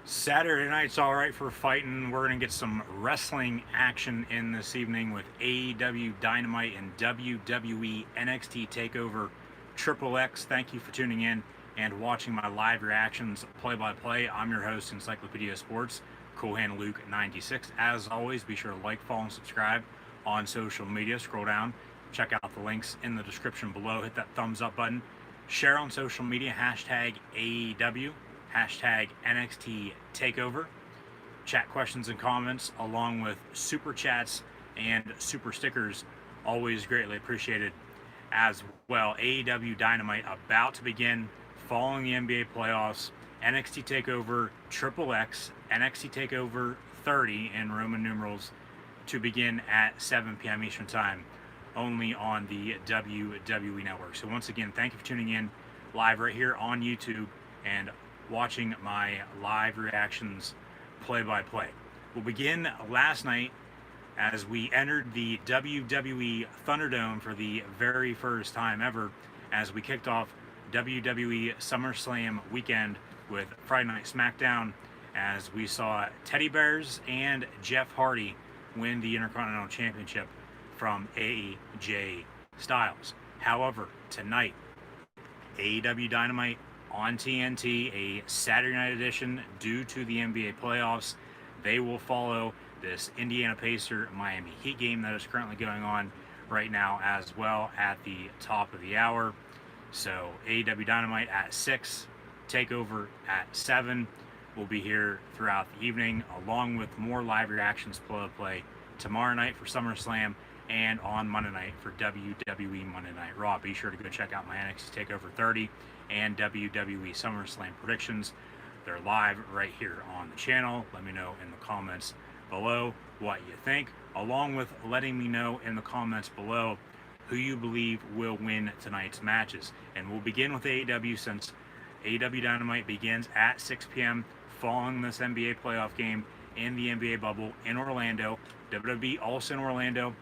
Saturday night's all right for fighting. We're going to get some wrestling action in this evening with AEW Dynamite and WWE NXT TakeOver XXX. Thank you for tuning in and watching my live reactions play-by-play. I'm your host, Encyclopedia Sports, Coolhand Luke 96. As always, be sure to like, follow, and subscribe on social media. Scroll down, check out the links in the description below. Hit that thumbs up button. Share on social media, hashtag AEW, hashtag NXT TakeOver. Chat questions and comments along with super chats and super stickers, always greatly appreciated as well. AEW Dynamite about to begin following the NBA playoffs. NXT TakeOver XXX, NXT TakeOver 30 in Roman numerals to begin at 7 p.m. Eastern Time, only on the WWE Network. So once again, thank you for tuning in live right here on YouTube and watching my live reactions play-by-play. We'll begin last night as we entered the WWE Thunderdome for the very first time ever, as we kicked off WWE SummerSlam weekend with Friday Night SmackDown, as we saw Teddy Bears and Jeff Hardy win the Intercontinental Championship from AJ Styles. However, tonight, AEW Dynamite on TNT, a Saturday night edition due to the NBA playoffs. They will follow this Indiana Pacer Miami Heat game that is currently going on right now as well at the top of the hour. So AEW Dynamite at 6, TakeOver at 7. We'll be here throughout the evening along with more live reactions play tomorrow night for SummerSlam and on Monday night for WWE Monday Night Raw. Be sure to go check out my NXT TakeOver 30 and WWE SummerSlam predictions. They're live right here on the channel. Let me know in the comments below what you think, along with letting me know in the comments below who you believe will win tonight's matches. And we'll begin with AEW, since AEW Dynamite begins at 6 p.m. following this NBA playoff game in the NBA bubble in Orlando. WWE also in Orlando.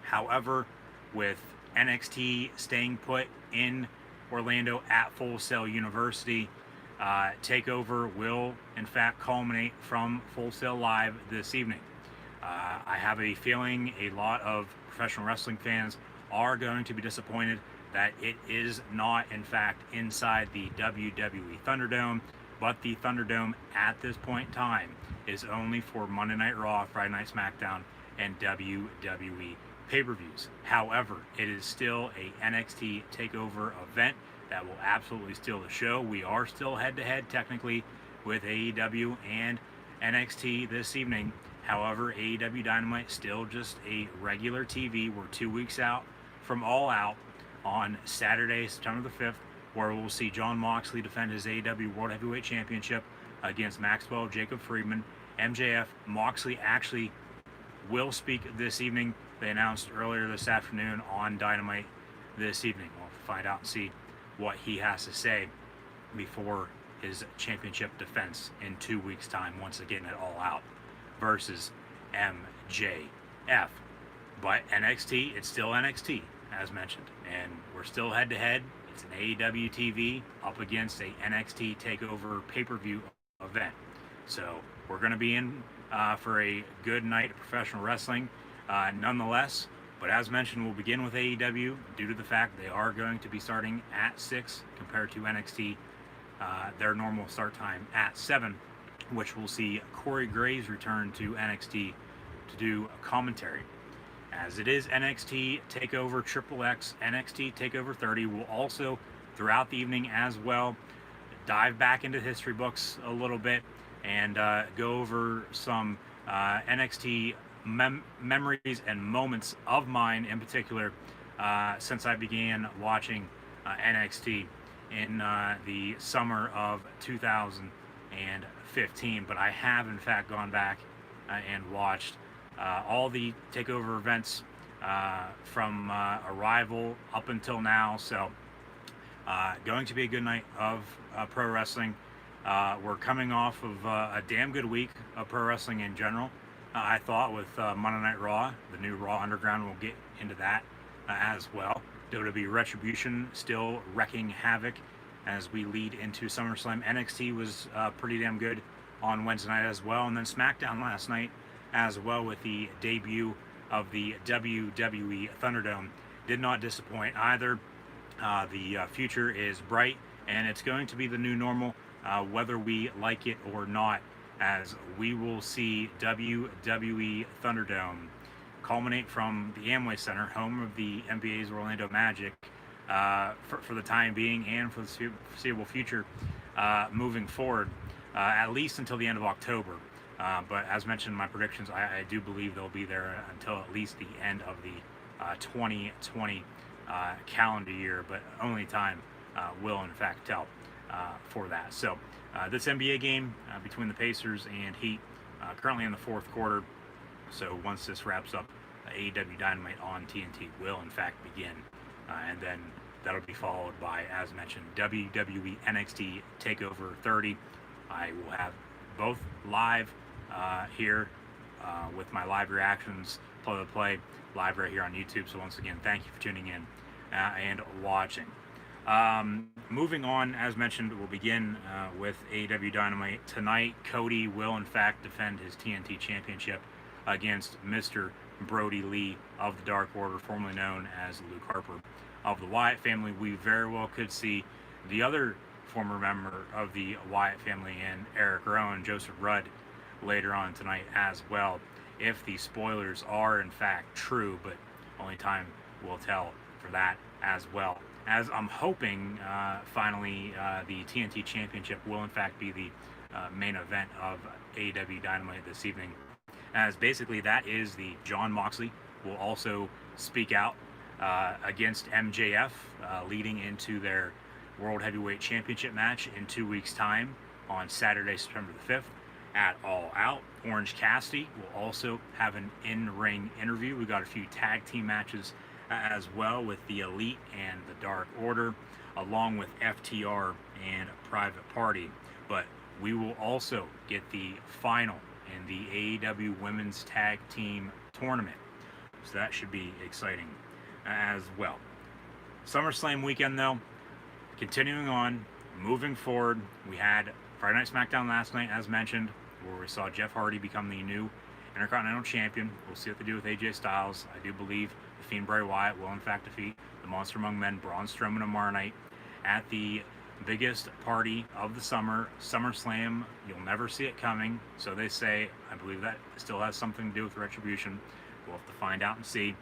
However, with NXT staying put in Orlando at Full Sail University, TakeOver will in fact culminate from Full Sail Live this evening. I have a feeling a lot of professional wrestling fans are going to be disappointed that it is not in fact inside the WWE Thunderdome, but the Thunderdome at this point in time is only for Monday Night Raw, Friday Night SmackDown, and WWE pay-per-views. However, it is still a NXT TakeOver event that will absolutely steal the show. We are still head-to-head technically with AEW and NXT this evening. However, AEW Dynamite still just a regular TV. We're 2 weeks out from All Out on Saturday, September the 5th, where we'll see Jon Moxley defend his AEW World Heavyweight Championship against Maxwell Jacob Friedman. MJF. Moxley actually will speak this evening. They announced earlier this afternoon on Dynamite this evening. We'll find out and see what he has to say before his championship defense in 2 weeks' time, once again at All Out versus MJF. But NXT, it's still NXT, as mentioned, and we're still head-to-head. It's an AEW TV up against a NXT TakeOver pay-per-view event. So we're going to be in for a good night of professional wrestling nonetheless. But as mentioned, we'll begin with AEW due to the fact they are going to be starting at 6 compared to NXT, their normal start time at 7, which we'll see Corey Graves return to NXT to do a commentary. As it is NXT TakeOver XXX, NXT TakeOver 30 will also, throughout the evening as well, dive back into history books a little bit and go over some NXT memories and moments of mine in particular since I began watching NXT in the summer of 2015. But I have in fact gone back and watched all the TakeOver events from Arrival up until now. So going to be a good night of pro wrestling. We're coming off of a damn good week of pro wrestling in general. I thought with Monday Night Raw, the new Raw Underground, we'll get into that as well. WWE Retribution still wrecking havoc as we lead into SummerSlam. NXT was pretty damn good on Wednesday night as well, and then SmackDown last night as well with the debut of the WWE Thunderdome. Did not disappoint either. The future is bright, and it's going to be the new normal, whether we like it or not, as we will see WWE Thunderdome culminate from the Amway Center, home of the NBA's Orlando Magic, for the time being and for the foreseeable future, moving forward, at least until the end of October. But as mentioned in my predictions, I do believe they'll be there until at least the end of the 2020 calendar year, but only time will in fact tell for that. So this NBA game between the Pacers and Heat, currently in the fourth quarter. So once this wraps up, AEW Dynamite on TNT will in fact begin, and then that'll be followed by, as mentioned, WWE NXT TakeOver 30. I will have both live here with my live reactions, play-by-play, live right here on YouTube. So once again, thank you for tuning in and watching. Moving on, as mentioned, we'll begin with AEW Dynamite. Tonight, Cody will in fact defend his TNT Championship against Mr. Brody Lee of the Dark Order, formerly known as Luke Harper of the Wyatt family. We very well could see the other former member of the Wyatt family and Eric Rowan, Joseph Rudd, later on tonight as well, if the spoilers are in fact true, but only time will tell for that as well. As I'm hoping, finally, the TNT Championship will in fact be the main event of AEW Dynamite this evening, as basically that is the Jon Moxley will also speak out against MJF, leading into their World Heavyweight Championship match in 2 weeks' time on Saturday, September the 5th at All Out. Orange Cassidy will also have an in-ring interview. We got a few tag team matches as well with the Elite and the Dark Order, along with FTR and Private Party. But we will also get the final in the AEW Women's Tag Team Tournament. So that should be exciting as well. SummerSlam weekend, though, continuing on, moving forward. We had Friday Night SmackDown last night, as mentioned, where we saw Jeff Hardy become the new Intercontinental Champion. We'll see what they do with AJ Styles. I do believe the Fiend Bray Wyatt will in fact defeat the Monster Among Men, Braun Strowman, tomorrow night at the biggest party of the summer, SummerSlam. You'll never see it coming, so they say. I believe that still has something to do with Retribution. We'll have to find out and see.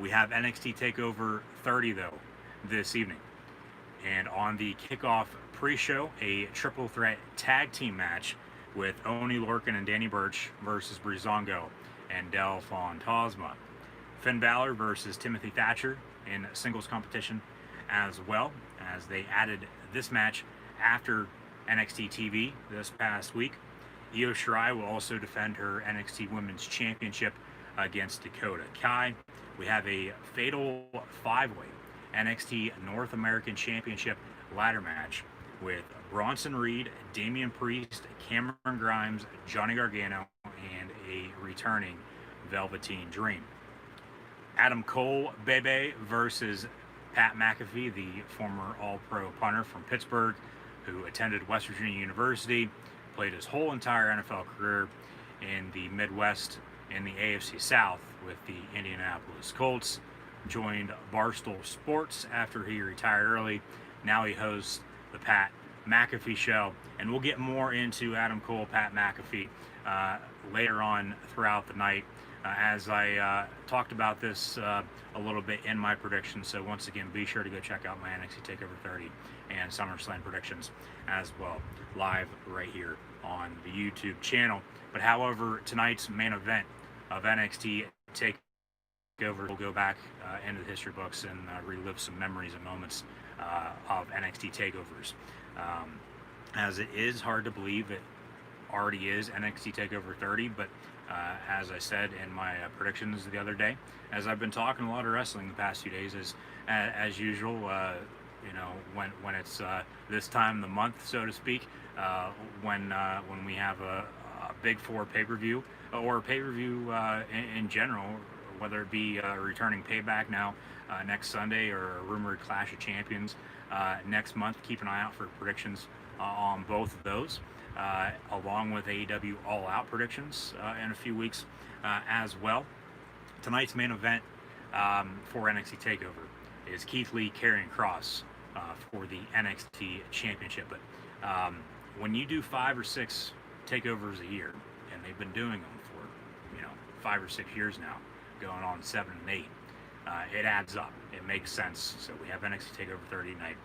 We have NXT TakeOver 30, though, this evening. And on the kickoff pre-show, a triple threat tag team match with Oney Lorcan and Danny Burch versus Breezango and Del Fantasma. Finn Balor versus Timothy Thatcher in singles competition, as well as they added this match after NXT TV this past week. Io Shirai will also defend her NXT Women's Championship against Dakota Kai. We have a fatal five-way NXT North American Championship ladder match with Bronson Reed, Damian Priest, Cameron Grimes, Johnny Gargano, and a returning Velveteen Dream. Adam Cole, Bebe, versus Pat McAfee, the former All-Pro punter from Pittsburgh, who attended West Virginia University, played his whole entire NFL career in the Midwest in the AFC South with the Indianapolis Colts, joined Barstool Sports after he retired early. Now he hosts the Pat McAfee Show, and we'll get more into Adam Cole, Pat McAfee later on throughout the night, as I talked about this a little bit in my predictions. So once again, be sure to go check out my NXT TakeOver 30 and SummerSlam predictions as well, live right here on the YouTube channel. But however, tonight's main event of NXT TakeOver, we'll go back into the history books and relive some memories and moments of NXT TakeOvers. As it is hard to believe it already is NXT TakeOver 30, but as I said in my predictions the other day, as I've been talking a lot of wrestling the past few days, as usual, you know, when it's this time of the month, so to speak, when we have a Big Four pay-per-view or a pay-per-view in general, whether it be returning Payback now next Sunday or a rumored Clash of Champions next month. Keep an eye out for predictions on both of those, along with AEW All Out predictions in a few weeks as well. Tonight's main event for NXT TakeOver is Keith Lee carrying Cross for the NXT Championship. But when you do 5 or 6 takeovers a year, and they've been doing them for 5 or 6 years now, going on 7 and 8, it adds up. It makes sense. So we have NXT TakeOver 30 tonight.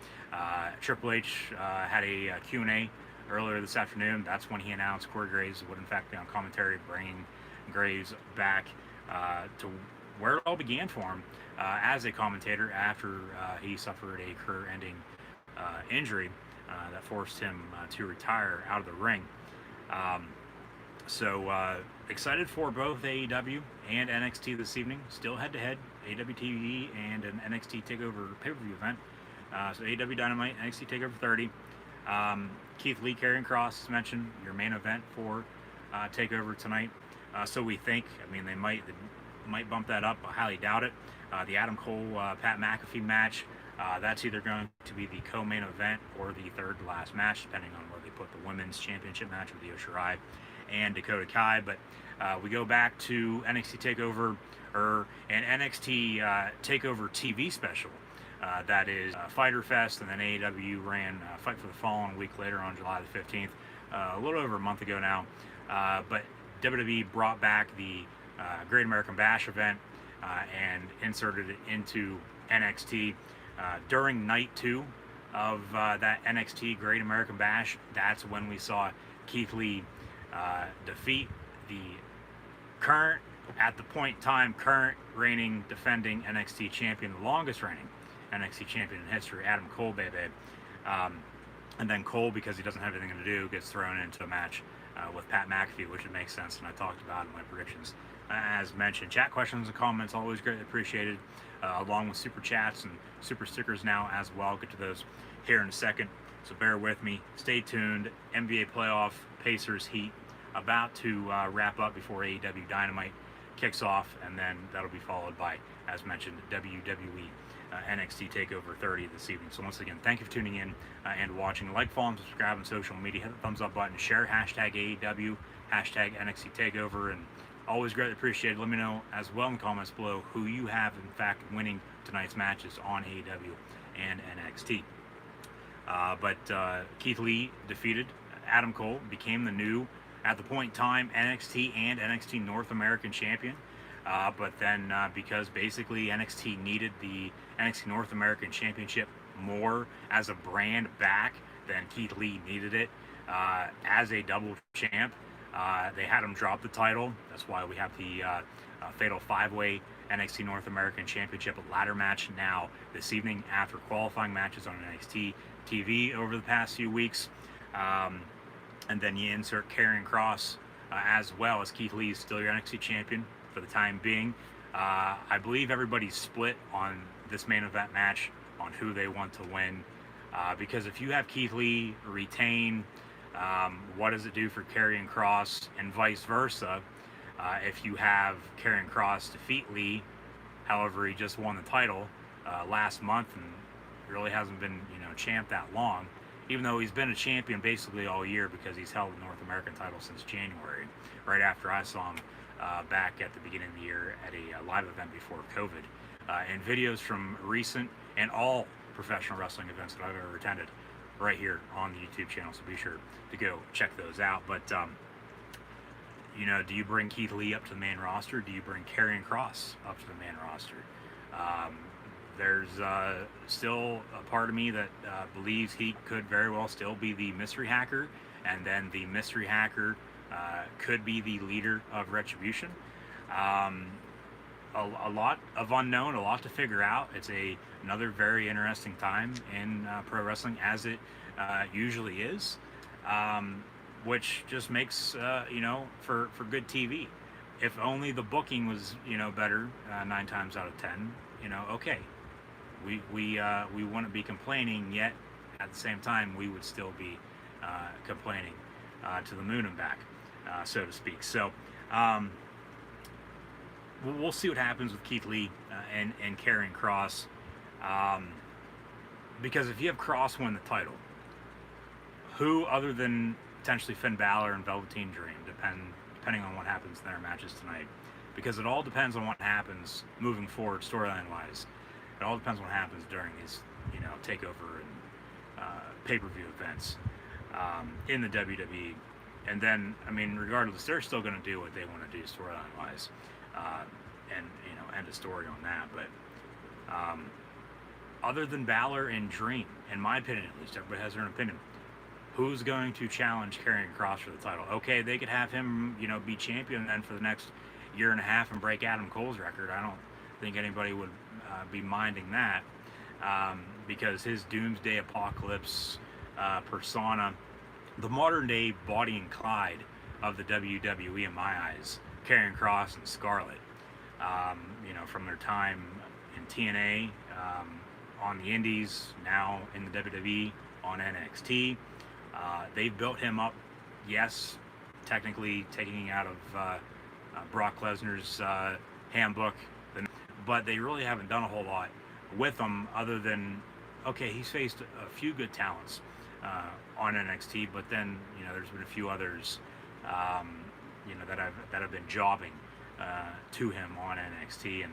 Triple H had a Q&A earlier this afternoon. That's when he announced Corey Graves would in fact be on commentary, bringing Graves back to where it all began for him as a commentator after he suffered a career-ending injury that forced him to retire out of the ring. So excited for both AEW and NXT this evening. Still head-to-head, AEW TV and an NXT TakeOver pay-per-view event. So AEW Dynamite, NXT TakeOver 30. Keith Lee carrying Cross, as mentioned, your main event for TakeOver tonight. So we think. I mean, they might bump that up. I highly doubt it. The Adam Cole Pat McAfee match. That's either going to be the co-main event or the third to last match, depending on where they put the women's championship match with Io Shirai and Dakota Kai. But we go back to NXT TakeOver, or an NXT TakeOver TV special. That is Fyter Fest, and then AEW ran Fight for the Fallen a week later on July the 15th, a little over a month ago now. But WWE brought back the Great American Bash event and inserted it into NXT during night 2 of that NXT Great American Bash. That's when we saw Keith Lee defeat the current, at the point in time, current reigning, defending NXT champion, the longest reigning NXT champion in history, Adam Cole, baby. And then Cole, because he doesn't have anything to do, gets thrown into a match with Pat McAfee, which would make sense, and I talked about in my predictions. As mentioned, chat questions and comments always greatly appreciated, along with super chats and super stickers now as well. I'll get to those here in a second, so bear with me. Stay tuned. NBA playoff, Pacers Heat about to wrap up before AEW Dynamite kicks off, and then that'll be followed by, as mentioned, WWE NXT TakeOver 30 this evening. So once again, thank you for tuning in and watching. Like, follow, and subscribe on social media. Hit the thumbs up button. Share hashtag AEW, hashtag NXT TakeOver, and always greatly appreciated. Let me know as well in the comments below who you have in fact winning tonight's matches on AEW and NXT. But Keith Lee defeated Adam Cole, became the new, at the point in time, NXT and NXT North American champion. But then because basically NXT needed the NXT North American Championship more as a brand back than Keith Lee needed it as a double champ, they had him drop the title. That's why we have the Fatal 5-Way NXT North American Championship ladder match now this evening after qualifying matches on NXT TV over the past few weeks. And then you insert Karrion Kross as well, as Keith Lee is still your NXT champion for the time being. I believe everybody's split on this main event match on who they want to win, because if you have Keith Lee retain, what does it do for Karrion Kross, and vice versa? If you have Karrion Kross defeat Lee, however, he just won the title last month and really hasn't been champ that long, even though he's been a champion basically all year, because he's held the North American title since January, right after I saw him back at the beginning of the year at a live event before COVID. And videos from recent and all professional wrestling events that I've ever attended right here on the YouTube channel, so be sure to go check those out. But do you bring Keith Lee up to the main roster? Do you bring Karrion Kross up to the main roster? There's still a part of me that believes he could very well still be the mystery hacker, and then the mystery hacker could be the leader of Retribution. A lot of unknown, a lot to figure out. It's another very interesting time in pro wrestling, as it usually is, which just makes for good TV. If only the booking was better 9 times out of 10, okay, we wouldn't be complaining, yet at the same time we would still be complaining to the moon and back, so to speak. So we'll see what happens with Keith Lee and Karrion Kross, because if you have Kross win the title, who other than potentially Finn Balor and Velveteen Dream, depending on what happens in their matches tonight, because it all depends on what happens moving forward storyline wise. It all depends on what happens during these, takeover and pay-per-view events in the WWE. And then, I mean, regardless, they're still going to do what they want to do storyline wise, and end a story on that. But other than Balor and Dream, in my opinion at least, everybody has their own opinion. Who's going to challenge Karrion Kross for the title? Okay, they could have him, be champion then for the next year and a half and break Adam Cole's record. I don't think anybody would be minding that, because his Doomsday Apocalypse persona, the modern day Bonnie and Clyde of the WWE in my eyes, Karrion Kross and Scarlett, from their time in TNA, on the Indies, now in the WWE, on NXT. They've built him up, yes, technically taking out of Brock Lesnar's handbook, but they really haven't done a whole lot with him other than, okay, he's faced a few good talents on NXT, but then there's been a few others that have been jobbing to him on NXT. And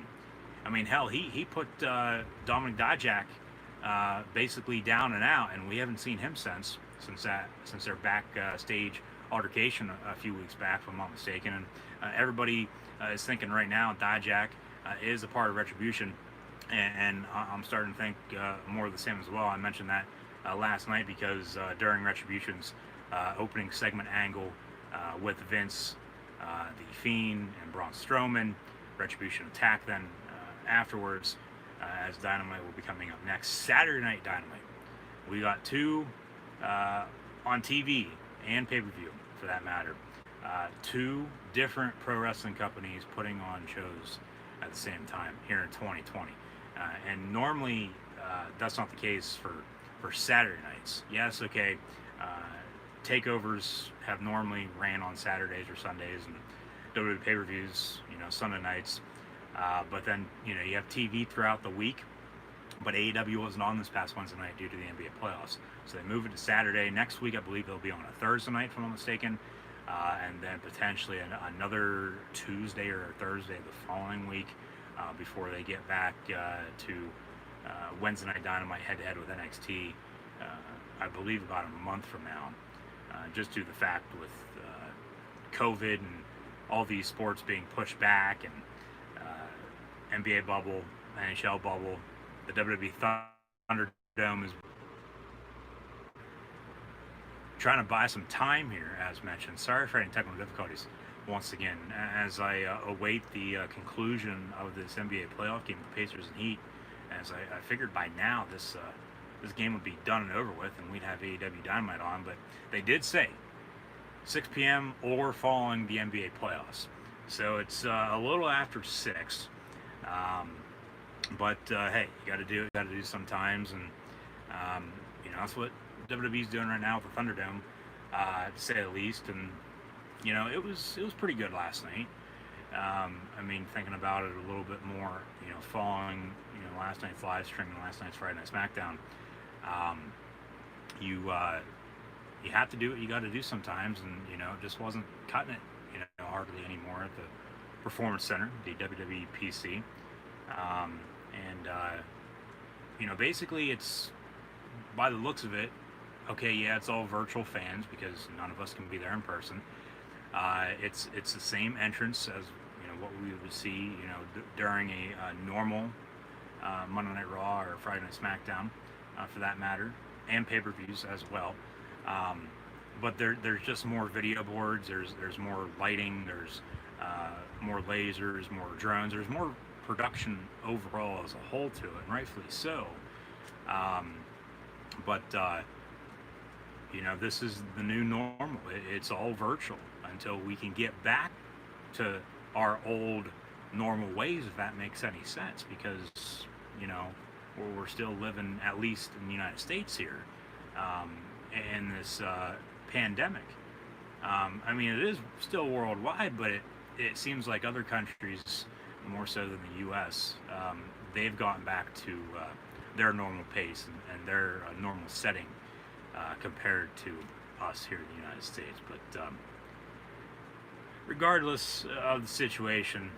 I mean, hell, he put Dominic Dijak basically down and out, and we haven't seen him since their backstage altercation a few weeks back, if I'm not mistaken. And everybody is thinking right now Dijak is a part of Retribution, and I'm starting to think more of the same as well. I mentioned that last night because during Retribution's opening segment angle with Vince, the Fiend, and Braun Strowman, Retribution attack then afterwards, as Dynamite will be coming up next. Saturday Night Dynamite. We got two on TV and pay-per-view, for that matter. Two different pro wrestling companies putting on shows at the same time here in 2020. And normally that's not the case for Saturday nights. Yes, okay, takeovers have normally ran on Saturdays or Sundays, and WWE pay-per-views, Sunday nights. But then, you have TV throughout the week. But AEW wasn't on this past Wednesday night due to the NBA playoffs. So they moved it to Saturday. Next week, I believe they'll be on a Thursday night, if I'm not mistaken. And then potentially another Tuesday or Thursday the following week before they get back to Wednesday Night Dynamite head-to-head with NXT, I believe about a month from now. Just due to the fact with COVID and all these sports being pushed back, and NBA bubble, NHL bubble, the WWE Thunderdome is trying to buy some time here, as mentioned. Sorry for any technical difficulties once again, as I await the conclusion of this NBA playoff game with Pacers and Heat, as I figured by now this game would be done and over with, and we'd have AEW Dynamite on, but they did say 6 p.m. or following the NBA playoffs. So it's a little after 6. But hey, you got to do sometimes, and that's what WWE's doing right now with the Thunderdome, to say the least. And it was pretty good last night. I mean, thinking about it a little bit more, following last night's live stream and last night's Friday Night SmackDown, you have to do what you got to do sometimes, and it just wasn't cutting it, hardly anymore at the Performance Center, the WWE PC. Basically it's, by the looks of it, okay, yeah, it's all virtual fans because none of us can be there in person. It's the same entrance as what we would see during a normal Monday Night Raw or Friday Night SmackDown, for that matter, and pay-per-views as well. But there's just more video boards. There's more lighting. There's more lasers, more drones. There's more production overall as a whole to it, and rightfully so. But this is the new normal. It's all virtual until we can get back to our old normal ways, if that makes any sense, because we're still living, at least in the United States here, in this pandemic. I mean, it is still worldwide, but it seems like other countries, more so than the U.S., they've gotten back to their normal pace and their normal setting compared to us here in the United States. But regardless of the situation,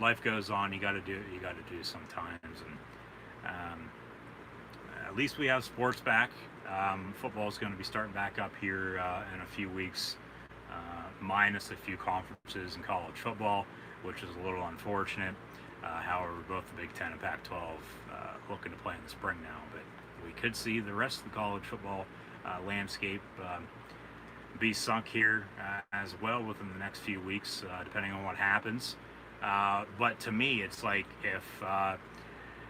life goes on. You got to do sometimes, and at least we have sports back. Football is going to be starting back up here in a few weeks, minus a few conferences in college football, which is a little unfortunate. However, both the Big Ten and Pac-12 looking to play in the spring now, but we could see the rest of the college football landscape be sunk here as well within the next few weeks, depending on what happens. But to me, it's like if,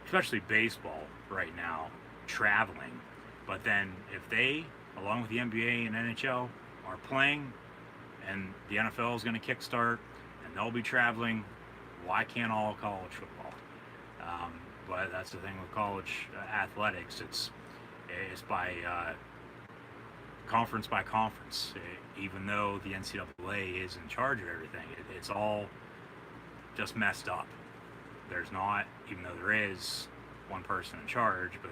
especially baseball right now, traveling, but then if they, along with the NBA and NHL, are playing, and the NFL is going to kickstart, and they'll be traveling, why can't all college football? But that's the thing with college athletics. It's by conference by conference. Even though the NCAA is in charge of everything, it's all just messed up. There's not, even though there is one person in charge, but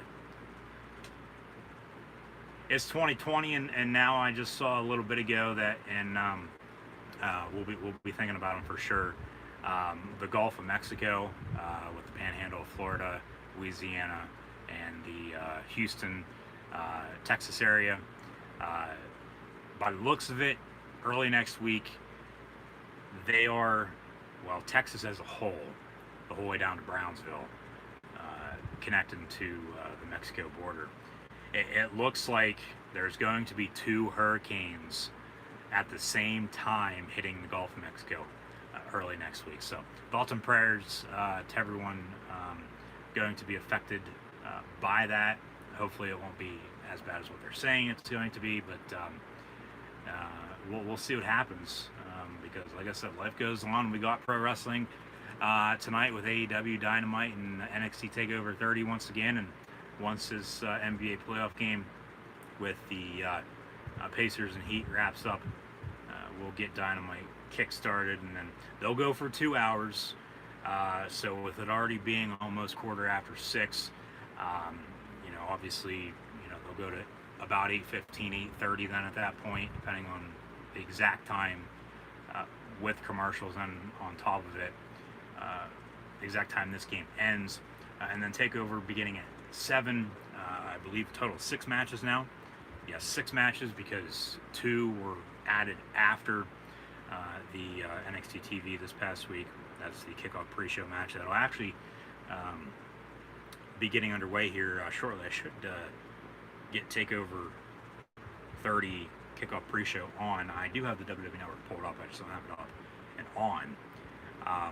it's 2020, and now I just saw a little bit ago that, and we'll be thinking about them for sure. The Gulf of Mexico, with the Panhandle of Florida, Louisiana, and the Houston, Texas area. By the looks of it, early next week, they are, well, Texas as a whole, the whole way down to Brownsville, connecting to the Mexico border. It looks like there's going to be 2 hurricanes at the same time hitting the Gulf of Mexico early next week. So thoughts and prayers to everyone going to be affected by that. Hopefully it won't be as bad as what they're saying it's going to be, but we'll see what happens, because like I said, life goes on. We got pro wrestling tonight with AEW Dynamite and NXT TakeOver 30 once again, and once this NBA playoff game with the Pacers and Heat wraps up, we'll get Dynamite kick-started, and then they'll go for 2 hours. So with it already being almost 6:15, obviously, they'll go to about 8:15, 8:30 then at that point, depending on the exact time, with commercials and on top of it, the exact time this game ends, and then TakeOver beginning at 7. I believe total 6 matches now. Yes, 6 matches, because 2 were added after the NXT TV this past week. That's the kickoff pre-show match that'll actually be getting underway here shortly. I should get TakeOver 30 kickoff pre-show on. I do have the WWE Network pulled up. I just don't have it up and on.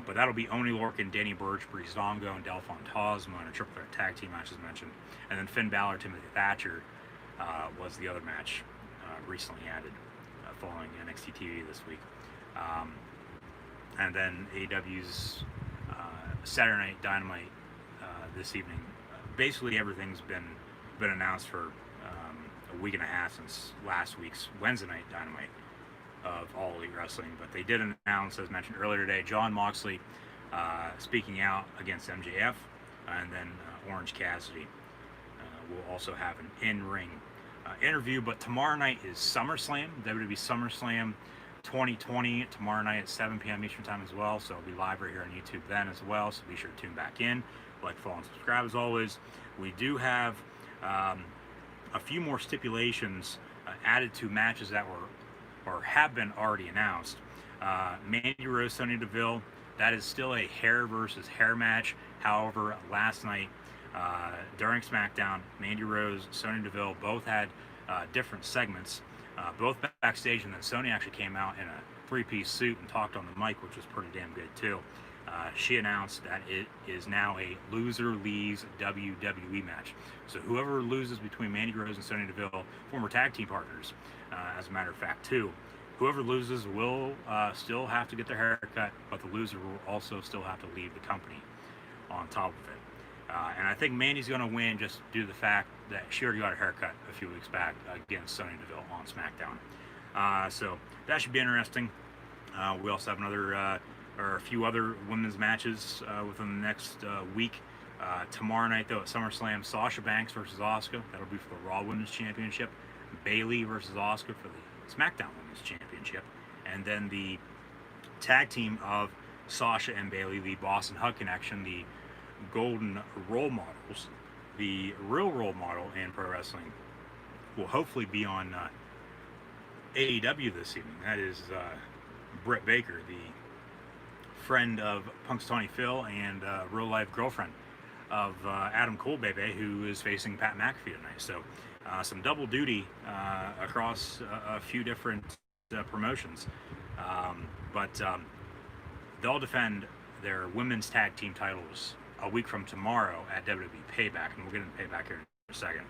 But that'll be Oni Lorcan, Danny Burch, Breezango, and Del Fantasma in a triple threat tag team match as mentioned. And then Finn Balor, Timothy Thatcher was the other match recently added following NXT TV this week. And then AEW's Saturday Night Dynamite this evening. Basically everything's been announced for a week and a half since last week's Wednesday Night Dynamite of All Elite Wrestling, but they did announce, as mentioned earlier today, Jon Moxley speaking out against MJF, and then Orange Cassidy will also have an in-ring interview. But tomorrow night is SummerSlam, WWE SummerSlam 2020, tomorrow night at 7 p.m. Eastern Time as well, so it'll be live right here on YouTube then as well, so be sure to tune back in, like, follow, and subscribe as always. We do have a few more stipulations added to matches that were or have been already announced. Mandy Rose, Sonya Deville, that is still a hair versus hair match. However, last night during SmackDown, Mandy Rose, Sonya Deville both had different segments, both backstage, and then Sonya actually came out in a 3-piece suit and talked on the mic, which was pretty damn good too. She announced that it is now a loser leaves WWE match. So whoever loses between Mandy Rose and Sonya Deville, former tag team partners, as a matter of fact too, whoever loses will still have to get their hair cut, but the loser will also still have to leave the company on top of it. And I think Mandy's going to win just due to the fact that she already got a haircut a few weeks back against Sonya Deville on SmackDown. So that should be interesting. We also have a few other women's matches within the next week. Tomorrow night, though, at SummerSlam, Sasha Banks versus Asuka. That'll be for the Raw Women's Championship. Bayley versus Asuka for the SmackDown Women's Championship, and then the tag team of Sasha and Bayley, the Boston Hug Connection, the Golden Role Models, the real role model in pro wrestling, will hopefully be on AEW this evening. That is Britt Baker, the friend of Punxsutawney Phil and real life girlfriend of Adam Cole Bebe, who is facing Pat McAfee tonight. So some double duty across a few different promotions. But they'll defend their women's tag team titles a week from tomorrow at WWE Payback, and we'll get into Payback here in a second.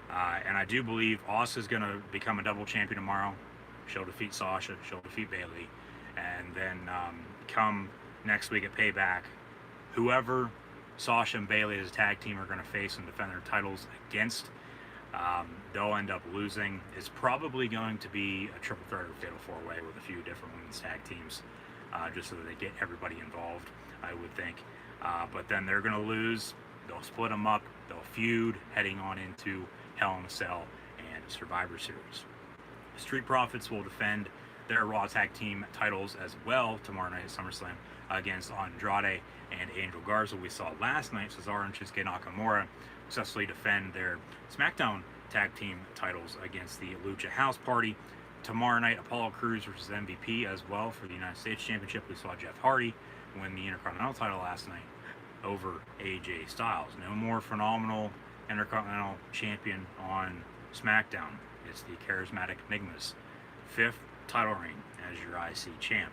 And I do believe Asuka's going to become a double champion tomorrow. She'll defeat Sasha, she'll defeat Bayley, and then come next week at Payback, whoever Sasha and Bayley as a tag team are going to face and defend their titles against, they'll end up losing. It's probably going to be a triple threat or fatal four-way with a few different women's tag teams, just so that they get everybody involved, I would think. But then they're going to lose. They'll split them up. They'll feud heading on into Hell in a Cell and Survivor Series. Street Profits will defend their Raw Tag Team titles as well tomorrow night at SummerSlam against Andrade and Angel Garza. We saw last night Cesaro and Shinsuke Nakamura successfully defend their SmackDown Tag Team titles against the Lucha House Party. Tomorrow night, Apollo Crews versus MVP as well for the United States Championship. We saw Jeff Hardy win the Intercontinental title last night over AJ Styles. No more phenomenal Intercontinental Champion on SmackDown. It's the charismatic Enigma's 5th title reign as your IC champ.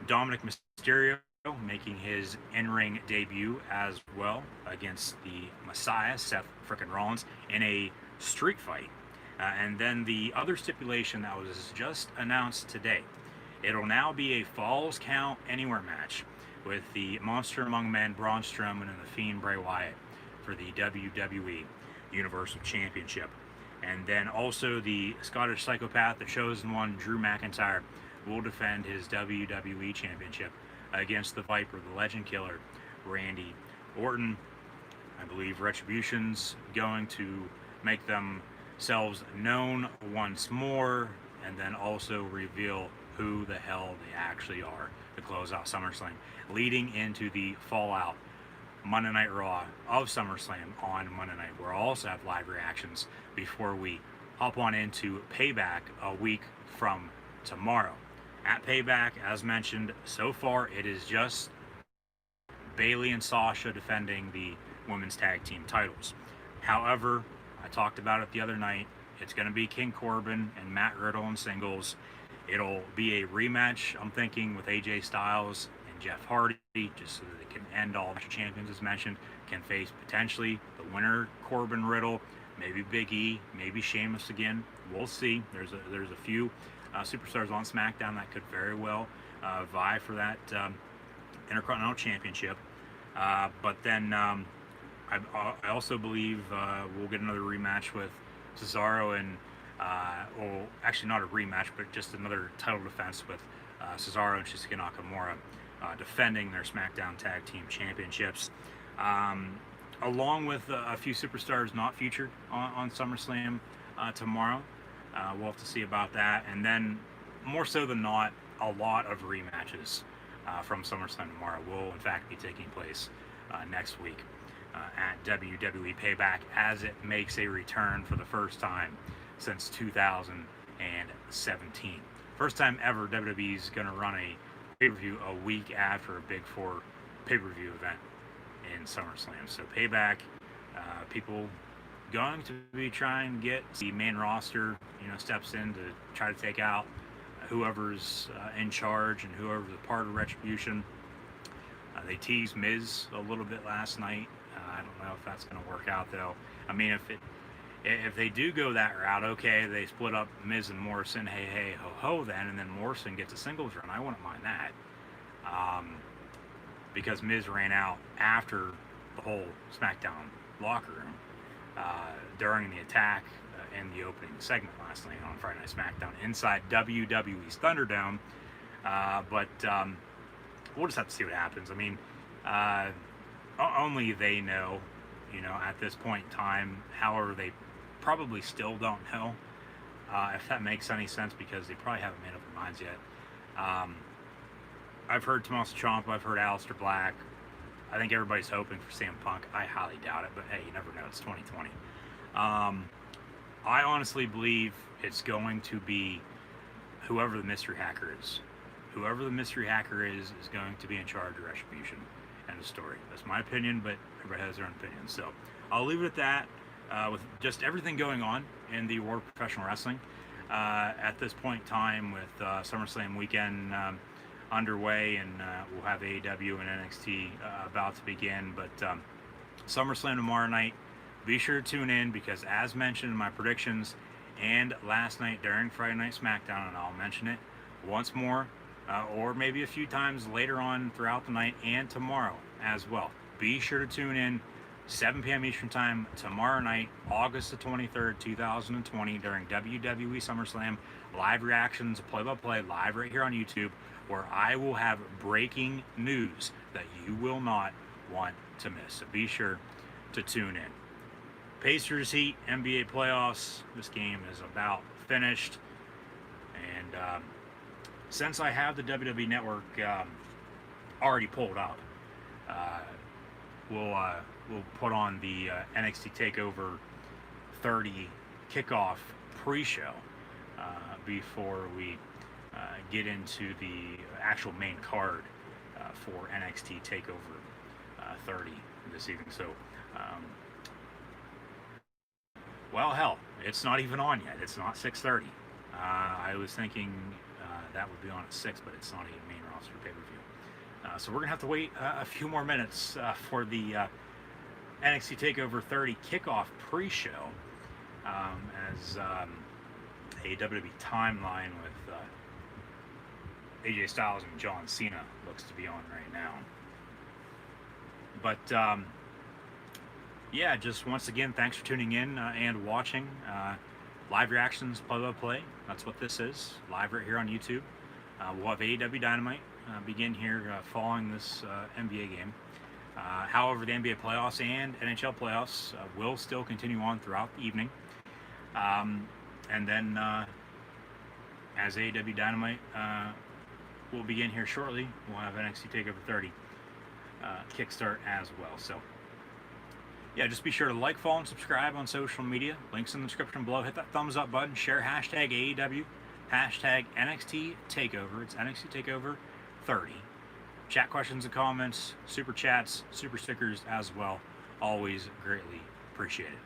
Dominic Mysterio making his in-ring debut as well against the Messiah, Seth frickin' Rollins, in a street fight. And then the other stipulation that was just announced today, it'll now be a Falls Count Anywhere match with the Monster Among Men, Braun Strowman, and the Fiend Bray Wyatt for the WWE Universal Championship. And then also the Scottish Psychopath, the Chosen One, Drew McIntyre, will defend his WWE Championship against the Viper, the Legend Killer, Randy Orton. I believe Retribution's going to make themselves known once more, and then also reveal who the hell they actually are to close out SummerSlam, leading into the Fallout Monday Night Raw of SummerSlam on Monday night. We'll also have live reactions before we hop on into Payback a week from tomorrow. At Payback, as mentioned, so far it is just Bayley and Sasha defending the women's tag team titles. However, I talked about it the other night, it's going to be King Corbin and Matt Riddle in singles. It'll be a rematch, I'm thinking, with AJ Styles and Jeff Hardy, just so that they can end all the champions, as mentioned, can face potentially the winner, Corbin Riddle, maybe Big E, maybe Sheamus again. We'll see. There's a few superstars on SmackDown that could very well vie for that Intercontinental Championship. But then I also believe we'll get another rematch with Cesaro and, well, actually not a rematch, but just another title defense with Cesaro and Shinsuke Nakamura defending their SmackDown Tag Team Championships, along with a few superstars not featured on SummerSlam tomorrow. We'll have to see about that. And then, more so than not, a lot of rematches from SummerSlam tomorrow will, in fact, be taking place next week at WWE Payback, as it makes a return for the first time since 2017. First time ever WWE is going to run a pay-per-view a week after a Big Four pay-per-view event in SummerSlam. So Payback, people going to be trying to get the main roster, steps in to try to take out whoever's in charge and whoever's a part of Retribution. They teased Miz a little bit last night. I don't know if that's going to work out, though. I mean, if they do go that route, okay, they split up Miz and Morrison, hey, ho, then, and then Morrison gets a singles run. I wouldn't mind that. Because Miz ran out after the whole SmackDown locker room during the attack in the opening segment last night on Friday Night SmackDown inside WWE's Thunderdome. But we'll just have to see what happens. I mean, only they know, at this point in time. However, they probably still don't know if that makes any sense, because they probably haven't made up their minds yet. Um, I've heard Tommaso Ciampa, I've heard Aleister Black. I think everybody's hoping for CM Punk. I highly doubt it, but hey, you never know. It's 2020. I honestly believe it's going to be whoever the mystery hacker is. Whoever the mystery hacker is going to be in charge of Retribution. End of story. That's my opinion, but everybody has their own opinion. So I'll leave it at that. With just everything going on in the world of professional wrestling at this point in time, with SummerSlam weekend underway, and we'll have AEW and NXT about to begin. But SummerSlam tomorrow night, be sure to tune in, because as mentioned in my predictions and last night during Friday Night SmackDown, and I'll mention it once more, or maybe a few times later on throughout the night and tomorrow as well. Be sure to tune in 7 p.m. Eastern Time tomorrow night, August the 23rd, 2020, during WWE SummerSlam live reactions, play-by-play, live right here on YouTube, where I will have breaking news that you will not want to miss. So be sure to tune in. Pacers Heat NBA playoffs. This game is about finished, and since I have the WWE Network already pulled up, we'll put on the NXT TakeOver 30 kickoff pre-show before we get into the actual main card for NXT TakeOver 30 this evening. So, well, hell, it's not even on yet. It's not 6:30. I was thinking that would be on at 6, but it's not a main roster pay-per-view. So we're going to have to wait a few more minutes for the NXT TakeOver 30 kickoff pre-show, as a WWE timeline with AJ Styles and John Cena looks to be on right now. But yeah, just once again, thanks for tuning in and watching. Live reactions, play-by-play. That's what this is. Live right here on YouTube. We'll have AEW Dynamite begin here following this NBA game. However, the NBA playoffs and NHL playoffs will still continue on throughout the evening. And then, as AEW Dynamite will begin here shortly, we'll have NXT TakeOver 30 kickstart as well. So, yeah, just be sure to like, follow, and subscribe on social media. Links in the description below. Hit that thumbs up button. Share hashtag AEW, hashtag NXT TakeOver. It's NXT TakeOver 30. Chat questions and comments, super chats, super stickers as well. Always greatly appreciated.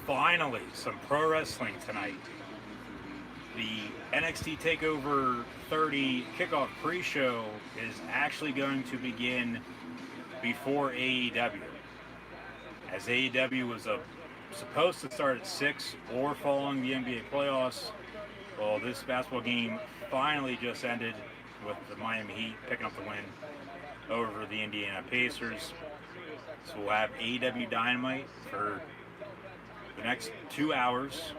Finally, some pro wrestling tonight. The NXT TakeOver 30 kickoff pre-show is actually going to begin before AEW. As AEW was supposed to start at 6 or following the NBA playoffs, well, this basketball game finally just ended with the Miami Heat picking up the win over the Indiana Pacers. So we'll have AEW Dynamite for the next 2 hours,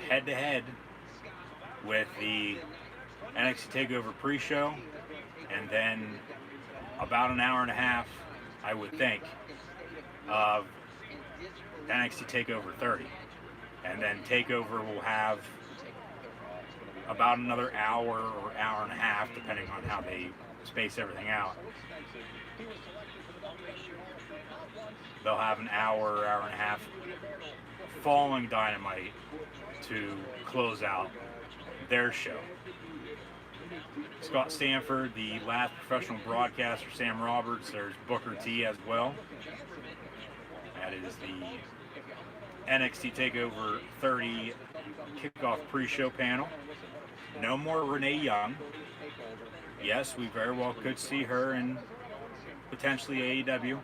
head-to-head with the NXT TakeOver pre-show, and then about an hour and a half, I would think, of NXT TakeOver 30. And then TakeOver will have about another hour or hour and a half, depending on how they space everything out. They'll have an hour, hour and a half following Dynamite to close out their show. Scott Stanford, the last professional broadcaster, Sam Roberts, there's Booker T as well. That is the NXT TakeOver 30 kickoff pre-show panel. No more Renee Young. Yes, we very well could see her in potentially AEW.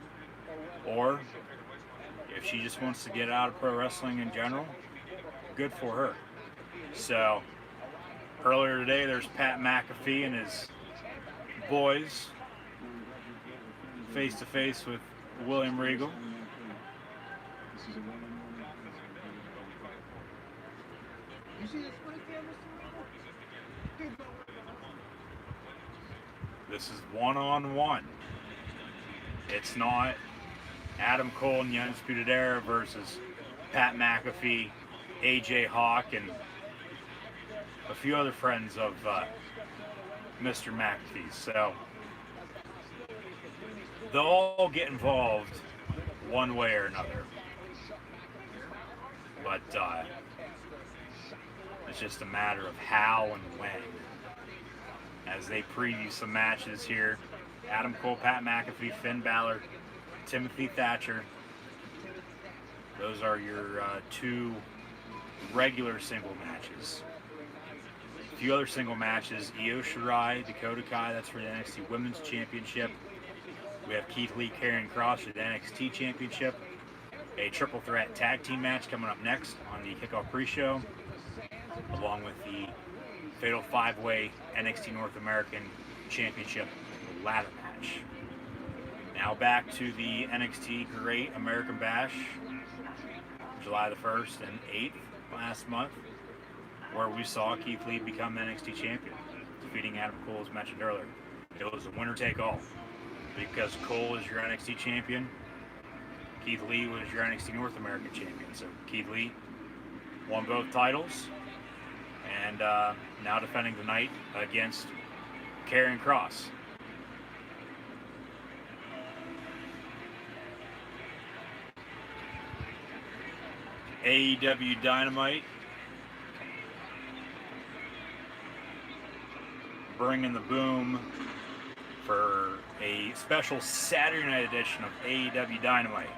Or if she just wants to get out of pro wrestling in general, good for her. So earlier today, there's Pat McAfee and his boys face to face with William Regal. This is one-on-one. It's not Adam Cole and the Undisputed Era versus Pat McAfee, AJ Hawk, and a few other friends of Mr. McAfee. So they'll all get involved one way or another. But it's just a matter of how and when. As they preview some matches here, Adam Cole, Pat McAfee, Finn Balor, Timothy Thatcher. Those are your two regular single matches. few other single matches. Io Shirai, Dakota Kai, that's for the NXT Women's Championship. We have Keith Lee, Karrion Kross for the NXT Championship. A triple threat tag team match coming up next on the kickoff pre-show, along with the Fatal 5-Way NXT North American Championship ladder match. Now back to the NXT Great American Bash, July the 1st and 8th last month, where we saw Keith Lee become NXT champion, defeating Adam Cole as mentioned earlier. It was a winner take all, because Cole is your NXT champion, Keith Lee was your NXT North American champion. So Keith Lee won both titles, and now defending tonight against Karrion Kross. AEW Dynamite bringing the boom for a special Saturday night edition of AEW Dynamite.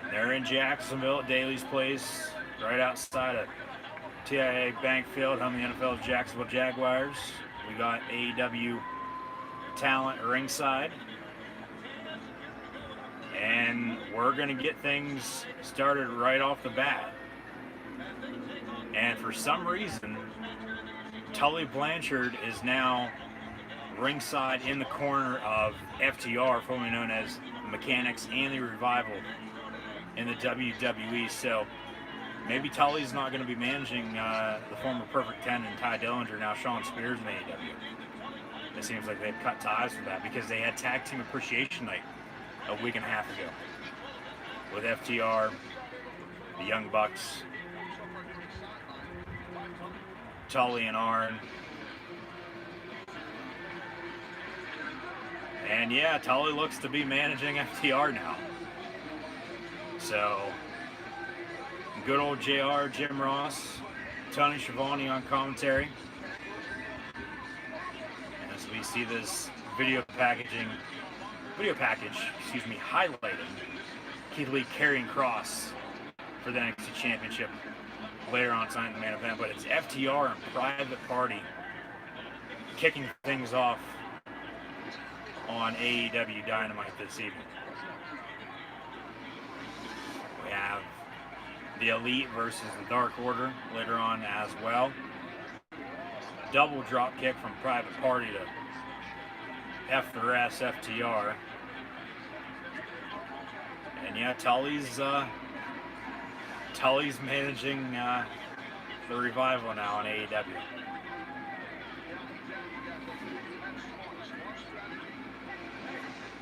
And they're in Jacksonville at Daly's Place, right outside of TIAA Bank Field, home of the NFL's Jacksonville Jaguars. We got AEW talent ringside. And we're going to get things started right off the bat. And for some reason, Tully Blanchard is now ringside in the corner of FTR, formerly known as Mechanics and the Revival in the WWE. So maybe Tully's not going to be managing the former Perfect 10 and Ty Dillinger, now Sean Spears in AEW. It seems like they've cut ties with that because they had Tag Team Appreciation Night a week and a half ago with FTR, the Young Bucks, Tully and Arn. And yeah, Tully looks to be managing FTR now. So, good old JR, Jim Ross, Tony Schiavone on commentary. And as we see this video package, highlighting Keith Lee Karrion Kross for the NXT Championship later on tonight in the main event. But it's FTR and Private Party kicking things off on AEW Dynamite this evening. We have the Elite versus the Dark Order later on as well. Double drop kick from Private Party to F the rest, FTR. And yeah, Tully's managing the Revival now on AEW.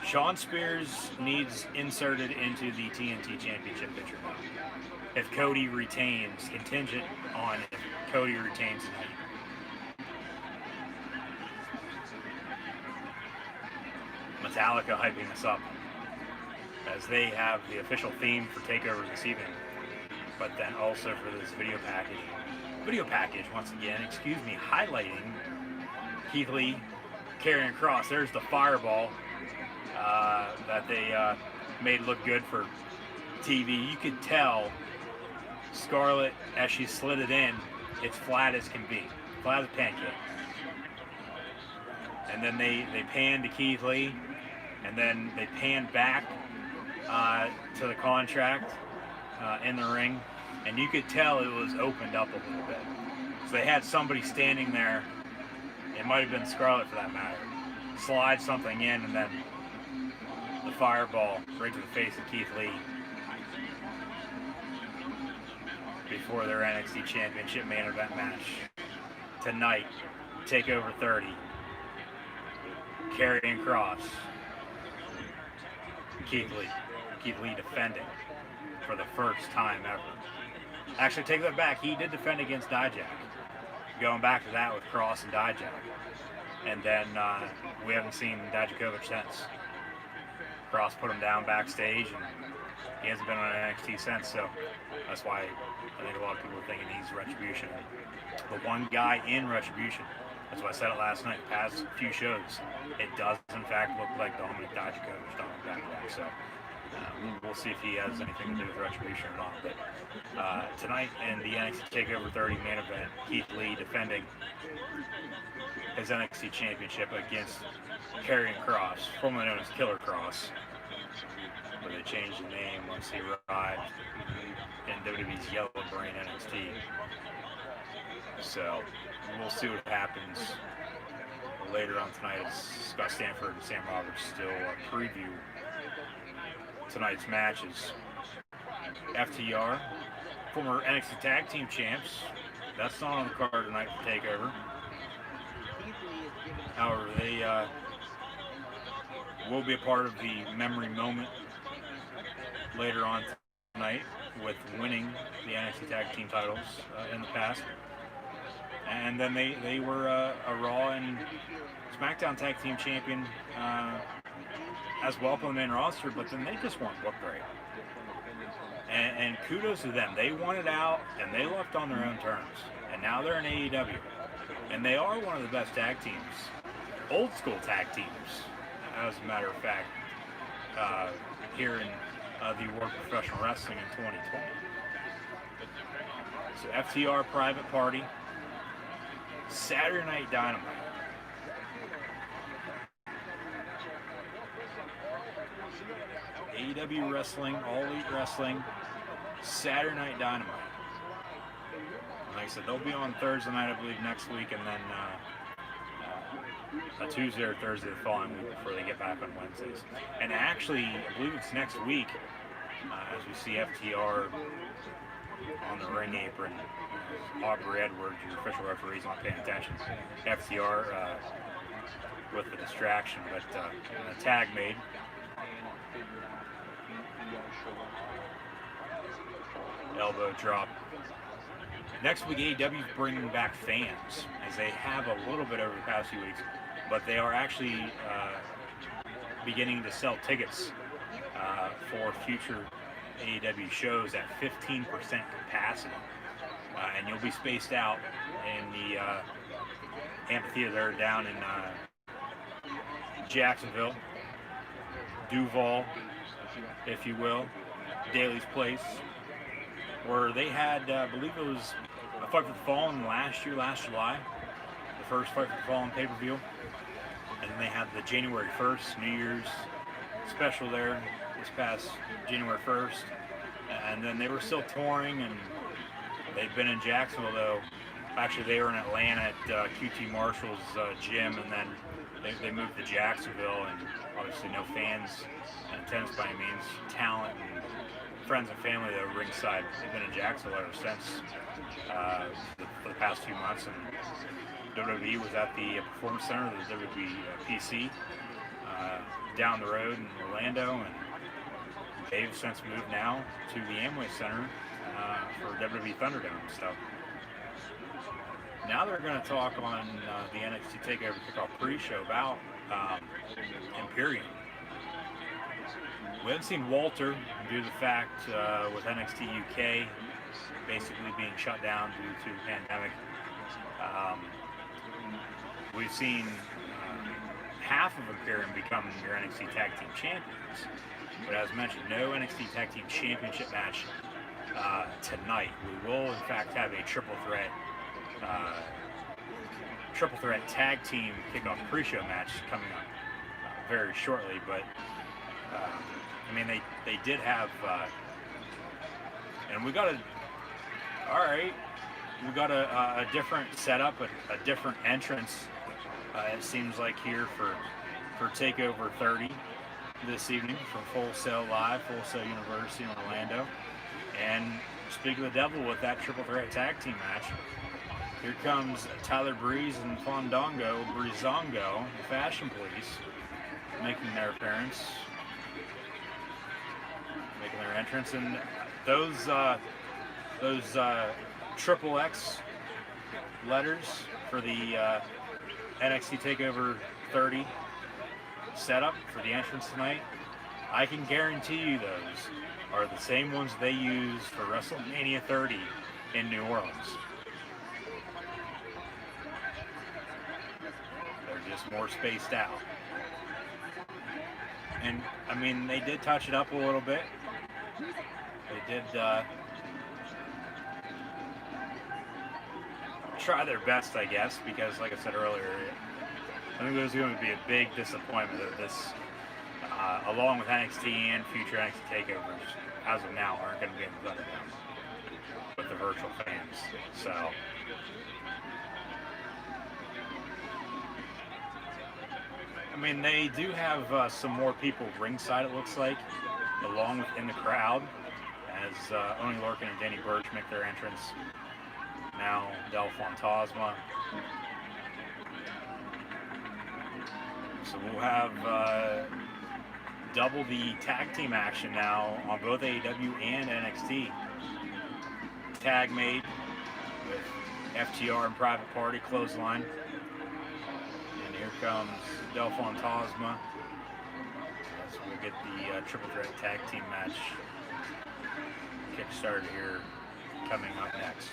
Sean Spears needs inserted into the TNT Championship picture now. If Cody retains, contingent on if Cody retains tonight. Metallica hyping us up as they have the official theme for TakeOver this evening, but then also for this video package once again, highlighting Keith Lee, Karrion Kross. There's the fireball that they made look good for TV. You could tell Scarlett, as she slid it in, it's flat as can be, flat as a pancake. And then they pan to Keith Lee, and then they pan back to the contract in the ring, and you could tell it was opened up a little bit. So they had somebody standing there, it might have been Scarlett for that matter, slide something in, and then the fireball right to the face of Keith Lee before their NXT Championship main event match tonight. TakeOver 30. Karrion Kross. Keith Lee. Keith Lee defending for the first time ever. Actually, take that back. He did defend against Dijak. Going back to that with Kross and Dijak. And then we haven't seen Dijakovic since. Kross put him down backstage, and he hasn't been on NXT since, so that's why I think a lot of people are thinking he's Retribution. The one guy in Retribution, that's why I said it last night, the past few shows, it does in fact look like Dominik Dijakovic back. So We'll see if he has anything to do with Retribution or not. But tonight in the NXT TakeOver 30 main event, Keith Lee defending his NXT Championship against Karrion Kross, formerly known as Killer Kross, where they changed the name once he arrived in WWE's Yellow Brain NXT. So we'll see what happens later on tonight as Scott Stanford and Sam Roberts still preview tonight's matches. FTR, former NXT Tag Team Champs, that's not on the card tonight for TakeOver. However, they will be a part of the memory moment later on tonight with winning the NXT Tag Team titles in the past. And then they were a Raw and SmackDown Tag Team Champion as well on the main roster, but then they just weren't booked right. And kudos to them. They wanted out, and they left on their own terms. And now they're in AEW. And they are one of the best tag teams, old school tag teams, as a matter of fact, here in the World Professional Wrestling in 2020. So FTR Private Party, Saturday Night Dynamite. AEW Wrestling, All Elite Wrestling, Saturday Night Dynamite. Like I said, they'll be on Thursday night, I believe, next week, and then a Tuesday or Thursday the following week before they get back on Wednesdays. And actually, I believe it's next week, as we see FTR on the ring apron. Aubrey Edwards, your official referee, is not paying attention. FTR with the distraction, but a tag made. Elbow drop. Next week, AEW is bringing back fans, as they have a little bit over the past few weeks, but they are actually beginning to sell tickets for future AEW shows at 15% capacity. And you'll be spaced out in the amphitheater down in Jacksonville, Duval, if you will, Daly's Place, where they had, I believe it was a Fight for the Fallen last July, the first Fight for the Fallen pay-per-view. And then they had the January 1st, New Year's special there this past January 1st. And then they were still touring, and they've been in Jacksonville, though. Actually, they were in Atlanta at QT Marshall's gym, and then they moved to Jacksonville, and obviously no fans in attendance by any means. Talent and friends and family that were ringside. They've been in Jacksonville ever since for the past few months, and WWE was at the Performance Center, the WWE PC, down the road in Orlando, and they've since moved now to the Amway Center for WWE Thunderdome stuff. Now they're going to talk on the NXT TakeOver Kickoff pre-show about Imperium. We haven't seen Walter due to the fact with NXT UK basically being shut down due to the pandemic. We've seen half of Imperium become your NXT Tag Team Champions. But as mentioned, no NXT Tag Team Championship match tonight. We will, in fact, have a triple threat tag team kickoff pre-show match coming up very shortly. But I mean, they did have, and we got a different setup, a different entrance. It seems like here for TakeOver 30 this evening from Full Sail Live, Full Sail University in Orlando. And speak of the devil with that triple threat tag team match, here comes Tyler Breeze and Fandango Breezango, the Fashion Police, making their appearance, making their entrance. And those triple X letters for the NXT TakeOver 30 setup for the entrance tonight, I can guarantee you those are the same ones they used for WrestleMania 30 in New Orleans. They're just more spaced out. And I mean, they did touch it up a little bit. They did try their best, I guess, because like I said earlier, I think there's going to be a big disappointment that this, along with NXT and future NXT takeovers, as of now, aren't going to be in the Thunderdome with the virtual fans. So, I mean, they do have some more people ringside, it looks like, along with in the crowd, as Oni Lorcan and Danny Burch make their entrance. Now, Del Fantasma. So we'll have double the tag team action now on both AEW and NXT. Tag made with FTR and Private Party, clothesline. And here comes Del Fantasma. So we'll get the triple threat tag team match kick-started here coming up next.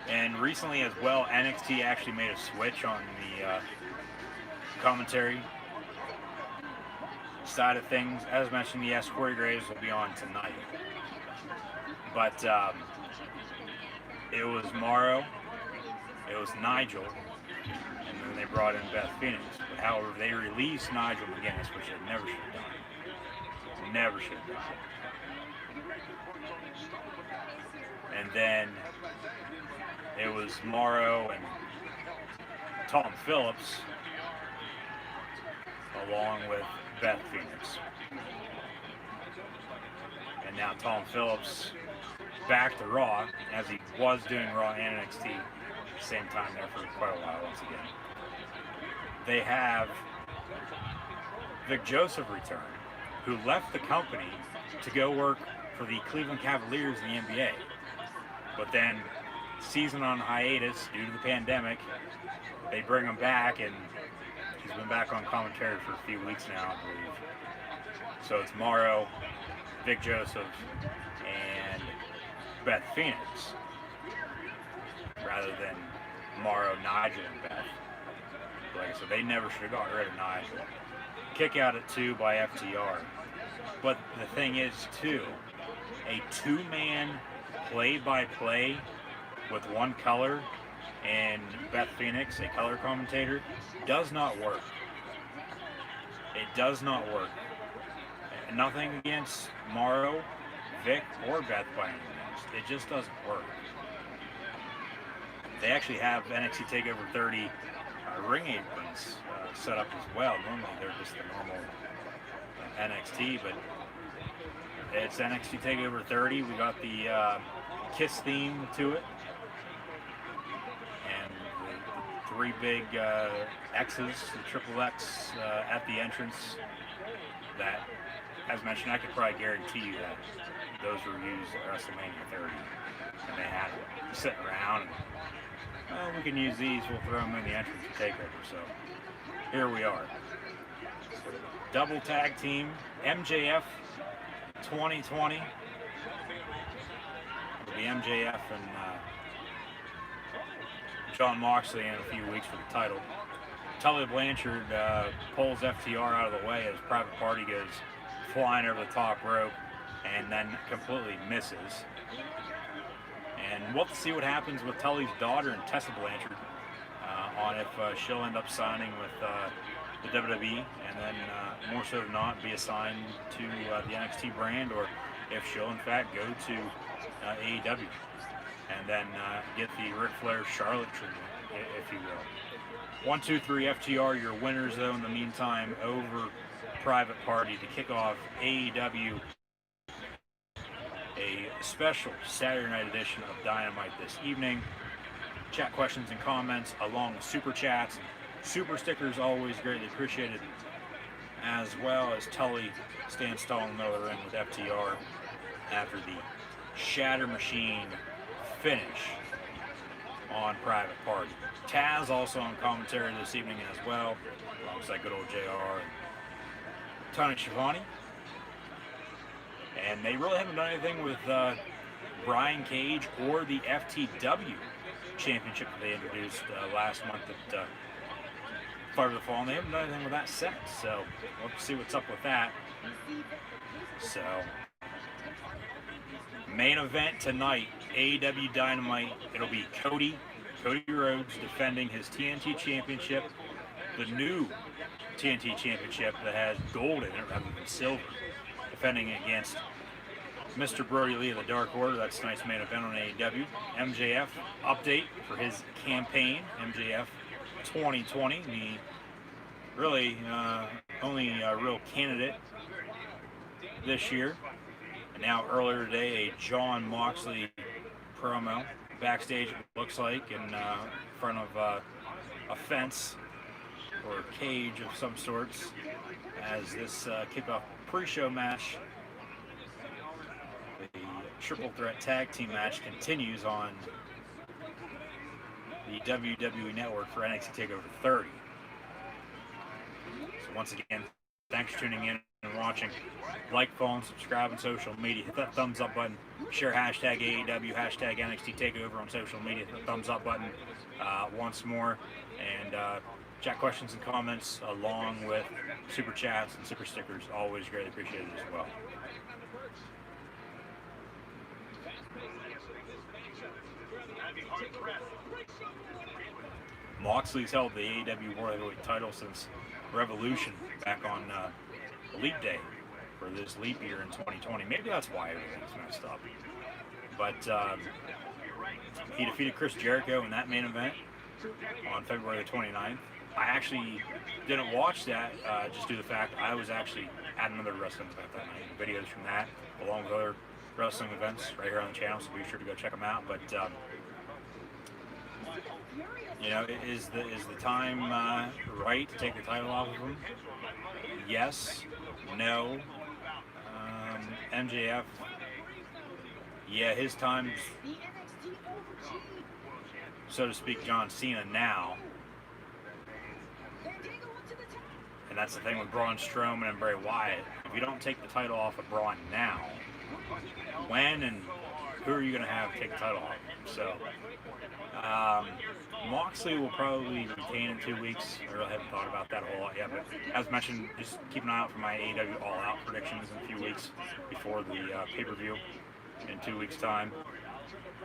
And recently as well, NXT actually made a switch on the commentary side of things. As mentioned, yes, Corey Graves will be on tonight. But it was Morrow, it was Nigel, and then they brought in Beth Phoenix. But however, they released Nigel McGuinness, which they never should have done. Never should have done. And then it was Morrow and Tom Phillips, along with Beth Phoenix. And now Tom Phillips back to Raw, as he was doing Raw and NXT at the same time there for quite a while once again. They have Vic Joseph return, who left the company to go work for the Cleveland Cavaliers in the NBA. But then, season on hiatus due to the pandemic, they bring him back, and he's been back on commentary for a few weeks now, I believe. So it's Morrow, Vic Joseph, and Beth Phoenix, rather than Morrow, Nigel, and Beth. Like I said, they never should have gotten rid of Nigel. Kick out at 2 by FTR. But the thing is, too, a two-man play-by-play with one color and Beth Phoenix, a color commentator, does not work. It does not work. Nothing against Morrow, Vic, or Beth by any means. It just doesn't work. They actually have NXT TakeOver 30 ring aprons set up as well. Normally they're just the normal NXT, but it's NXT TakeOver 30. We got the Kiss theme to it. And the 3 big X's, the triple X at the entrance. That, as mentioned, I could probably guarantee you that those were used at WrestleMania 30. And they had them sitting around and, well, we can use these, we'll throw them in the entrance to TakeOver. So here we are. Double tag team, MJF 2020. It'll be MJF and Jon Moxley in a few weeks for the title. Tully Blanchard pulls FTR out of the way as Private Party goes flying over the top rope and then completely misses. And we'll have to see what happens with Tully's daughter and Tessa Blanchard on if she'll end up signing with the WWE and then more so than not be assigned to the NXT brand, or if she'll in fact go to AEW and then get the Ric Flair Charlotte treatment, if you will. 1, 2, 3 FTR, your winners though in the meantime over Private Party to kick off AEW, a special Saturday night edition of Dynamite this evening. Chat questions and comments along with super chats and super stickers, always greatly appreciated, as well as Tully stands tall in the middle of the ring with FTR after the Shatter Machine finish on Private Party. Taz also on commentary this evening as well, alongside good old JR and Tony Schiavone. And they really haven't done anything with Brian Cage or the FTW Championship that they introduced last month at Fight for the Fallen. They haven't done anything with that set, so we'll see what's up with that. So, main event tonight, AEW Dynamite. It'll be Cody Rhodes defending his TNT Championship, the new TNT Championship that has gold in it rather than silver, defending against Mr. Brody Lee of the Dark Order. That's tonight's main event on AEW. MJF update for his campaign, MJF 2020. The really only real candidate this year. And now earlier today, a John Moxley promo backstage, it looks like, in front of a fence or a cage of some sorts, as this kickoff pre-show match, the triple threat tag team match, continues on the WWE Network for NXT TakeOver 30. So once again, thanks for tuning in and watching. Like, follow, and subscribe on social media. Hit that thumbs up button. Share hashtag AEW, hashtag NXT TakeOver on social media. Hit the thumbs up button once more. And chat questions and comments along with super chats and super stickers. Always greatly appreciated as well. Moxley's held the AEW World Heavyweight title since Revolution back on Leap Day for this leap year in 2020. Maybe that's why everything's messed up. But he defeated Chris Jericho in that main event on February the 29th. I actually didn't watch that just due to the fact I was actually at another wrestling event that night. Videos from that, along with other wrestling events right here on the channel, so be sure to go check them out. But you know, is the time right to take the title off of him? Yes. No. MJF. Yeah, his time's, so to speak, John Cena now. And that's the thing with Braun Strowman and Bray Wyatt. If you don't take the title off of Braun now, when and who are you going to have take the title off? So, Moxley will probably retain in 2 weeks. I really haven't thought about that a whole lot yet, but as mentioned, just keep an eye out for my AEW All Out predictions in a few weeks before the pay-per-view in 2 weeks' time.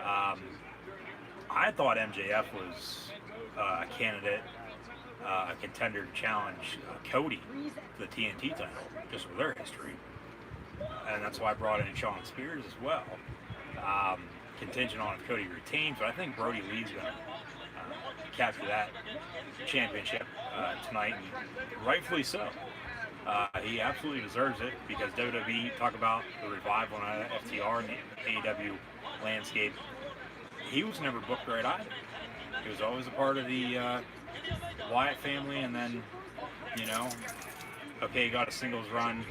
I thought MJF was a candidate, a contender to challenge Cody for the TNT title, just with their history. And that's why I brought in Shawn Spears as well. Contingent on if Cody retains, but I think Brody Lee's going to capture that championship tonight, and rightfully so. He absolutely deserves it, because WWE, talk about the revival on FTR and the AEW landscape. He was never booked right either. He was always a part of the Wyatt family, and then, you know, okay, he got a singles run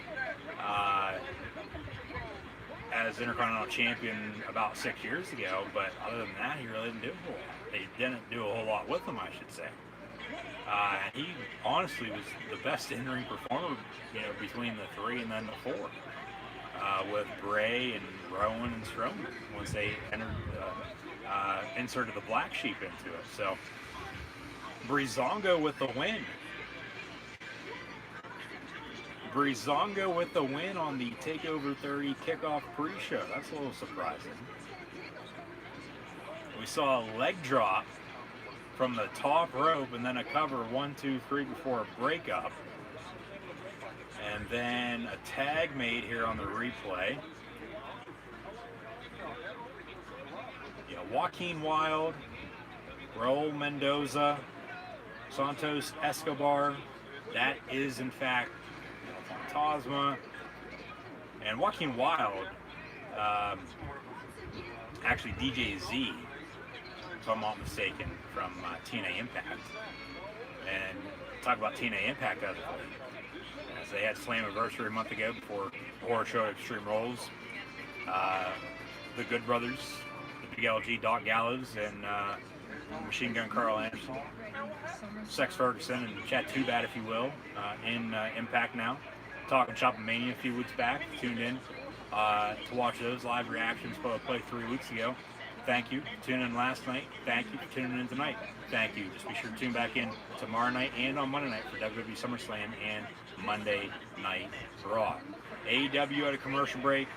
as Intercontinental Champion about 6 years ago, but other than that, he really didn't do a whole lot. They didn't do a whole lot with him, I should say. He honestly was the best in-ring performer, you know, between the three and then the four, with Bray and Rowan and Strowman once they entered, inserted the Black Sheep into it. So, Breezango with the win. Breezango with the win on the TakeOver 30 kickoff pre-show. That's a little surprising. We saw a leg drop from the top rope and then a cover 1, 2, 3 before a breakup. And then a tag made here on the replay. You know, Joaquin Wilde, Raul Mendoza, Santos Escobar. That is, in fact, Fantasma. And Joaquin Wilde, actually DJ Z, if I'm not mistaken, from TNA Impact. And talk about TNA Impact as they had Slammiversary a month ago before Horror Show Extreme Rules. The Good Brothers, the Big LG, Doc Gallows, and Machine Gun Carl Anderson, Sex Ferguson, and Chad Too Bad, if you will, in Impact now. Talking Shop Mania a few weeks back, tuned in. to watch those live reactions play 3 weeks ago. Thank you for tuning in last night. Thank you for tuning in tonight. Thank you. Just be sure to tune back in tomorrow night and on Monday night for WWE SummerSlam and Monday Night Raw. AEW at a commercial break.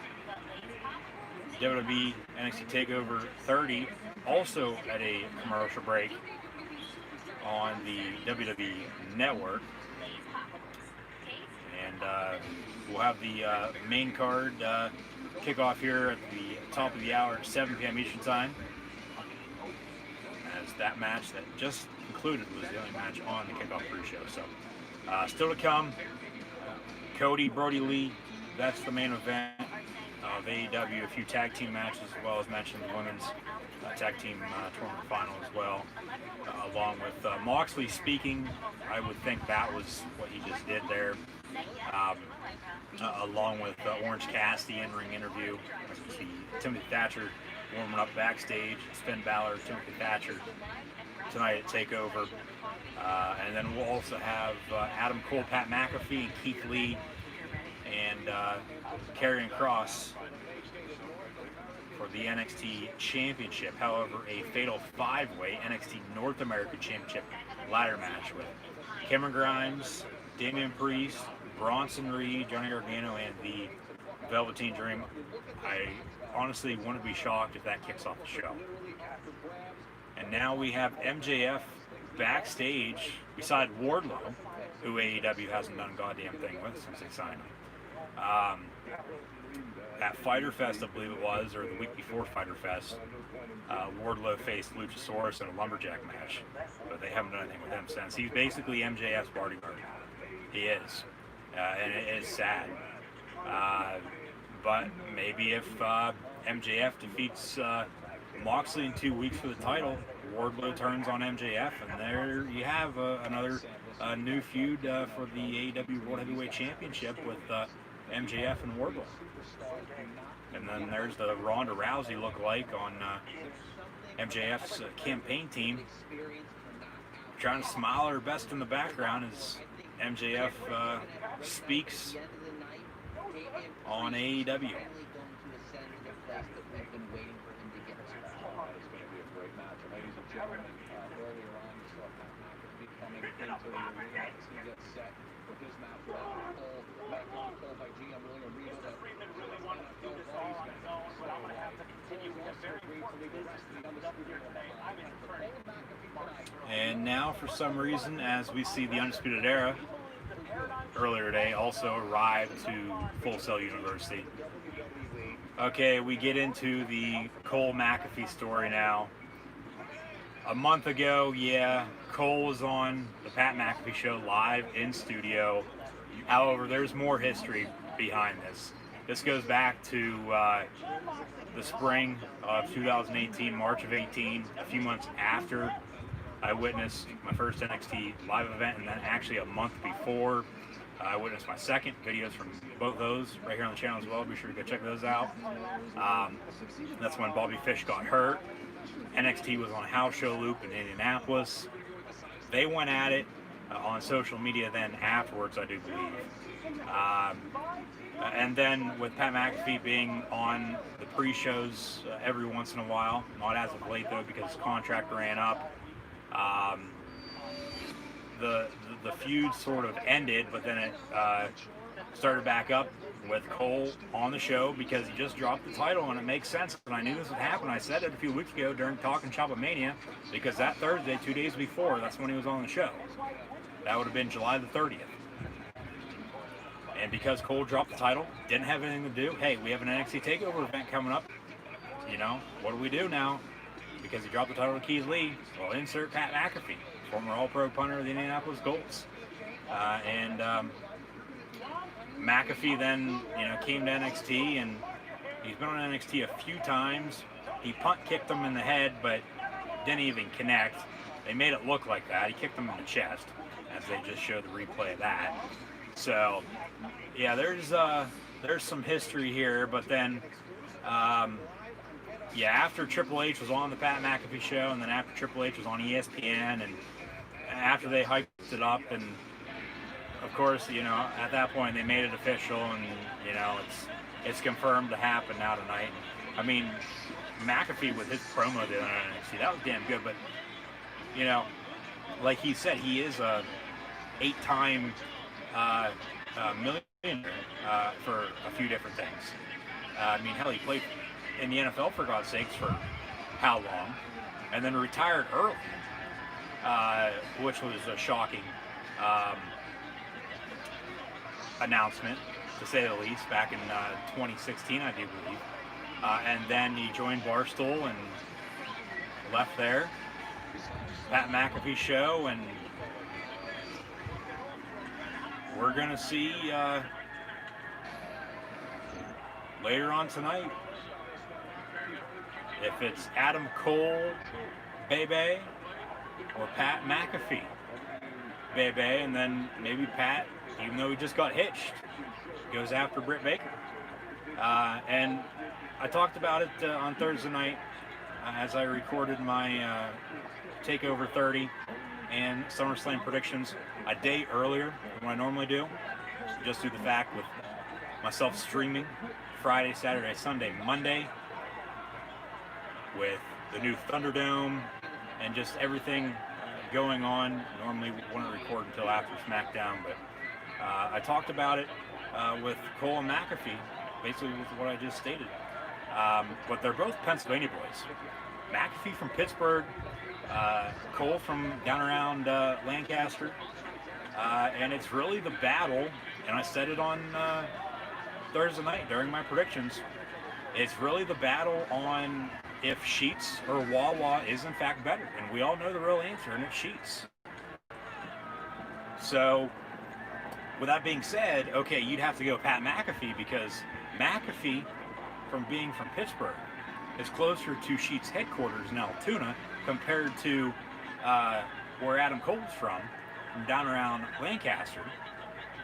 WWE NXT TakeOver 30 also at a commercial break on the WWE Network. And we'll have the main card kick off here at the top of the hour at 7 p.m. Eastern Time. As that match that just concluded was the only match on the kickoff pre-show. So still to come, Cody, Brody Lee, that's the main event of AEW. A few tag team matches, as well as mentioned the women's tag team tournament final as well, along with Moxley speaking. I would think that was what he just did there, along with Orange Cassidy in-ring interview. As you see Timothy Thatcher warming up backstage. It's Finn Balor, Timothy Thatcher tonight at TakeOver. And then we'll also have Adam Cole, Pat McAfee, and Keith Lee, and Karrion Kross for the NXT Championship. However, a fatal 5-way NXT North American Championship ladder match with Cameron Grimes, Damian Priest, Bronson Reed, Johnny Gargano, and the Velveteen Dream. I honestly wouldn't be shocked if that kicks off the show. And now we have MJF backstage beside Wardlow, who AEW hasn't done a goddamn thing with since they signed him. At Fyter Fest, I believe it was, or the week before Fyter Fest, Wardlow faced Luchasaurus in a lumberjack match, but they haven't done anything with him since. He's basically MJF's bodyguard. He is, and it is sad. But maybe if MJF defeats Moxley in 2 weeks for the title, Wardlow turns on MJF, and there you have another new feud for the AEW World Heavyweight Championship with MJF and Wardlow. And then there's the Ronda Rousey look-alike on MJF's campaign team, trying to smile her best in the background as MJF speaks on AEW. And now, for some reason, as we see the Undisputed Era earlier today also arrived to Full Sail University. Okay, we get into the Cole McAfee story now. A month ago, yeah, Cole was on the Pat McAfee show live in studio. However, there's more history behind this. This goes back to the spring of 2018, March of 18, a few months after I witnessed my first NXT live event, and then actually a month before I witnessed my second. Videos from both those right here on the channel as well. Be sure to go check those out. That's when Bobby Fish got hurt. NXT was on a house show loop in Indianapolis. They went at it on social media then afterwards, I do believe. And then with Pat McAfee being on the pre-shows every once in a while, not as of late though because his contract ran up, the feud sort of ended, but then it started back up with Cole on the show because he just dropped the title, and it makes sense. And I knew this would happen. I said it a few weeks ago during Talkin' Chop Mania, because that Thursday, 2 days before, that's when he was on the show. That would have been July the 30th. And because Cole dropped the title, didn't have anything to do, hey, we have an NXT TakeOver event coming up. You know, what do we do now? Because he dropped the title to Keith Lee, well, insert Pat McAfee, former All-Pro punter of the Indianapolis Colts. McAfee then, came to NXT, and he's been on NXT a few times. He punt kicked him in the head, but didn't even connect. They made it look like that. He kicked him in the chest, as they just showed the replay of that. So, yeah, there's some history here, but then, after Triple H was on the Pat McAfee show, and then after Triple H was on ESPN, and after they hyped it up, and of course, at that point they made it official, and it's confirmed to happen now tonight. I mean, McAfee with his promo the other night on NXT, that was damn good. But you know, like he said, he is a 8-time millionaire for a few different things. I mean, hell, he played in the NFL for God's sakes for how long, and then retired early, which was a shocking announcement, to say the least, back in 2016, I do believe. And then he joined Barstool and left there. Pat McAfee show, and we're going to see later on tonight if it's Adam Cole, Bebe, or Pat McAfee, Bebe, and then maybe Pat, even though he just got hitched, goes after Britt Baker. And I talked about it on Thursday night as I recorded my TakeOver 30 and SummerSlam predictions a day earlier than what I normally do, just due to the fact with myself streaming Friday, Saturday, Sunday, Monday, with the new Thunderdome and just everything going on. Normally wouldn't record until after SmackDown, but I talked about it with Cole and McAfee, basically with what I just stated. But they're both Pennsylvania boys. McAfee from Pittsburgh, Cole from down around Lancaster, and it's really the battle, and I said it on Thursday night during my predictions, it's really the battle on if Sheets or Wawa is in fact better, and we all know the real answer, and it's Sheets. So, with that being said, okay, you'd have to go Pat McAfee, because McAfee, from being from Pittsburgh, is closer to Sheets' headquarters in Altoona compared to where Adam Cole's from down around Lancaster,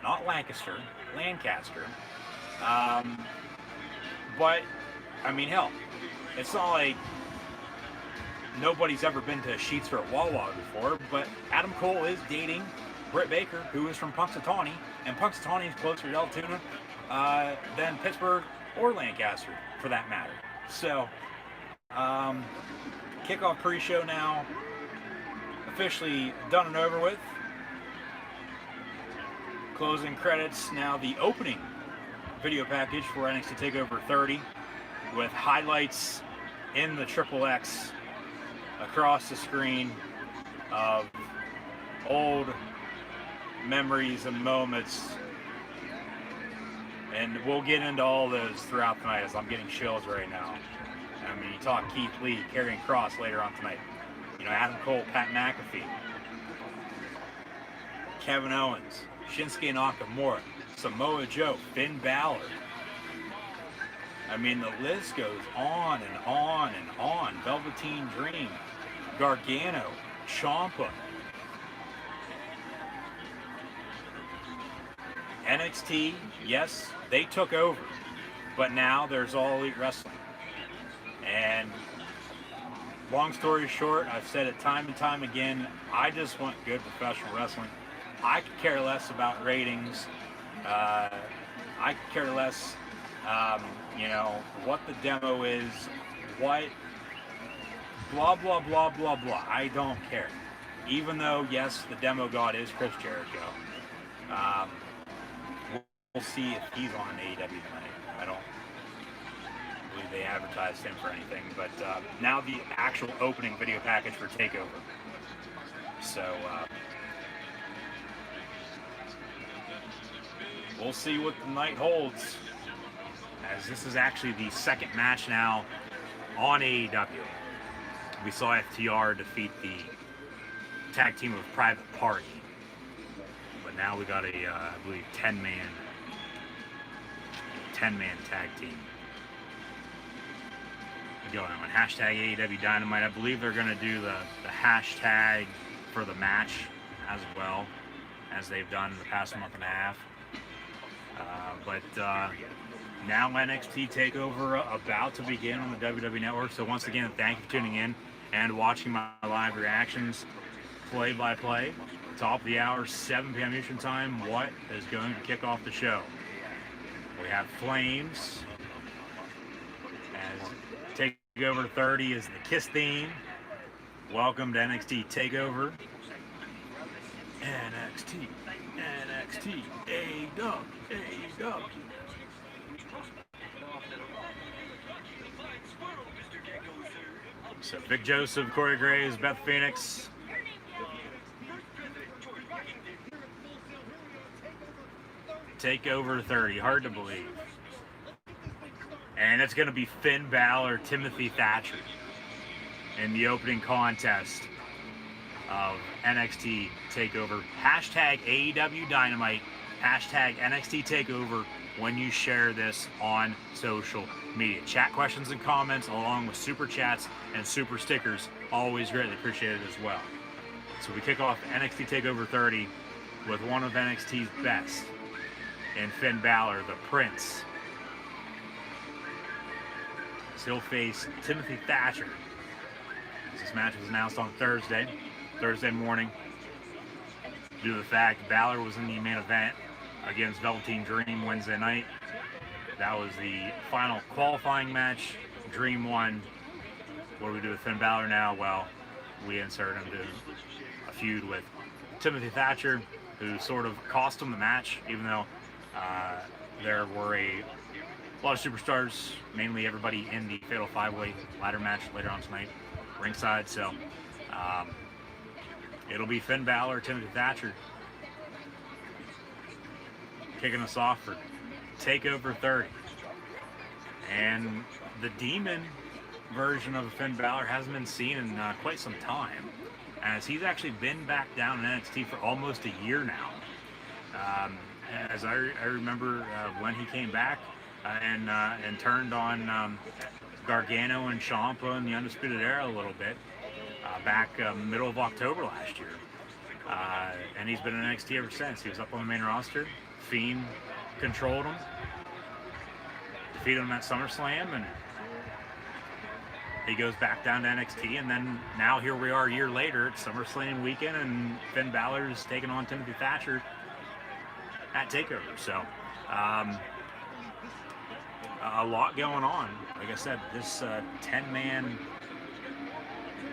not Lancaster, Lancaster. But, I mean, hell, it's not like nobody's ever been to Sheets or Wawa before, but Adam Cole is dating Britt Baker, who is from Punxsutawney, and Punxsutawney is closer to Altoona than Pittsburgh or Lancaster, for that matter. So, kickoff pre-show now, officially done and over with. Closing credits, now the opening video package for NXT TakeOver 30, with highlights in the XXX across the screen of old memories and moments, and we'll get into all those throughout the night as I'm getting chills right now. I mean, you talk Keith Lee, Karrion Kross later on tonight. You know, Adam Cole, Pat McAfee, Kevin Owens, Shinsuke Nakamura, Samoa Joe, Finn Balor. I mean, the list goes on and on and on. Velveteen Dream, Gargano, Ciampa. NXT, yes, they took over, but now there's All Elite Wrestling. And long story short, I've said it time and time again, I just want good professional wrestling. I could care less about ratings. I could care less, you know, what the demo is, what, blah, blah, blah, blah, blah. I don't care. Even though, yes, the demo god is Chris Jericho. We'll see if he's on AEW tonight. I don't believe they advertised him for anything, but now the actual opening video package for TakeOver. So, we'll see what the night holds, as this is actually the second match now on AEW. We saw FTR defeat the tag team of Private Party, but now we got a, I believe, 10-man tag team going on. Hashtag AEW Dynamite. I believe they're going to do the hashtag for the match as well, as they've done in the past month and a half. But now NXT TakeOver about to begin on the WWE Network. So once again, thank you for tuning in and watching my live reactions, play-by-play. Top of the hour, 7 p.m. Eastern Time. What is going to kick off the show? We have Flames as TakeOver 30 is the Kiss theme. Welcome to NXT TakeOver. NXT, AEW. So Vic Joseph, Corey Graves, Beth Phoenix. TakeOver 30, hard to believe. And it's going to be Finn Balor, Timothy Thatcher in the opening contest of NXT TakeOver. Hashtag AEW Dynamite, hashtag NXT TakeOver when you share this on social media. Chat questions and comments along with super chats and super stickers, always greatly appreciated as well. So we kick off NXT TakeOver 30 with one of NXT's best in Finn Balor, the Prince. He'll face Timothy Thatcher. This match was announced on Thursday morning, due to the fact Balor was in the main event against Velveteen Dream Wednesday night. That was the final qualifying match. Dream won. What do we do with Finn Balor now? Well, we insert him to a feud with Timothy Thatcher, who sort of cost him the match, even though there were a lot of superstars, mainly everybody in the Fatal 5-Way ladder match later on tonight, ringside. So it'll be Finn Balor, Timothy Thatcher, kicking us off for TakeOver 30. And the Demon version of Finn Balor hasn't been seen in quite some time, as he's actually been back down in NXT for almost a year now. As I remember when he came back and turned on Gargano and Ciampa in the Undisputed Era a little bit back middle of October last year. And he's been in NXT ever since. He was up on the main roster. Fiend controlled him, defeated him at SummerSlam, and he goes back down to NXT. And then now here we are a year later at SummerSlam weekend, and Finn Balor is taking on Timothy Thatcher at TakeOver. So a lot going on. Like I said, this 10-man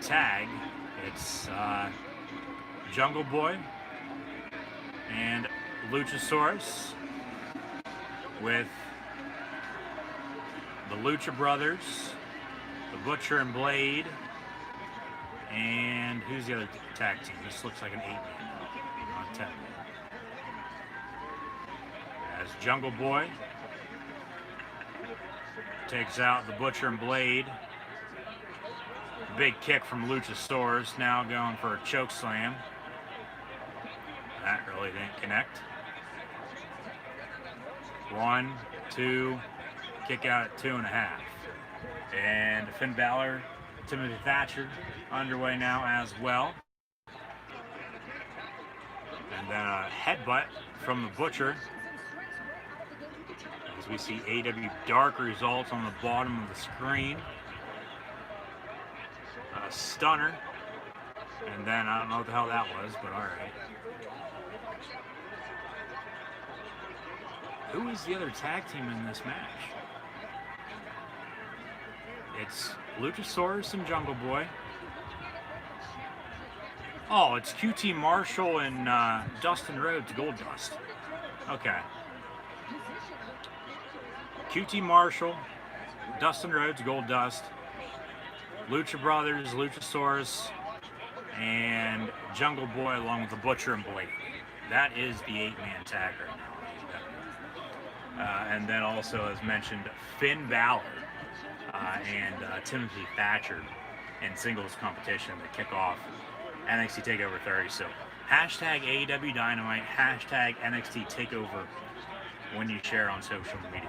tag, it's Jungle Boy and Luchasaurus with the Lucha Brothers, the Butcher and Blade, and who's the other tag team? This looks like an 8-man, not 10-man. As Jungle Boy takes out the Butcher and Blade. Big kick from Luchasaurus, now going for a choke slam. That really didn't connect. 1, 2, kick out at 2.5. And Finn Balor, Timothy Thatcher underway now as well. And then a headbutt from the Butcher, as we see AEW Dark results on the bottom of the screen. A stunner. And then I don't know what the hell that was, but alright. Who is the other tag team in this match? It's Luchasaurus and Jungle Boy. Oh, it's QT Marshall and Dustin Rhodes, Goldust. Okay. QT Marshall, Dustin Rhodes, Goldust, Lucha Brothers, Luchasaurus, and Jungle Boy along with the Butcher and Blade. That is the 8-man tag right now. And then also, as mentioned, Finn Balor and Timothy Thatcher in singles competition to kick off NXT TakeOver 30. So hashtag AEW Dynamite, hashtag NXT TakeOver when you share on social media.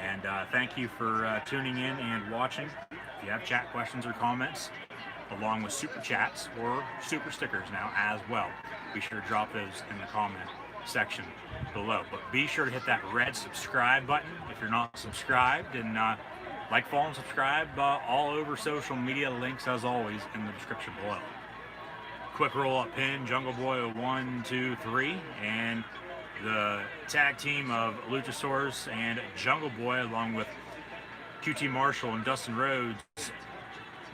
And thank you for tuning in and watching. If you have chat questions or comments, along with super chats or super stickers now as well, be sure to drop those in the comment section below. But be sure to hit that red subscribe button if you're not subscribed, and like, follow, and subscribe all over social media. Links, as always, in the description below. Quick roll-up pin, Jungle Boy, 1, 2, 3, and The tag team of Luchasaurus and Jungle Boy, along with QT Marshall and Dustin Rhodes,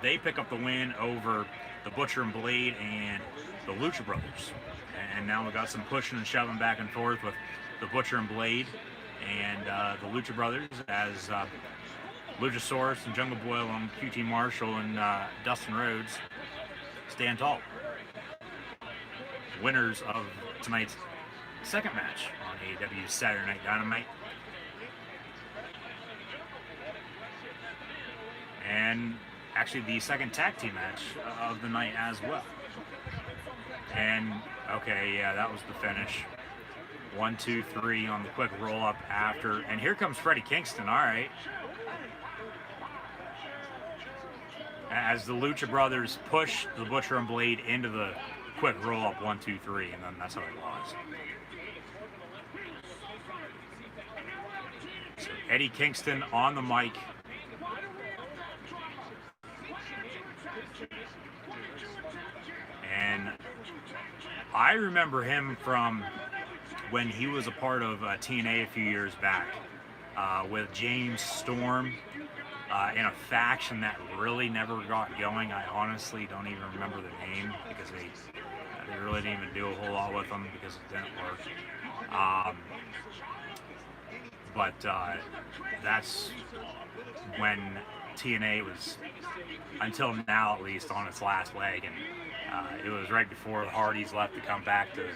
they pick up the win over the Butcher and Blade and the Lucha Brothers. And now we got some pushing and shoving back and forth with the Butcher and Blade and the Lucha Brothers, as Luchasaurus and Jungle Boy, along with QT Marshall and Dustin Rhodes, stand tall. Winners of tonight's second match on AEW's Saturday Night Dynamite. And actually the second tag team match of the night as well. And okay, yeah, that was the finish. 1, 2, 3 on the quick roll up after. And here comes Freddie Kingston, all right. As the Lucha Brothers push the Butcher and Blade into the quick roll up, 1, 2, 3, and then that's how it was. So Eddie Kingston on the mic. And I remember him from when he was a part of TNA a few years back with James Storm in a faction that really never got going. I honestly don't even remember the name because they really didn't even do a whole lot with them because it didn't work. But that's when TNA was, until now at least, on its last leg, and it was right before the Hardys left to come back to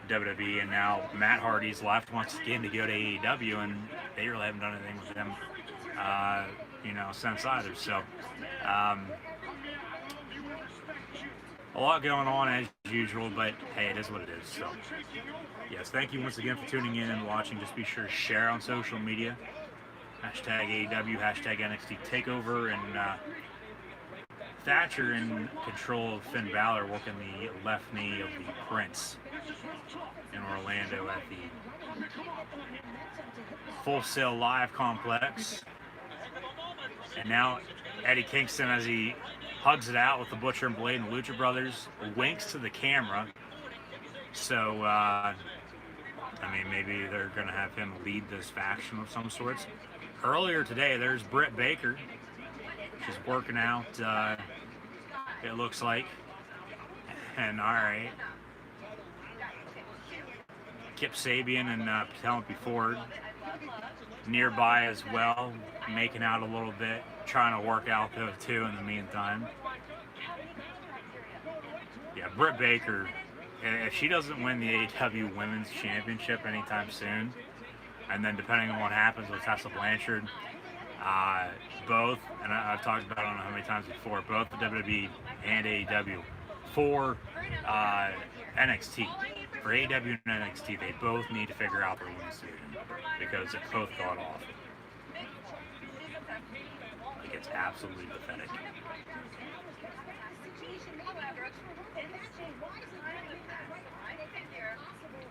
WWE, and now Matt Hardy's left once again to go to AEW, and they really haven't done anything with them, since either. So a lot going on as usual, but hey, it is what it is. So yes, thank you once again for tuning in and watching. Just be sure to share on social media. Hashtag AEW, hashtag NXT TakeOver, and Thatcher in control of Finn Balor, working the left knee of the Prince in Orlando at the Full Sail Live complex. And now Eddie Kingston, as he hugs it out with the Butcher and Blade and the Lucha Brothers, winks to the camera. So, maybe they're going to have him lead this faction of some sorts. Earlier today, there's Britt Baker. She's working out, it looks like. And all right. Kip Sabian and Penelope Ford nearby as well, making out a little bit, trying to work out those two in the meantime. Yeah, Britt Baker, if she doesn't win the AEW Women's Championship anytime soon, and then depending on what happens with Tessa Blanchard, both, and I've talked about it, I don't know how many times before, both the WWE and AEW for NXT, for AEW and NXT, they both need to figure out their women's division because it both got off. Like, it's absolutely pathetic.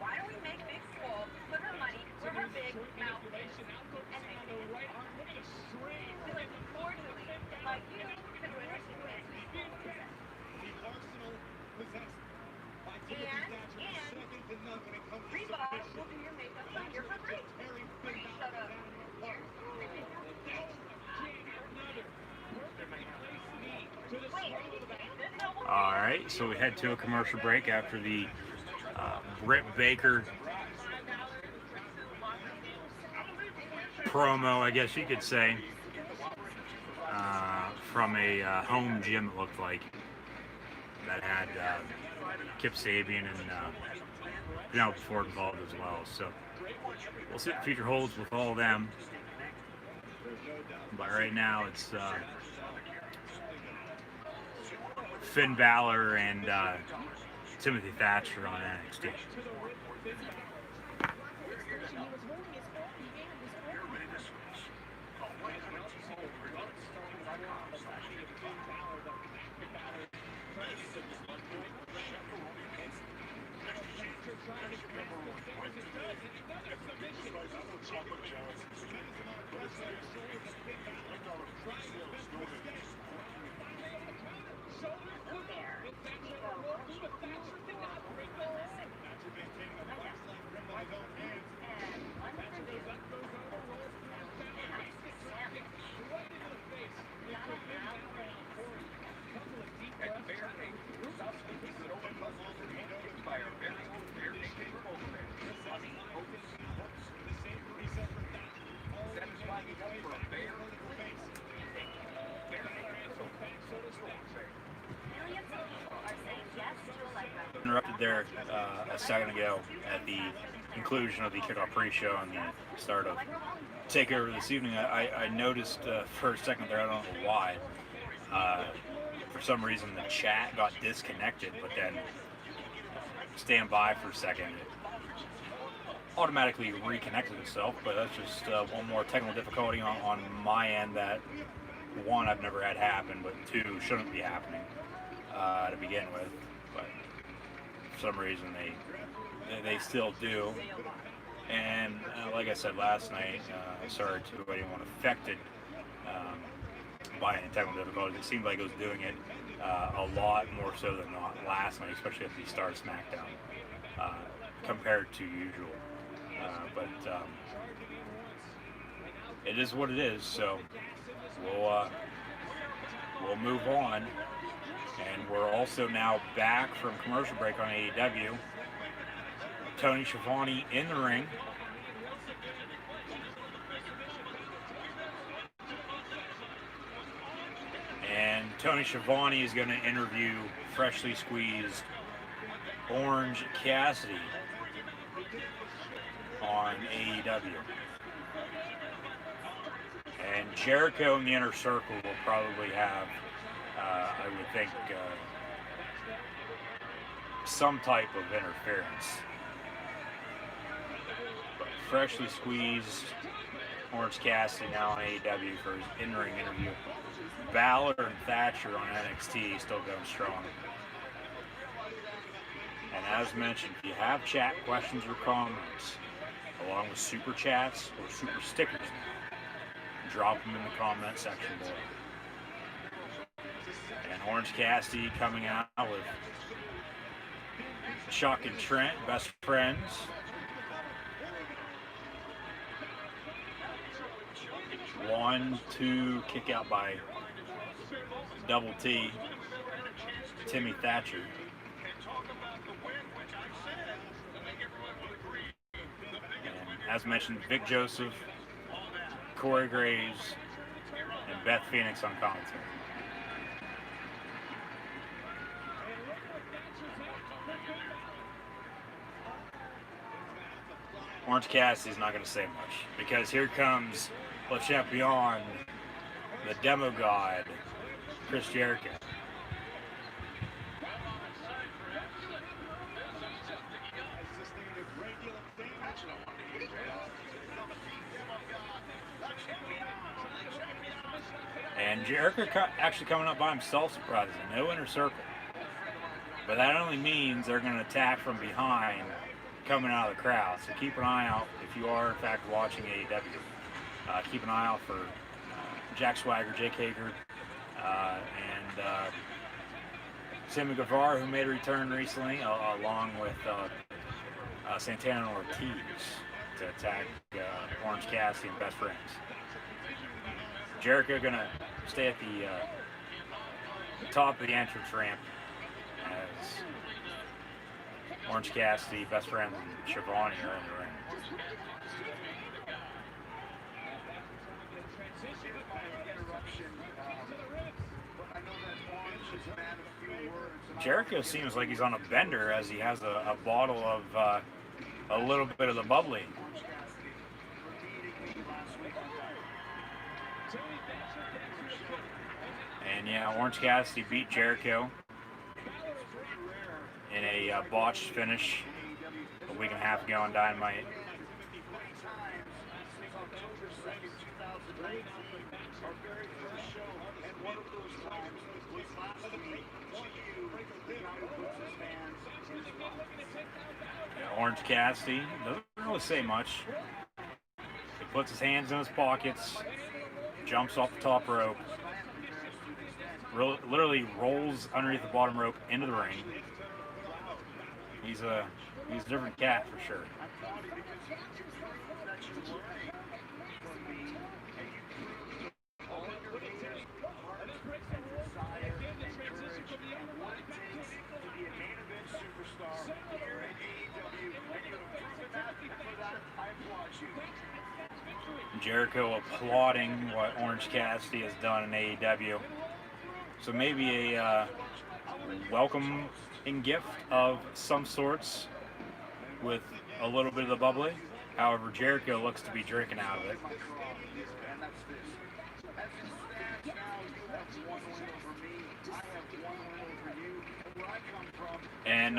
Why don't we make Big Swole put her money where her big mouth is and make it right? Unfortunately, like you could win her and Reebok will do your makeup here for free. Shut up. All right, so we head to a commercial break after the Britt Baker promo, I guess you could say, from a home gym, it looked like, that had Kip Sabian and Penelope Ford involved as well. So we'll see what the future holds with all of them. But right now it's Finn Balor and Timothy Thatcher on NXT. interrupted there a second ago at the conclusion of the kickoff pre-show and the start of TakeOver this evening. I noticed for a second there, I don't know why, for some reason the chat got disconnected, but then stand by for a second, it automatically reconnected itself. But that's just one more technical difficulty on my end that, one, I've never had happen, but two, shouldn't be happening to begin with. But for some reason they still do. And like I said last night, sorry to anyone affected by any technical difficulties. It seemed like it was doing it a lot more so than not last night, especially at the start of SmackDown, compared to usual. But it is what it is. So we'll move on. And we're also now back from commercial break on AEW. Tony Schiavone in the ring. And Tony Schiavone is going to interview freshly squeezed Orange Cassidy on AEW. And Jericho in the Inner Circle will probably have, I would think, some type of interference. But freshly squeezed Orange Cassidy now on AEW for his in-ring interview. Balor and Thatcher on NXT still going strong. And as mentioned, if you have chat questions or comments, along with super chats or super stickers now, drop them in the comment section below. And Orange Cassidy coming out with Chuck and Trent, best friends. One, two, kick out by Double T, Timmy Thatcher. And as mentioned, Vic Joseph, Corey Graves, and Beth Phoenix on commentary. Orange Cassidy's not going to say much, because here comes Le Champion, the demo god, Chris Jericho. And Jericho actually coming up by himself, surprisingly. No Inner Circle. But that only means they're going to attack from behind, coming out of the crowd. So keep an eye out if you are, in fact, watching AEW. Keep an eye out for Jack Swagger, Jake Hager, and Sammy Guevara, who made a return recently, along with Santana and Ortiz to attack Orange Cassidy and Best Friends. Jericho gonna stay at the top of the entrance ramp as Orange Cassidy, Best Friends, and Schiavone are in the ring. Jericho seems like he's on a bender as he has a bottle of a little bit of the bubbly. And yeah, Orange Cassidy beat Jericho in a botched finish a week and a half ago on Dynamite. Yeah, Orange Cassidy doesn't really say much. He puts his hands in his pockets, jumps off the top rope, literally rolls underneath the bottom rope into the ring. He's a different cat for sure. Jericho applauding what Orange Cassidy has done in AEW. So maybe a welcome in gift of some sorts with a little bit of the bubbly. However, Jericho looks to be drinking out of it. And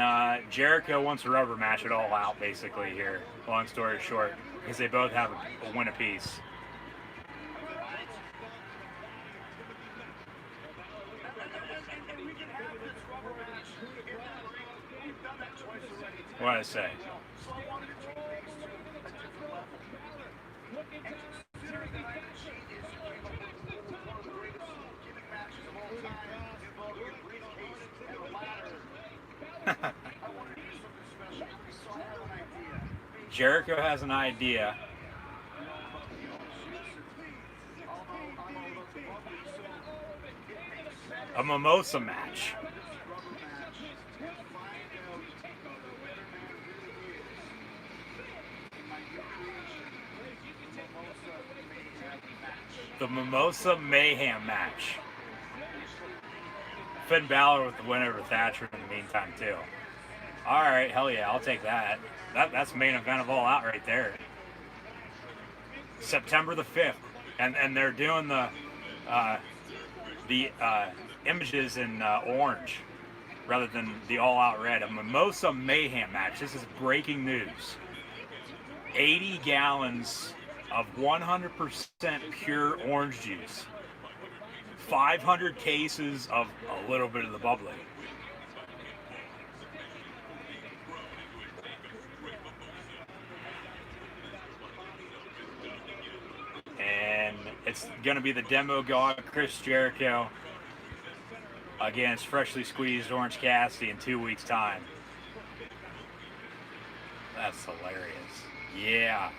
Jericho wants a rubber match it all out, basically, here. Long story short, because they both have a win apiece. What did I say? Jericho has an idea. A mimosa match. The Mimosa Mayhem match. Finn Balor with the win over Thatcher in the meantime, too. Alright, hell yeah, I'll take that. That's main event of All Out right there. September the 5th. And they're doing the images in orange rather than the All Out red. A Mimosa Mayhem match. This is breaking news. 80 gallons of 100% pure orange juice. 500 cases of a little bit of the bubbly. And it's going to be the demo god Chris Jericho against freshly squeezed Orange Cassidy in 2 weeks' time. That's hilarious. Yeah.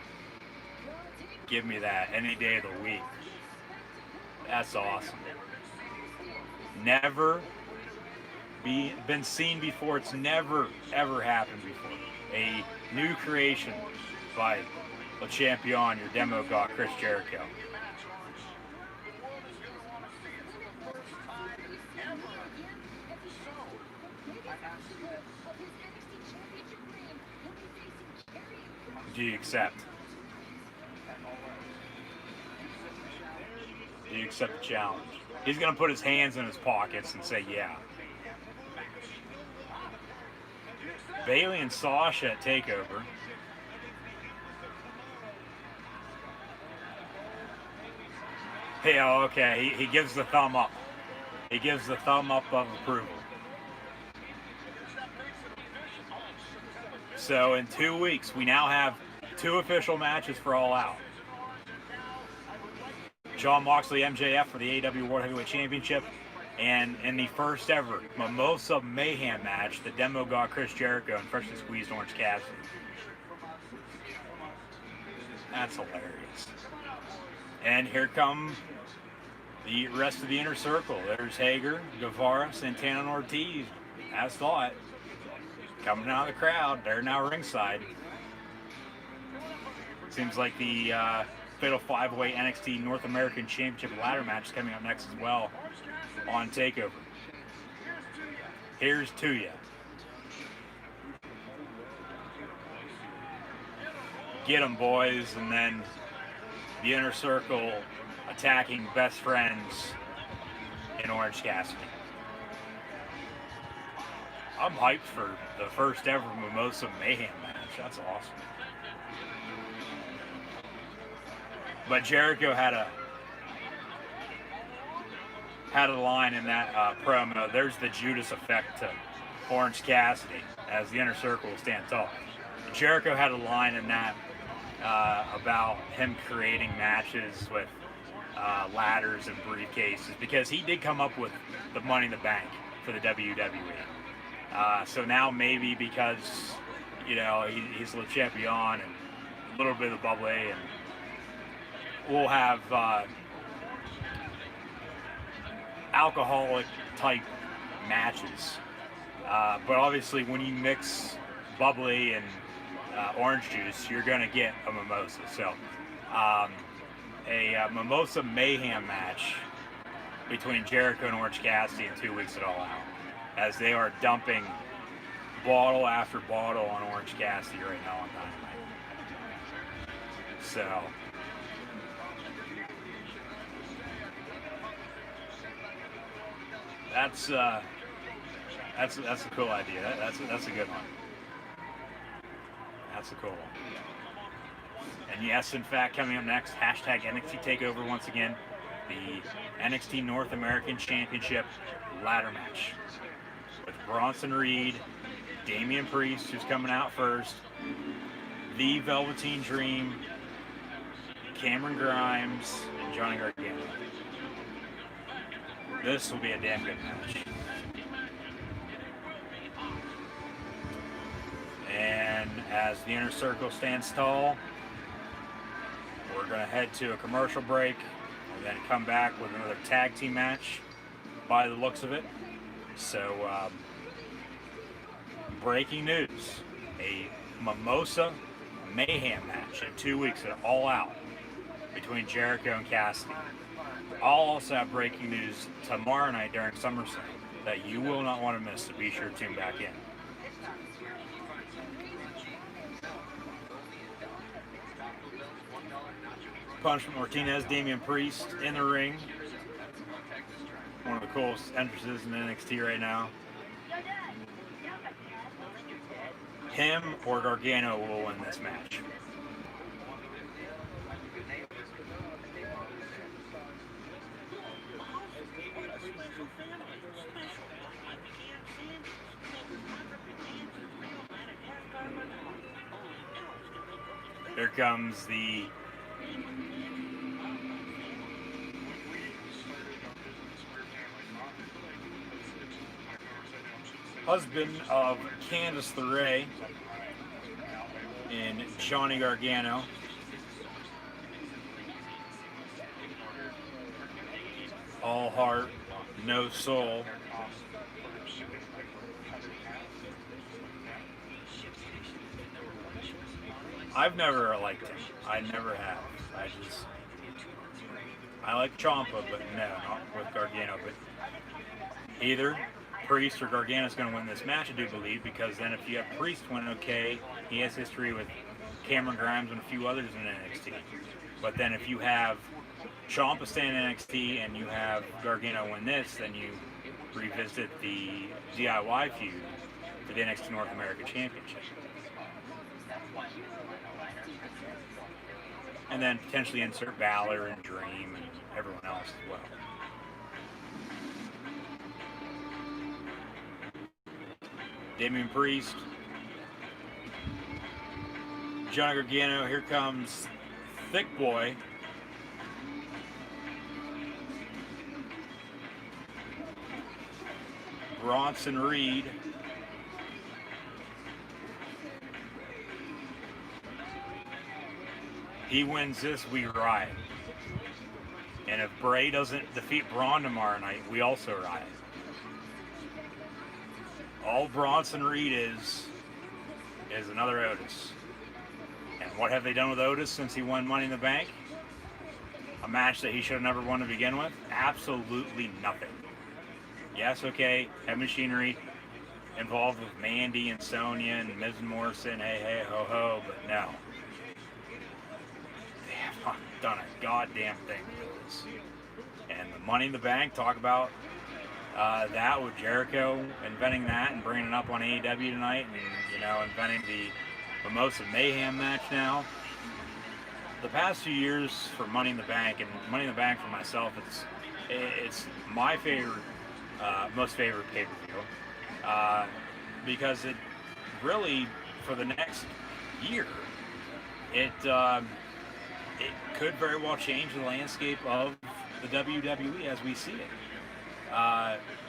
Give me that any day of the week. That's awesome. Never been seen before. It's never, ever happened before. A new creation by the champion, your demo god, Chris Jericho. Do you accept? Do you accept the challenge? He's going to put his hands in his pockets and say, yeah. Bayley and Sasha at TakeOver. Hey, oh, okay, he gives the thumb up. He gives the thumb up of approval. So in 2 weeks, we now have 2 official matches for All Out. Jon Moxley, MJF for the AEW World Heavyweight Championship, and in the first ever Mimosa Mayhem match, the demo god Chris Jericho and freshly squeezed Orange Cassidy. That's hilarious. And here come the rest of the inner circle. There's Hager, Guevara, Santana, and Ortiz, as thought. Coming out of the crowd, they're now ringside. Seems like the Fatal 5-Way NXT North American Championship ladder match is coming up next as well on TakeOver. Here's to ya. Get 'em, boys, and then the inner circle attacking best friends in Orange Cassidy. I'm hyped for the first ever Mimosa Mayhem match. That's awesome. But Jericho had a line in that promo. There's the Judas effect to Orange Cassidy as the inner circle will stand tall. Jericho had a line in that about him creating matches with ladders and briefcases, because he did come up with the Money in the Bank for the WWE. So now maybe because, you know, he's Le Champion and a little bit of the bubbly, and we'll have alcoholic type matches. But obviously when you mix bubbly and orange juice, you're going to get a mimosa. So a Mimosa Mayhem match between Jericho and Orange Cassidy in 2 weeks at All Out, as they are dumping bottle after bottle on Orange Cassidy right now on Dynamite. So that's a cool idea. That's a good one. That's a cool one. And yes, in fact, coming up next, hashtag NXT TakeOver once again, the NXT North American Championship ladder match with Bronson Reed, Damian Priest, who's coming out first, the Velveteen Dream, Cameron Grimes, and Johnny Gargano. This will be a damn good match. And as the Inner Circle stands tall, we're going to head to a commercial break and then come back with another tag team match by the looks of it. So, breaking news, a Mimosa Mayhem match in 2 weeks at All Out between Jericho and Cassidy. I'll also have breaking news tomorrow night during SummerSlam that you will not want to miss, so be sure to tune back in. Punishment Martinez, Damian Priest in the ring. One of the coolest entrances in NXT right now. Him or Gargano will win this match. Here comes the husband of Candice LeRae in Johnny Gargano. All heart, no soul. I've never liked him. I never have. I like Ciampa, but no, not with Gargano. But either Priest or Gargano's going to win this match, I do believe, because then if you have Priest win, okay, he has history with Cameron Grimes and a few others in NXT. But then if you have Ciampa stay in NXT and you have Gargano win this, then you revisit the DIY feud for the NXT North American Championship. And then potentially insert Balor and Dream and everyone else as well. Damian Priest, Johnny Gargano, here comes Thick Boy. Bronson Reed. He wins this, we riot. And if Bray doesn't defeat Braun tomorrow night, we also riot. All Bronson Reed is another Otis. And what have they done with Otis since he won Money in the Bank? A match that he should have never won to begin with? Absolutely nothing. Yes, okay, Head Machinery involved with Mandy and Sonya and Miz and Morrison, hey, ho, ho, but no. They have not done a goddamn thing with this. And the Money in the Bank, talk about that with Jericho inventing that and bringing it up on AEW tonight, and inventing the Mimosa Mayhem match now. The past few years for Money in the Bank, and Money in the Bank for myself, it's my favorite, most favorite pay-per-view, because it really, for the next year, it could very well change the landscape of the WWE as we see it.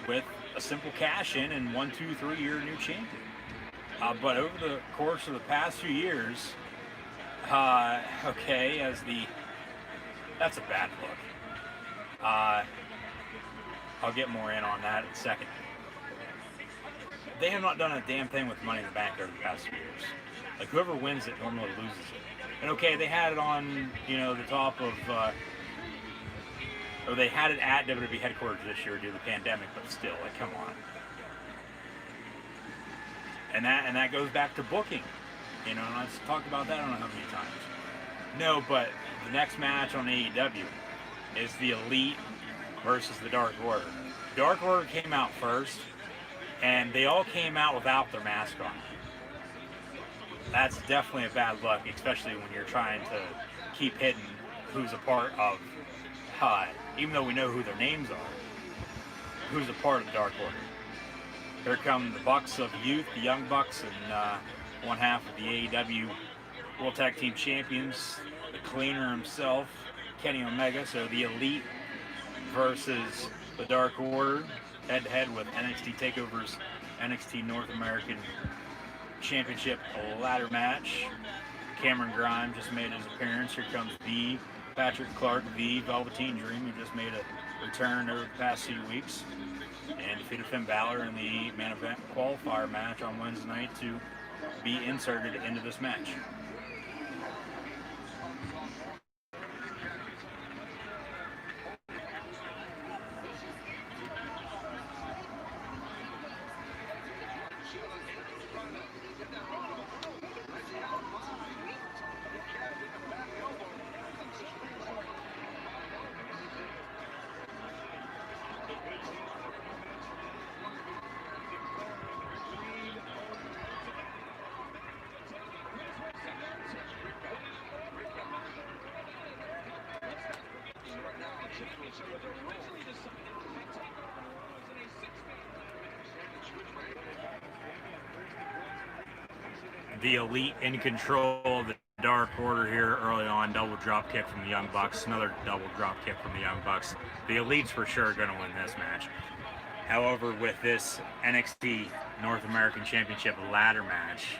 With a simple cash-in and 1, 2, 3 year new champion. But over the course of the past few years, okay, that's a bad look. I'll get more in on that in a second. They have not done a damn thing with Money in the Bank over the past few years. Like, whoever wins it normally loses it. And okay, they had it on, the top of, or they had it at WWE headquarters this year due to the pandemic, but still, like, come on. And that goes back to booking. You know, and I've talked about that I don't know how many times. No, but the next match on AEW is the Elite versus the Dark Order. Dark Order came out first, and they all came out without their mask on. That's definitely a bad look, especially when you're trying to keep hidden who's a part of HUD, even though we know who their names are, who's a part of the Dark Order. Here come the Bucks of Youth, the Young Bucks, and one half of the AEW World Tag Team Champions, the Cleaner himself, Kenny Omega. So the Elite versus the Dark Order, head-to-head with NXT TakeOver's NXT North American Championship ladder match. Cameron Grimes just made his appearance. Here comes the Patrick Clark, the Velveteen Dream, who just made a return over the past few weeks and defeated Finn Balor in the main event qualifier match on Wednesday night to be inserted into this match. The Elite in control of the Dark Order here early on. Double drop kick from the Young Bucks. Another double drop kick from the Young Bucks. The Elite's for sure going to win this match. However, with this NXT North American Championship ladder match,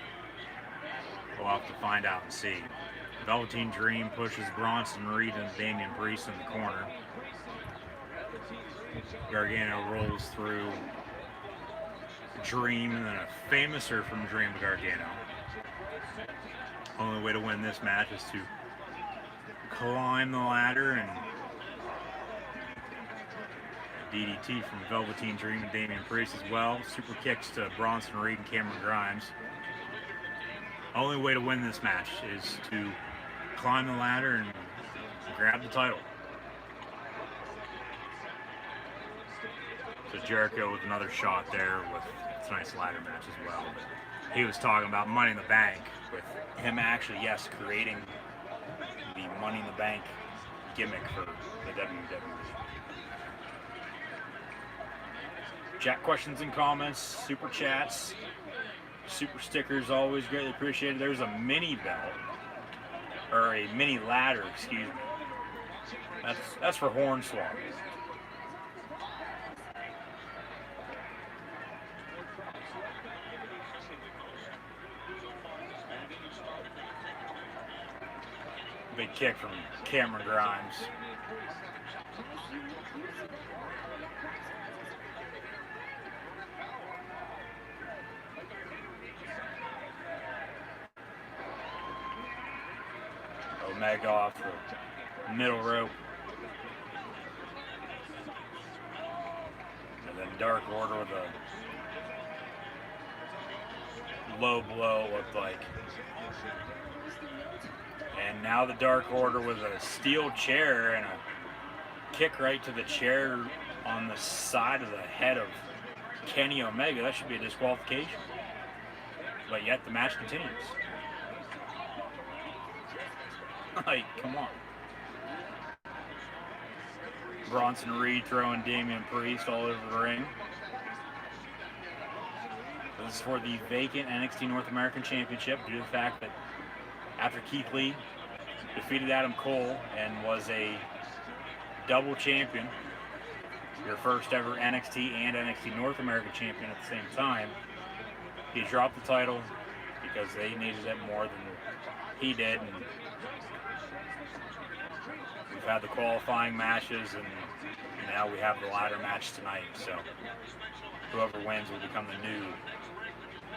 we'll have to find out and see. Velveteen Dream pushes Bronson Reed and Damian Priest in the corner. Gargano rolls through Dream and then a famouser from Dream to Gargano. Only way to win this match is to climb the ladder, and DDT from Velveteen Dream and Damian Priest as well. Super kicks to Bronson Reed and Cameron Grimes. Only way to win this match is to climb the ladder and grab the title. So Jericho with another shot there with tonight's ladder match as well. But he was talking about Money in the Bank, with him actually, yes, creating the Money in the Bank gimmick for the WWE. Chat questions and comments, super chats, super stickers, always greatly appreciated. There's a mini belt, or a mini ladder, excuse me. That's for Hornswoggle. Big kick from Cameron Grimes. Omega off the middle rope. And then Dark Order with a low blow, it looked like. And now the Dark Order with a steel chair and a kick right to the chair on the side of the head of Kenny Omega. That should be a disqualification. But yet the match continues. Like, come on. Bronson Reed throwing Damian Priest all over the ring. This is for the vacant NXT North American Championship due to the fact that after Keith Lee defeated Adam Cole and was a double champion, your first ever NXT and NXT North American champion at the same time, he dropped the title because they needed it more than he did. And we've had the qualifying matches, and now we have the ladder match tonight. So whoever wins will become the new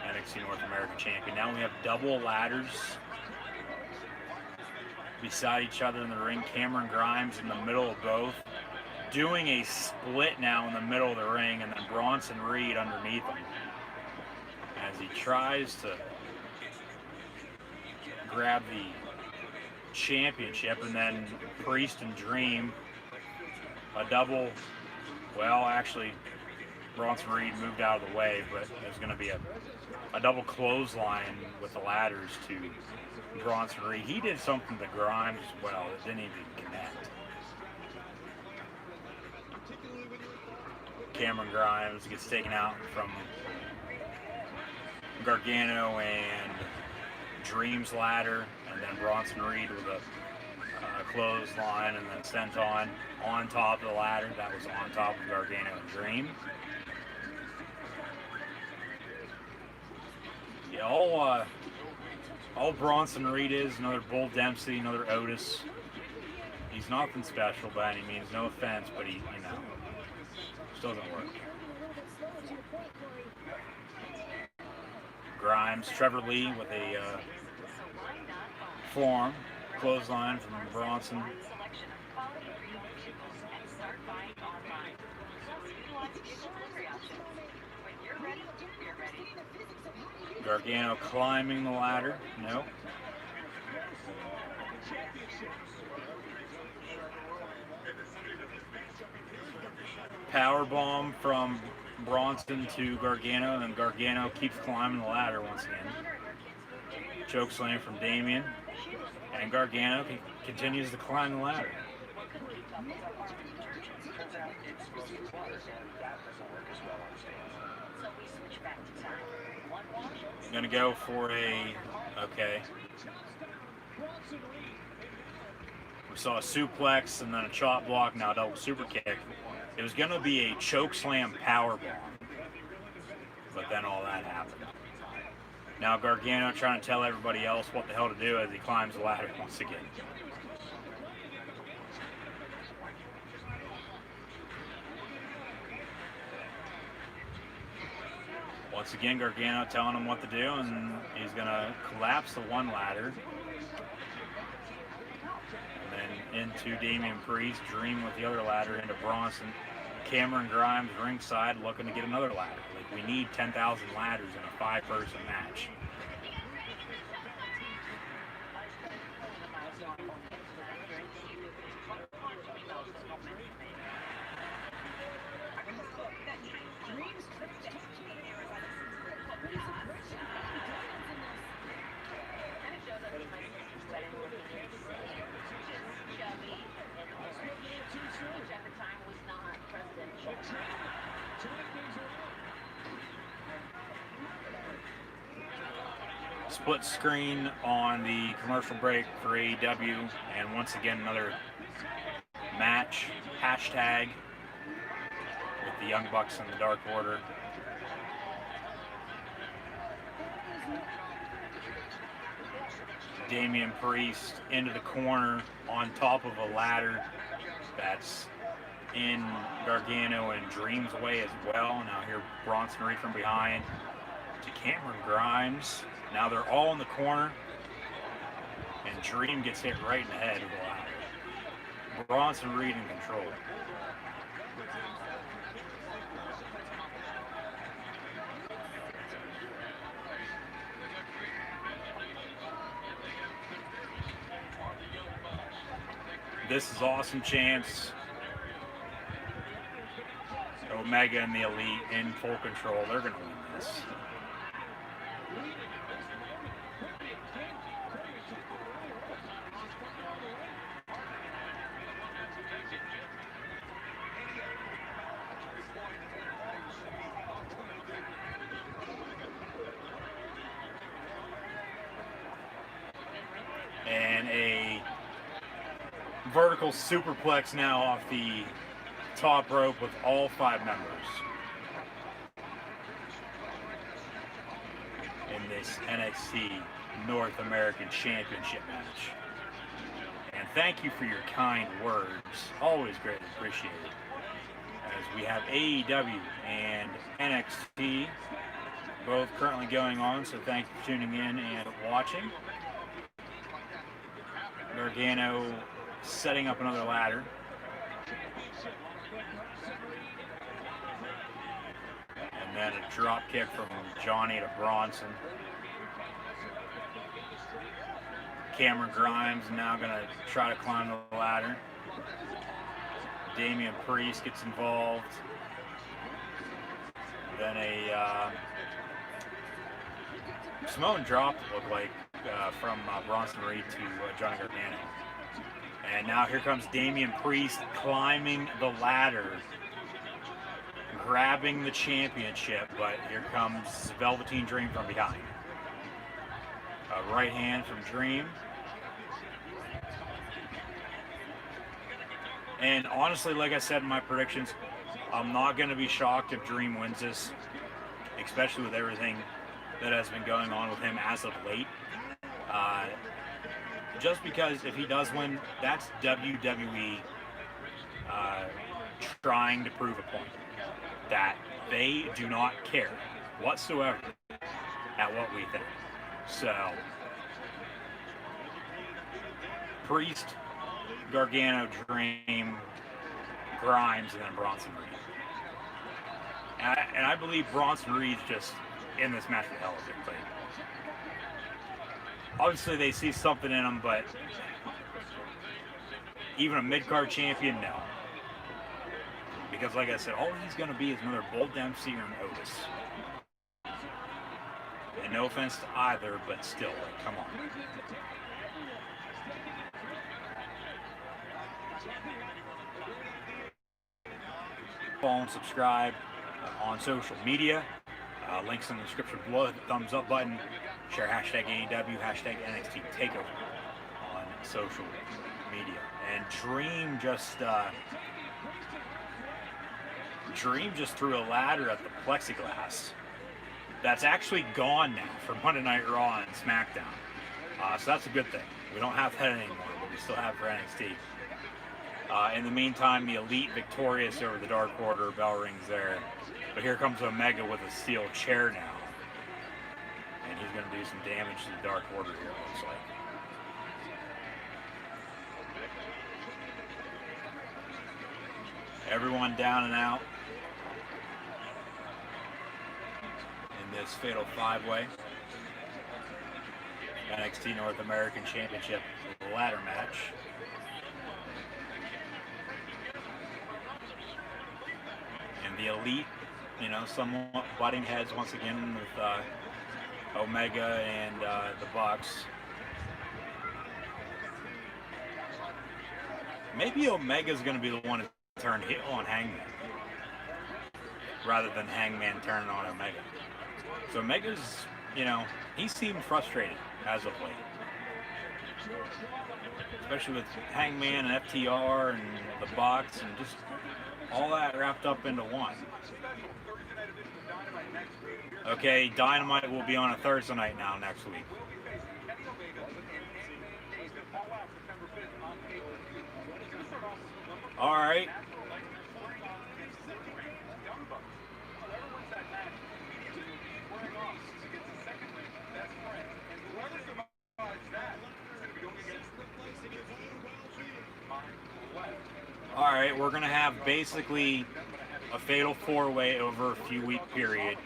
NXT North American champion. Now we have double ladders beside each other in the ring. Cameron Grimes in the middle of both, doing a split now in the middle of the ring, and then Bronson Reed underneath him as he tries to grab the championship, and then Priest and Dream, a double, well, actually, Bronson Reed moved out of the way, but there's going to be a double clothesline with the ladders to Bronson Reed. He did something to Grimes as well that didn't even connect. Cameron Grimes gets taken out from Gargano and Dream's ladder, and then Bronson Reed with a clothesline, and then sent on top of the ladder. That was on top of Gargano and Dream. Yeah, all Bronson Reed is another Bull Dempsey, another Otis. He's nothing special by any means, no offense, but he, just doesn't work. Grimes, Trevor Lee with a forearm clothesline from Bronson. Gargano climbing the ladder. Nope. Powerbomb from Bronson to Gargano, and Gargano keeps climbing the ladder once again. Chokeslam from Damien, and Gargano continues to climb the ladder. Gonna go for a, okay. We saw a suplex and then a chop block, now a double super kick. It was gonna be a chokeslam powerbomb, but then all that happened. Now Gargano trying to tell everybody else what the hell to do as he climbs the ladder once again. Once again, Gargano telling him what to do, and he's going to collapse the one ladder. And then into Damian Priest, Dream with the other ladder into Bronson. Cameron Grimes ringside looking to get another ladder. Like, we need 10,000 ladders in a 5-person match. Split screen on the commercial break for AEW, and once again another match, hashtag, with the Young Bucks and the Dark Order. Damian Priest into the corner on top of a ladder that's in Gargano and Dream's way as well. Now here Bronson Reed from behind to Cameron Grimes. Now they're all in the corner, and Dream gets hit right in the head with a ladder. Bronson Reed in control. This is awesome chance. Omega and the Elite in full control. They're going to win this. And a vertical superplex now off the top rope with all 5 members in this NXT North American Championship match. And thank you for your kind words. Always greatly appreciated. As we have AEW and NXT both currently going on, so thank you for tuning in and watching. Gargano setting up another ladder. And then a drop kick from Johnny to Bronson. Cameron Grimes now going to try to climb the ladder. Damian Priest gets involved. Then a Samoan drop, it looked like, from Bronson Reed to Johnny Gargano. And now here comes Damian Priest climbing the ladder, grabbing the championship, but here comes Velveteen Dream from behind. A right hand from Dream. And honestly, like I said in my predictions, I'm not going to be shocked if Dream wins this, especially with everything that has been going on with him as of late. Just because if he does win, that's WWE trying to prove a point that they do not care whatsoever at what we think. So, Priest, Gargano, Dream, Grimes, and then Bronson Reed. And I believe Bronson Reed's just in this match with hell of it. Obviously, they see something in him, but even a mid-card champion, no. Because, like I said, all he's going to be is another Bull Dempsey or an Otis. And no offense to either, but still, like, come on. Follow and subscribe on social media. Links in the description below. Hit the thumbs up button. Share hashtag AEW, hashtag NXT TakeOver on social media. And Dream just threw a ladder at the plexiglass. That's actually gone now for Monday Night Raw and SmackDown. So that's a good thing. We don't have that anymore, but we still have for NXT. In the meantime, the Elite victorious over the Dark Order. Bell rings there. But here comes Omega with a steel chair now. And he's going to do some damage to the Dark Order here, it looks like. Everyone down and out in this Fatal 5-Way. NXT North American Championship ladder match. And the Elite, you know, somewhat butting heads once again with Omega and the Bucks. Maybe Omega's going to be the one to turn heel on Hangman, rather than Hangman turning on Omega. So Omega's, you know, he seemed frustrated as of late. Especially with Hangman and FTR and the Bucks and just all that wrapped up into one. Okay, Dynamite will be on a Thursday night now next week. All right. All right, we're going to have basically a fatal four-way over a few-week period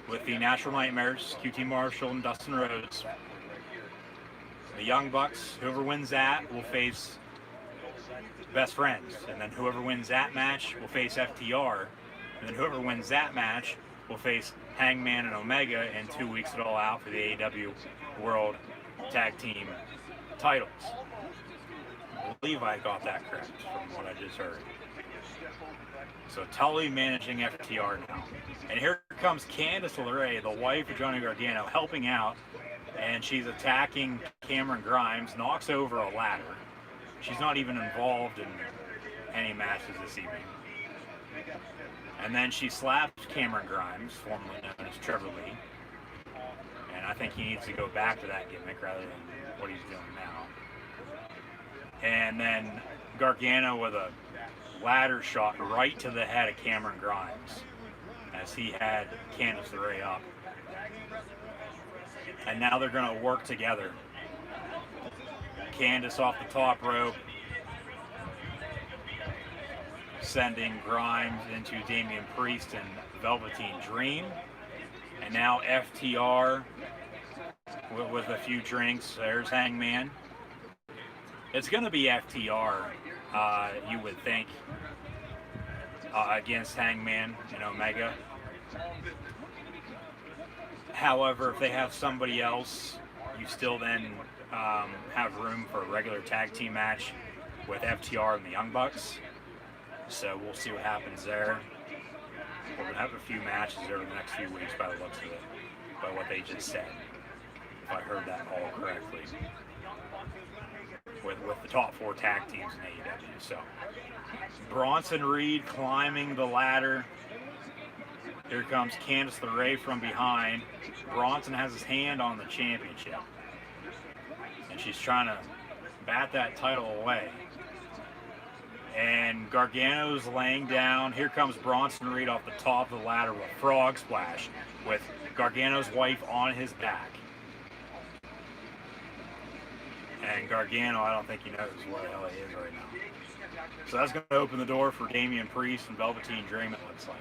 with the Natural Nightmares, QT Marshall, and Dustin Rhodes. The Young Bucks, whoever wins that will face Best Friends. And then whoever wins that match will face FTR. And then whoever wins that match will face Hangman and Omega in 2 weeks at All Out for the AEW World Tag Team titles. I believe I got that correct from what I just heard. So Tully managing FTR now. And here comes Candice LeRae, the wife of Johnny Gargano, helping out. And she's attacking Cameron Grimes, knocks over a ladder. She's not even involved in any matches this evening. And then she slaps Cameron Grimes, formerly known as Trevor Lee. And I think he needs to go back to that gimmick rather than what he's doing now. And then Gargano with a ladder shot right to the head of Cameron Grimes as he had Candice LeRae up. And now they're going to work together. Candice off the top rope. sending Grimes into Damian Priest and Velveteen Dream. And now FTR with a few drinks. There's Hangman. It's going to be FTR, you would think, against Hangman and Omega. However, if they have somebody else, you still then have room for a regular tag team match with FTR and the Young Bucks. So we'll see what happens there. We're going to have a few matches over the next few weeks by the looks of it, by what they just said, if I heard that all correctly, with the top 4 tag teams in AEW. So Bronson Reed climbing the ladder. Here comes Candice LeRae from behind. Bronson has his hand on the championship, and she's trying to bat that title away. And Gargano's laying down. Here comes Bronson Reed off the top of the ladder with a frog splash with Gargano's wife on his back. And Gargano, I don't think he knows where the hell he is right now. So that's going to open the door for Damian Priest and Velveteen Dream, it looks like.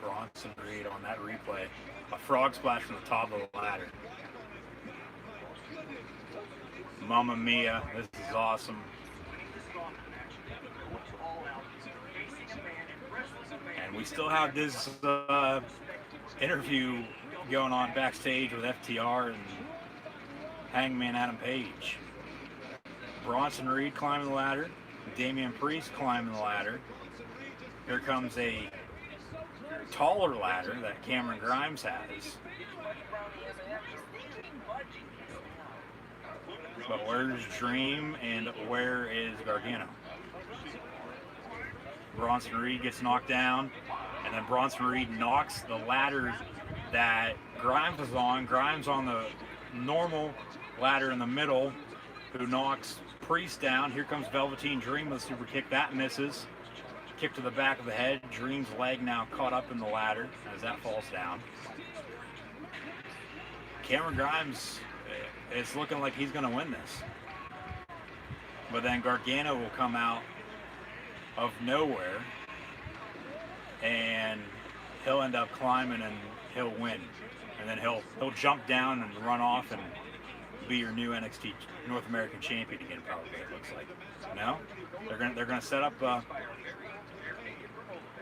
Bronson Reed on that replay. A frog splash from the top of the ladder. Mamma mia, this is awesome. And we still have this interview going on backstage with FTR and Hangman Adam Page. Bronson Reed climbing the ladder. Damian Priest climbing the ladder. Here comes a taller ladder that Cameron Grimes has. But where's Dream and where is Gargano? Bronson Reed gets knocked down, and then Bronson Reed knocks the ladder that Grimes is on. Grimes on the normal ladder in the middle, who knocks Priest down. Here comes Velveteen Dream with a super kick. That misses. Kick to the back of the head. Dream's leg now caught up in the ladder as that falls down. Cameron Grimes, it's looking like he's going to win this. But then Gargano will come out of nowhere and he'll end up climbing and he'll win. And then he'll jump down and run off and be your new NXT North American champion again, probably, it looks like. No? They're gonna set up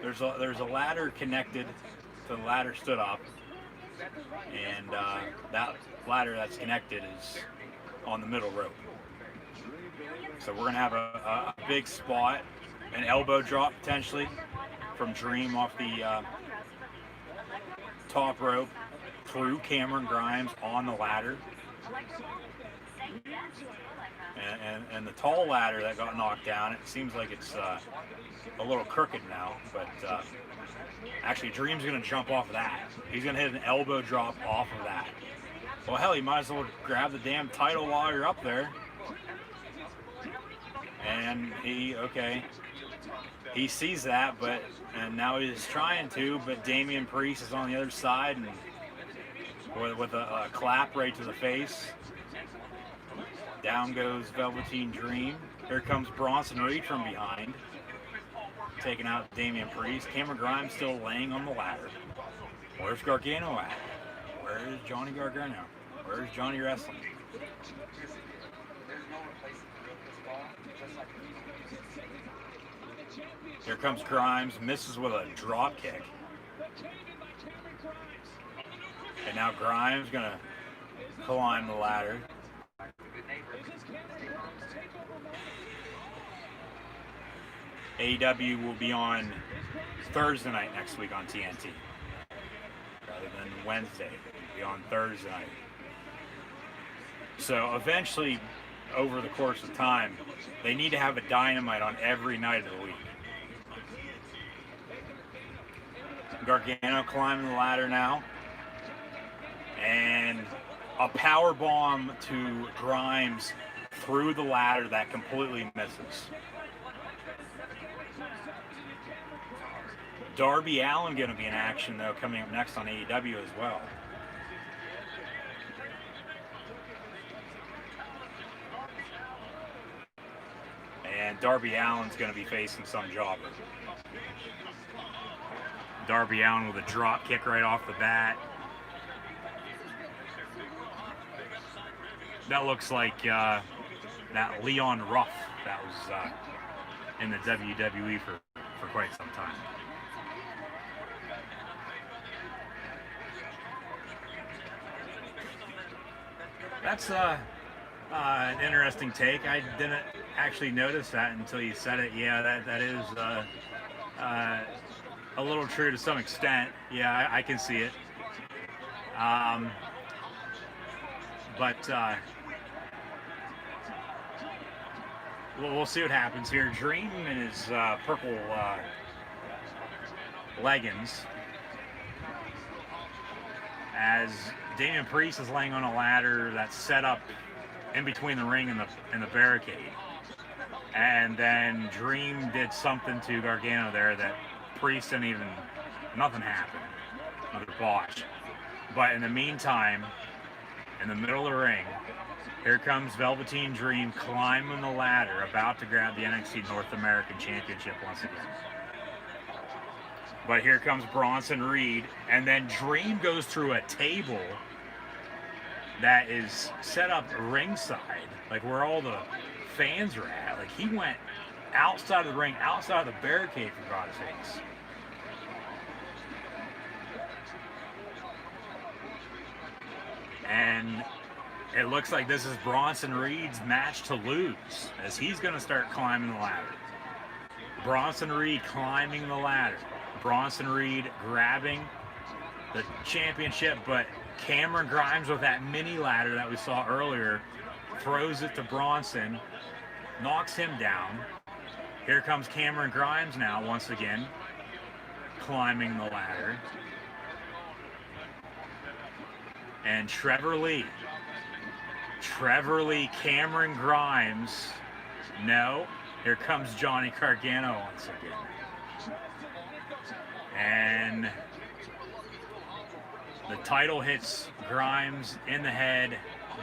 there's a ladder connected to the ladder stood up, and that ladder that's connected is on the middle rope. So we're gonna have a big spot, an elbow drop potentially from Dream off the top rope through Cameron Grimes on the ladder. And the tall ladder that got knocked down, it seems like it's a little crooked now, but actually Dream's going to jump off of that. He's going to hit an elbow drop off of that. Well, hell, you might as well grab the damn title while you're up there. And he sees that, and now he's trying to, but Damian Priest is on the other side and with a clap right to the face. Down goes Velveteen Dream. Here comes Bronson Reed from behind, taking out Damian Priest. Cameron Grimes still laying on the ladder. Where's Gargano at? Where's Johnny Gargano? Where's Johnny Wrestling? Here comes Grimes, misses with a drop kick. And now Grimes gonna climb the ladder. AEW will be on Thursday night next week on TNT rather than Wednesday. It'll be on Thursday night. So eventually, over the course of time, they need to have a Dynamite on every night of the week. Gargano climbing the ladder now, and a power bomb to Grimes through the ladder that completely misses. Darby Allin going to be in action, though, coming up next on AEW as well. And Darby Allin's going to be facing some jobber. Darby Allin with a drop kick right off the bat. That looks like that Leon Ruff that was in the WWE for quite some time. That's an interesting take. I didn't actually notice that until you said it. Yeah, that is a little true to some extent. Yeah, I can see it. But we'll see what happens here. Dream in his purple leggings, as Damian Priest is laying on a ladder that's set up in between the ring and the barricade. And then Dream did something to Gargano there that Priest didn't even, nothing happened. Another botch. But in the meantime, in the middle of the ring, here comes Velveteen Dream climbing the ladder, about to grab the NXT North American Championship once again. But here comes Bronson Reed, and then Dream goes through a table that is set up ringside, like where all the fans are at. Like, he went outside of the ring, outside of the barricade, for God's sakes. And it looks like this is Bronson Reed's match to lose, as he's going to start climbing the ladder. Bronson Reed climbing the ladder. Bronson Reed grabbing the championship, but Cameron Grimes with that mini ladder that we saw earlier throws it to Bronson, knocks him down. Here comes Cameron Grimes now once again climbing the ladder. And Trevor Lee, Cameron Grimes. No, here comes Johnny Gargano once again. And the title hits Grimes in the head.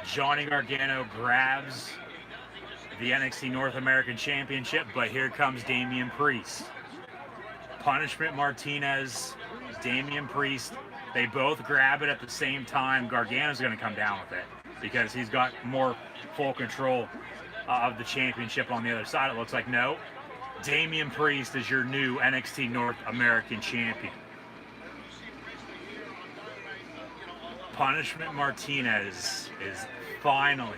Johnny Gargano grabs the NXT North American Championship, but here comes Damian Priest. Punishment Martinez, Damian Priest, they both grab it at the same time. Gargano's going to come down with it because he's got more full control of the championship on the other side. It looks like no. Damian Priest is your new NXT North American Champion. Punishment Martinez is finally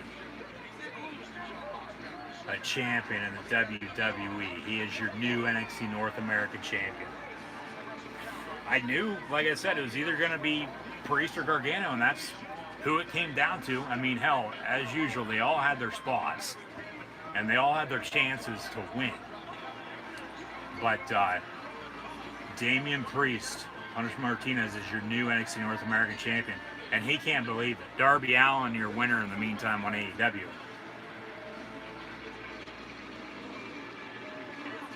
a champion in the WWE. He is your new NXT North American Champion. I knew, like I said, it was either going to be Priest or Gargano, and that's who it came down to. I mean, hell, as usual, they all had their spots, and they all had their chances to win. But Damian Priest, Punishment Martinez, is your new NXT North American Champion, and he can't believe it. Darby Allin, your winner in the meantime on AEW.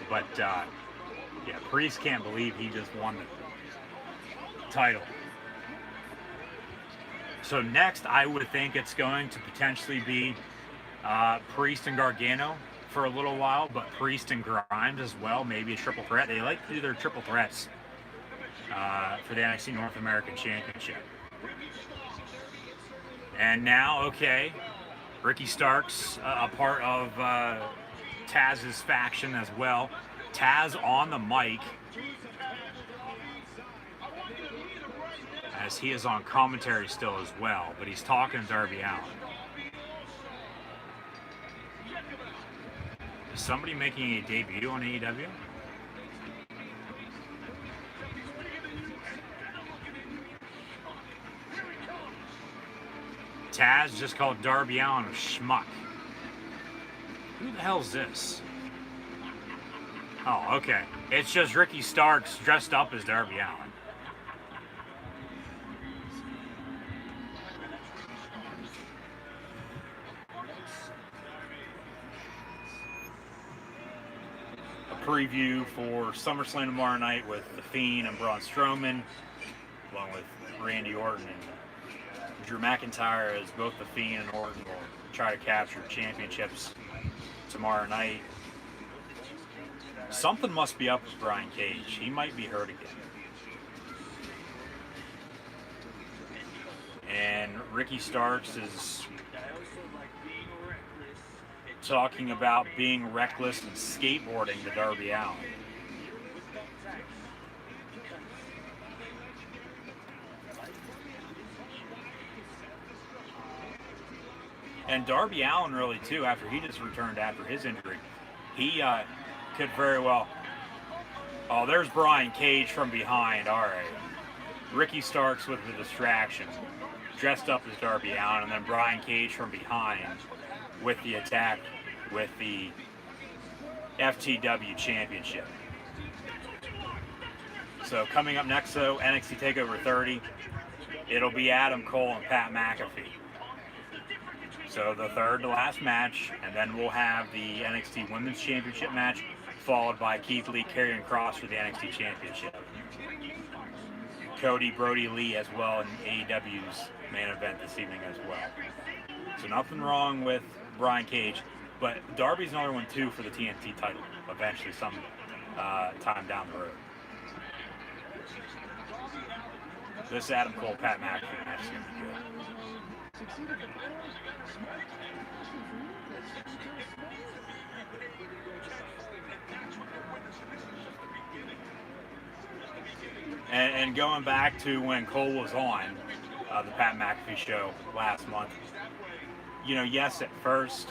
But, yeah, Priest can't believe he just won the title. So next, I would think it's going to potentially be Priest and Gargano for a little while, but Priest and Grimes as well, maybe a triple threat. They like to do their triple threats for the NXT North American Championship. And now, okay, Ricky Starks, a part of Taz's faction as well. Taz on the mic, as he is on commentary still as well, but he's talking to Darby Allin. Is somebody making a debut on AEW? Taz just called Darby Allin a schmuck. Who the hell's this? Oh, okay. It's just Ricky Starks dressed up as Darby Allin. preview for SummerSlam tomorrow night with The Fiend and Braun Strowman, along with Randy Orton and Drew McIntyre, as both The Fiend and Orton will try to capture championships tomorrow night. Something must be up with Brian Cage. He might be hurt again. And Ricky Starks is talking about being reckless and skateboarding to Darby Allin. And Darby Allin really too, after he just returned after his injury, he could very well... Oh, there's Brian Cage from behind. All right. Ricky Starks with the distraction, dressed up as Darby Allin, and then Brian Cage from behind with the attack with the FTW Championship. So coming up next, though, NXT TakeOver 30, it'll be Adam Cole and Pat McAfee. So the third to last match, and then we'll have the NXT Women's Championship match, followed by Keith Lee, Karrion Kross for the NXT Championship. Cody, Brody Lee as well in AEW's main event this evening as well. So nothing wrong with Brian Cage, but Darby's another one too for the TNT title eventually some time down the road. This Adam Cole Pat McAfee match is going to be good. And going back to when Cole was on the Pat McAfee show last month, you know, yes, at first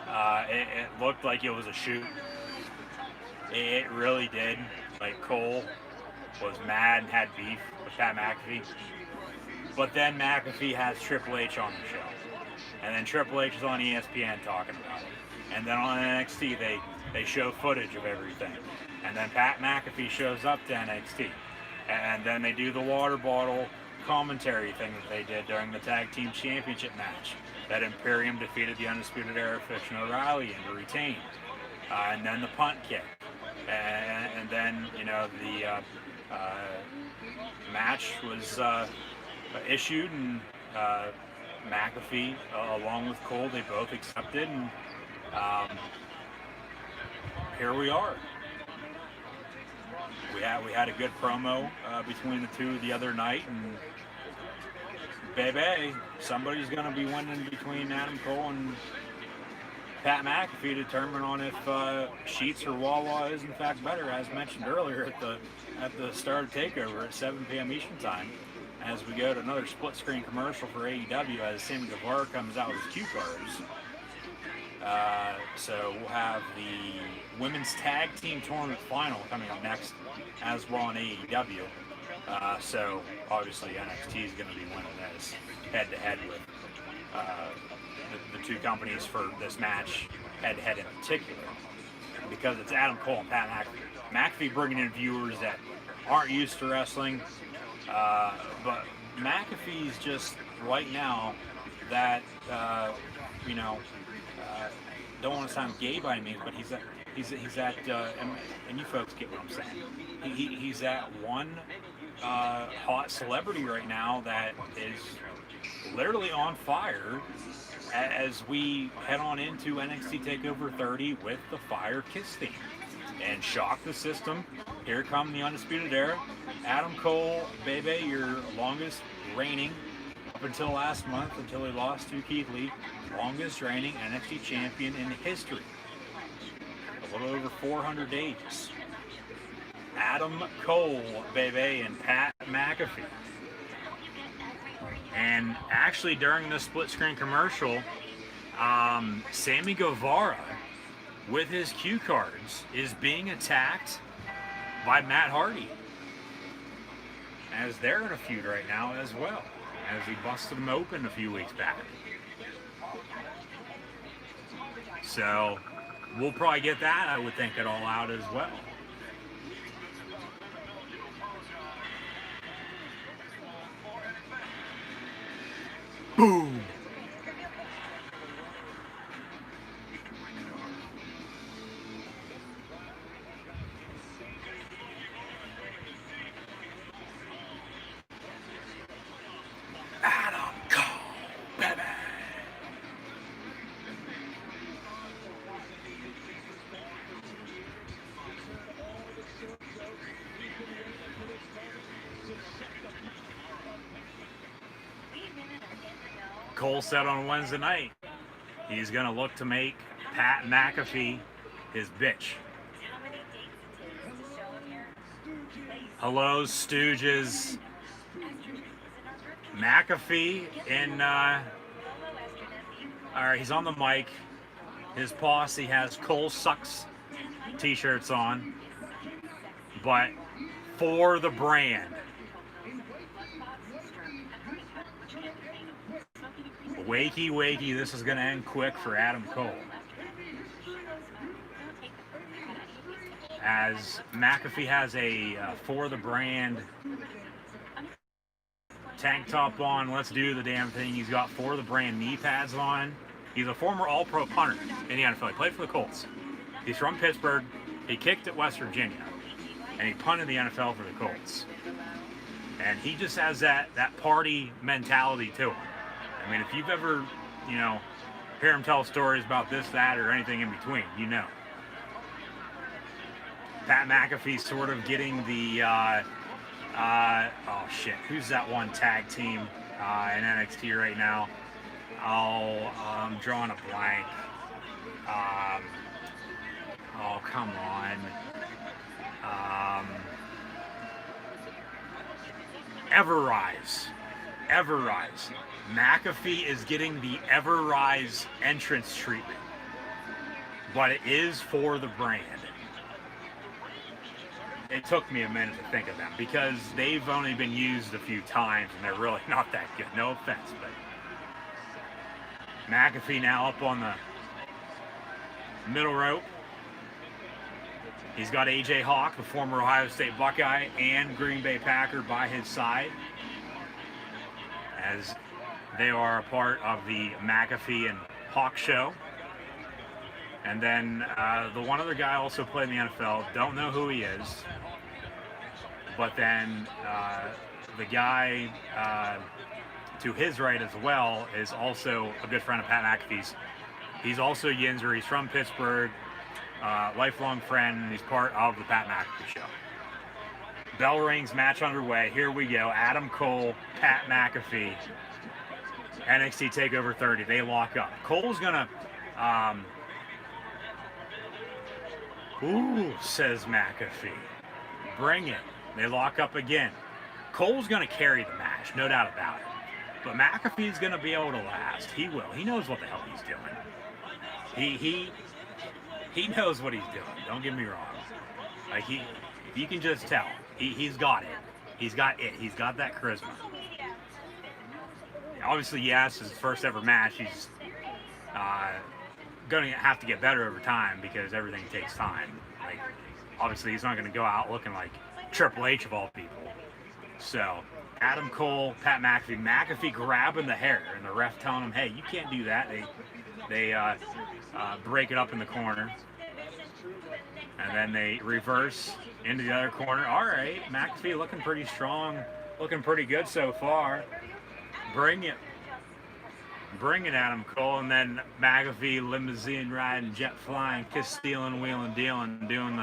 it looked like it was a shoot. It really did. Like, Cole was mad and had beef with Pat McAfee. But then McAfee has Triple H on the show. And then Triple H is on ESPN talking about it. And then on NXT, they show footage of everything. And then Pat McAfee shows up to NXT. And then they do the water bottle commentary thing that they did during the Tag Team Championship match. That Imperium defeated the Undisputed Era, Fish and O'Reilly, and retained. And then the punt kick. And then, you know, the match was issued, and McAfee, along with Cole, they both accepted, and here we are. We had a good promo between the two the other night, and baby, somebody's going to be winning between Adam Cole and Pat McAfee to determine on if Sheets or Wawa is in fact better, as mentioned earlier at the start of TakeOver at 7 p.m. Eastern Time. As we go to another split-screen commercial for AEW as Sammy Guevara comes out with his cue cards. So we'll have the Women's Tag Team Tournament Final coming up next as well in AEW. So obviously NXT is going to be winning this head-to-head with the two companies for this match, head-to-head in particular, because it's Adam Cole and Pat McAfee. McAfee bringing in viewers that aren't used to wrestling, but McAfee's just right now that don't want to sound gay by any means, but he's at and you folks get what I'm saying. He's that one hot celebrity right now that is literally on fire as we head on into NXT TakeOver 30 with the Fire Kiss theme. And shock the system. Here come the Undisputed Era. Adam Cole, baby, your longest reigning up until last month, until he lost to Keith Lee, longest reigning NXT champion in history. A little over 400 days. Adam Cole, baby, and Pat McAfee. And actually, during the split-screen commercial, Sammy Guevara, with his cue cards, is being attacked by Matt Hardy, as they're in a feud right now as well, as he busted him open a few weeks back. So we'll probably get that, I would think, at All Out as well. Boom! Cole said on Wednesday night he's going to look to make Pat McAfee his bitch. Hello, Stooges. McAfee in, alright, he's on the mic. His posse has Cole Sucks t-shirts on, but for the brand. Wakey, wakey, this is going to end quick for Adam Cole. As McAfee has a for the brand tank top on, let's do the damn thing. He's got for the brand knee pads on. He's a former all-pro punter in the NFL. He played for the Colts. He's from Pittsburgh. He kicked at West Virginia. And he punted the NFL for the Colts. And he just has that party mentality to him. I mean, if you've ever, you know, hear him tell stories about this, that, or anything in between, you know. Pat McAfee sort of getting the, oh shit, who's that one tag team in NXT right now? Oh, I'm drawing a blank. Oh, come on. Everrise. McAfee is getting the Everrise entrance treatment, but it is for the brand. It took me a minute to think of them because they've only been used a few times and they're really not that good. No offense, but McAfee now up on the middle rope. He's got AJ Hawk, the former Ohio State Buckeye and Green Bay Packer, by his side, as they are a part of the McAfee and Hawk show. And then the one other guy also played in the NFL. Don't know who he is. But then the guy to his right as well is also a good friend of Pat McAfee's. He's also Yinzer. He's from Pittsburgh. Lifelong friend, and he's part of the Pat McAfee show. Bell rings, match underway. Here we go. Adam Cole, Pat McAfee, NXT TakeOver 30. They lock up. Cole's gonna, ooh, says McAfee. Bring it. They lock up again. Cole's gonna carry the match, no doubt about it. But McAfee's gonna be able to last. He will. He knows what the hell he's doing. He knows what he's doing. Don't get me wrong. Like you can just tell. He's got it. He's got it. He's got that charisma. Obviously, yes, his first ever match. He's going to have to get better over time because everything takes time. Like, obviously, he's not going to go out looking like Triple H of all people. So, Adam Cole, Pat McAfee. McAfee grabbing the hair, and the ref telling him, "Hey, you can't do that." They break it up in the corner, and then they reverse into the other corner. All right, McAfee looking pretty strong, looking pretty good so far. Bring it, Adam Cole. And then McAfee limousine riding, jet flying, kiss stealing, wheeling, dealing, doing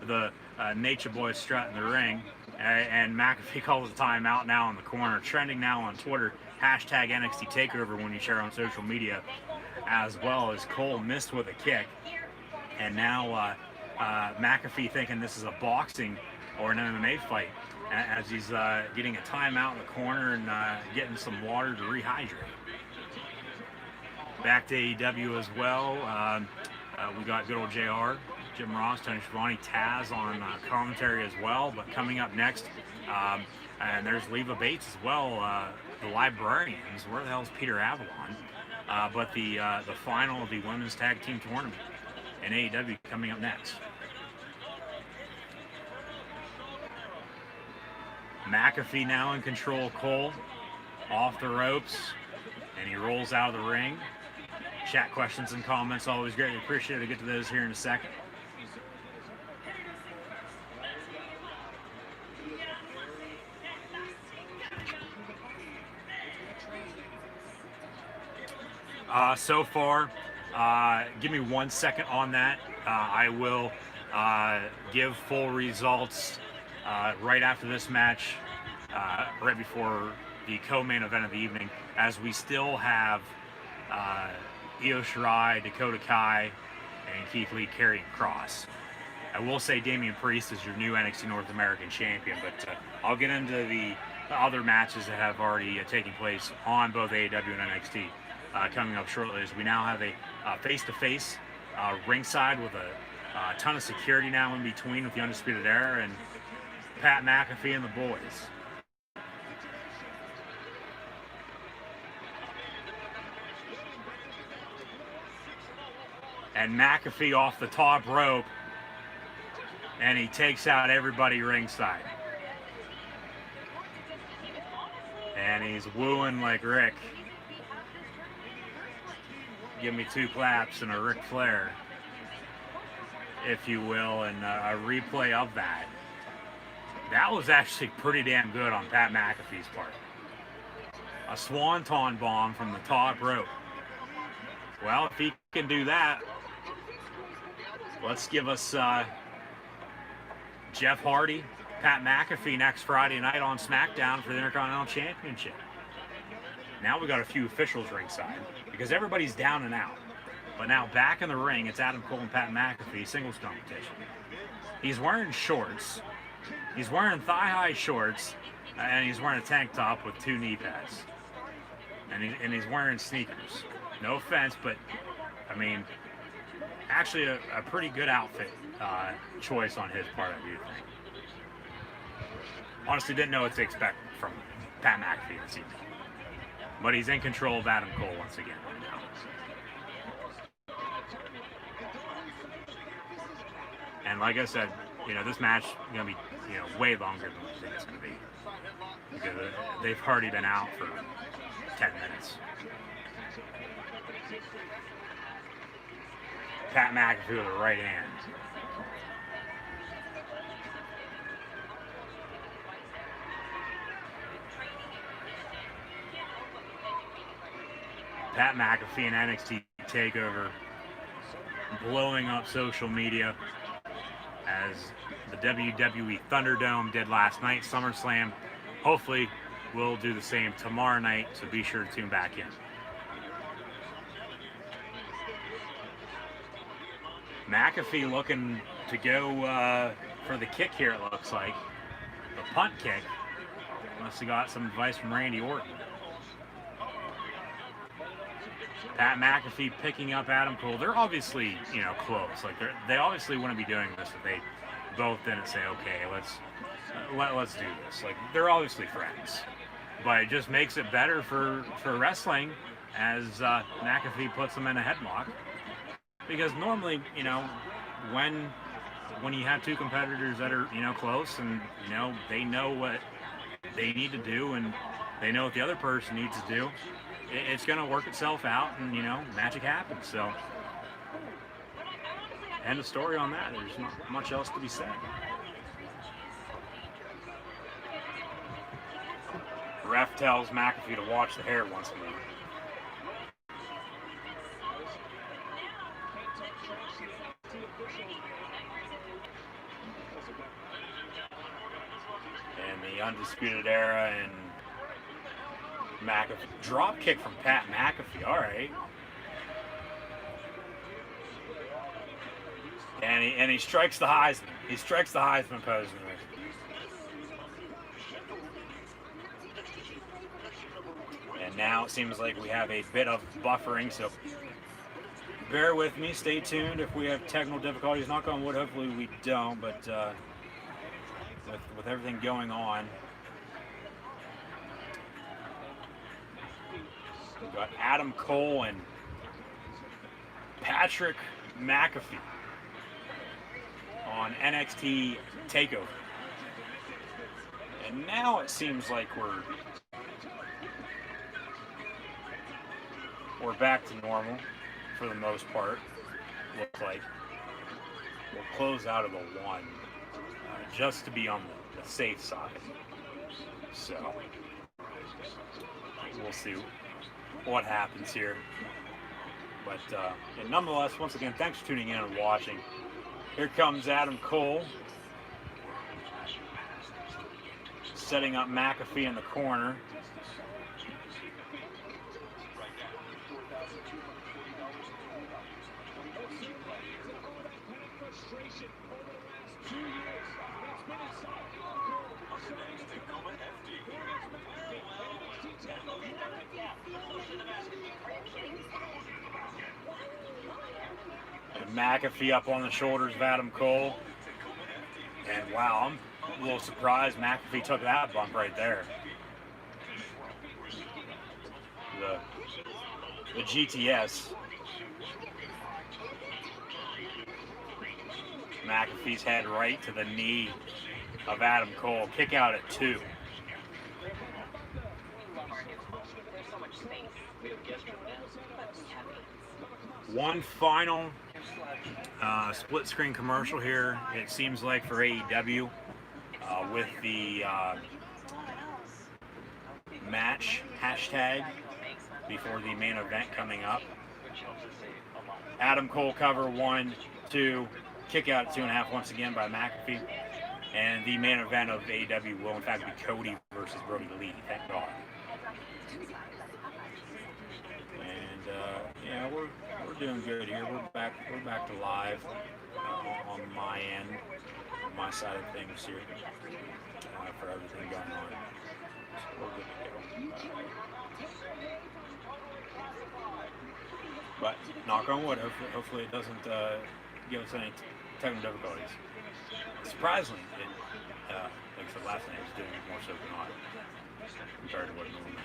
the Nature Boy strut in the ring. And McAfee calls a timeout now in the corner, trending now on Twitter. Hashtag NXT TakeOver when you share on social media, as well as Cole missed with a kick. And now McAfee thinking this is a boxing or an MMA fight, as he's getting a timeout in the corner and getting some water to rehydrate. Back to AEW as well. We got good old JR, Jim Ross, Tony Schiavone, Taz on commentary as well. But coming up next, and there's Leva Bates as well, the Librarians. Where the hell is Peter Avalon? But the final of the women's tag team tournament in AEW coming up next. McAfee now in control. Cole off the ropes, and he rolls out of the ring. Chat questions and comments, always greatly appreciated. I'll get to those here in a second. So far, give me 1 second on that. I will give full results right after this match, right before the co-main event of the evening, as we still have Io Shirai, Dakota Kai, and Keith Lee carrying Cross. I will say Damian Priest is your new NXT North American champion, but I'll get into the other matches that have already taken place on both AEW and NXT coming up shortly, as we now have a face-to-face ringside with a ton of security now in between with the Undisputed Era and Pat McAfee and the boys. And McAfee off the top rope, and he takes out everybody ringside. And he's wooing like Rick. Give me 2 claps and a Ric Flair, if you will, and a replay of that. That was actually pretty damn good on Pat McAfee's part. A swanton bomb from the top rope. Well, if he can do that, let's give us Jeff Hardy, Pat McAfee next Friday night on SmackDown for the Intercontinental Championship. Now we got a few officials ringside because everybody's down and out. But now back in the ring, it's Adam Cole and Pat McAfee singles competition. He's wearing shorts. He's wearing thigh-high shorts, and he's wearing a tank top with 2 knee pads. And he's wearing sneakers. No offense, but I mean, actually a pretty good outfit choice on his part, I do think. Honestly, didn't know what to expect from Pat McAfee this evening. But he's in control of Adam Cole once again right now. And like I said, this match is going to be, way longer than I think it's going to be. Because they've already been out for 10 minutes. Pat McAfee with a right hand. Pat McAfee and NXT TakeOver blowing up social media as the WWE Thunderdome did last night, SummerSlam. Hopefully we'll do the same tomorrow night, so be sure to tune back in. McAfee looking to go for the kick here, it looks like. The punt kick. Must have got some advice from Randy Orton. Pat McAfee picking up Adam Cole. They're obviously, close. Like they obviously wouldn't be doing this if they both didn't say, okay, let's do this. Like they're obviously friends, but it just makes it better for wrestling as McAfee puts them in a headlock. Because normally, when you have 2 competitors that are, close and they know what they need to do and they know what the other person needs to do, it's going to work itself out and, magic happens. So, end of story on that. There's not much else to be said. Ref tells McAfee to watch the hair once more. And the Undisputed Era and McAfee. Drop kick from Pat McAfee. All right. And he strikes the Heisman. He strikes the Heisman pose. And now it seems like we have a bit of buffering, so bear with me. Stay tuned if we have technical difficulties. Knock on wood, hopefully we don't, but with everything going on, we've got Adam Cole and Patrick McAfee on NXT TakeOver. And now it seems like we're back to normal for the most part. Looks like we'll close out of the 1 just to be on the safe side. So we'll see what happens here. But and nonetheless, once again, thanks for tuning in and watching. Here comes Adam Cole, setting up McAfee in the corner. And McAfee up on the shoulders of Adam Cole. And wow, I'm a little surprised McAfee took that bump right there. The GTS. McAfee's head right to the knee of Adam Cole. Kick out at 2. One final split screen commercial here, it seems like, for AEW with the match hashtag before the main event coming up. Adam Cole cover 1, 2, kick out at 2.5 once again by McAfee. And the main event of AEW will in fact be Cody versus Brody Lee, thank God. And yeah, we're doing good here. We're back to live on my end, on my side of things here for everything going on. So we're good to go. But knock on wood, hopefully it doesn't give us any technical difficulties. Surprisingly, like I said last night, it was doing it more so than not compared to what it normally is.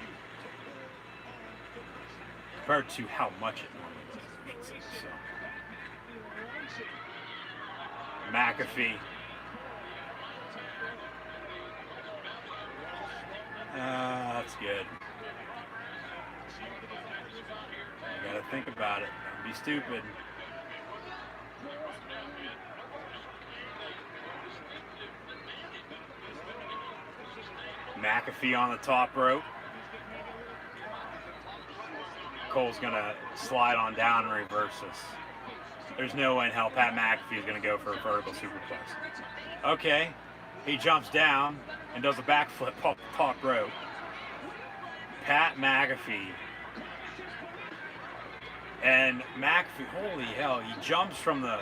Compared to how much it normally does, I should say. So. McAfee. That's good. You gotta think about it. Don't be stupid. McAfee on the top rope. Cole's gonna slide on down and reverse this. There's no way in hell Pat McAfee is gonna go for a vertical superplex. Okay, he jumps down and does a backflip off the top rope. Pat McAfee. And McAfee, holy hell, he jumps from the,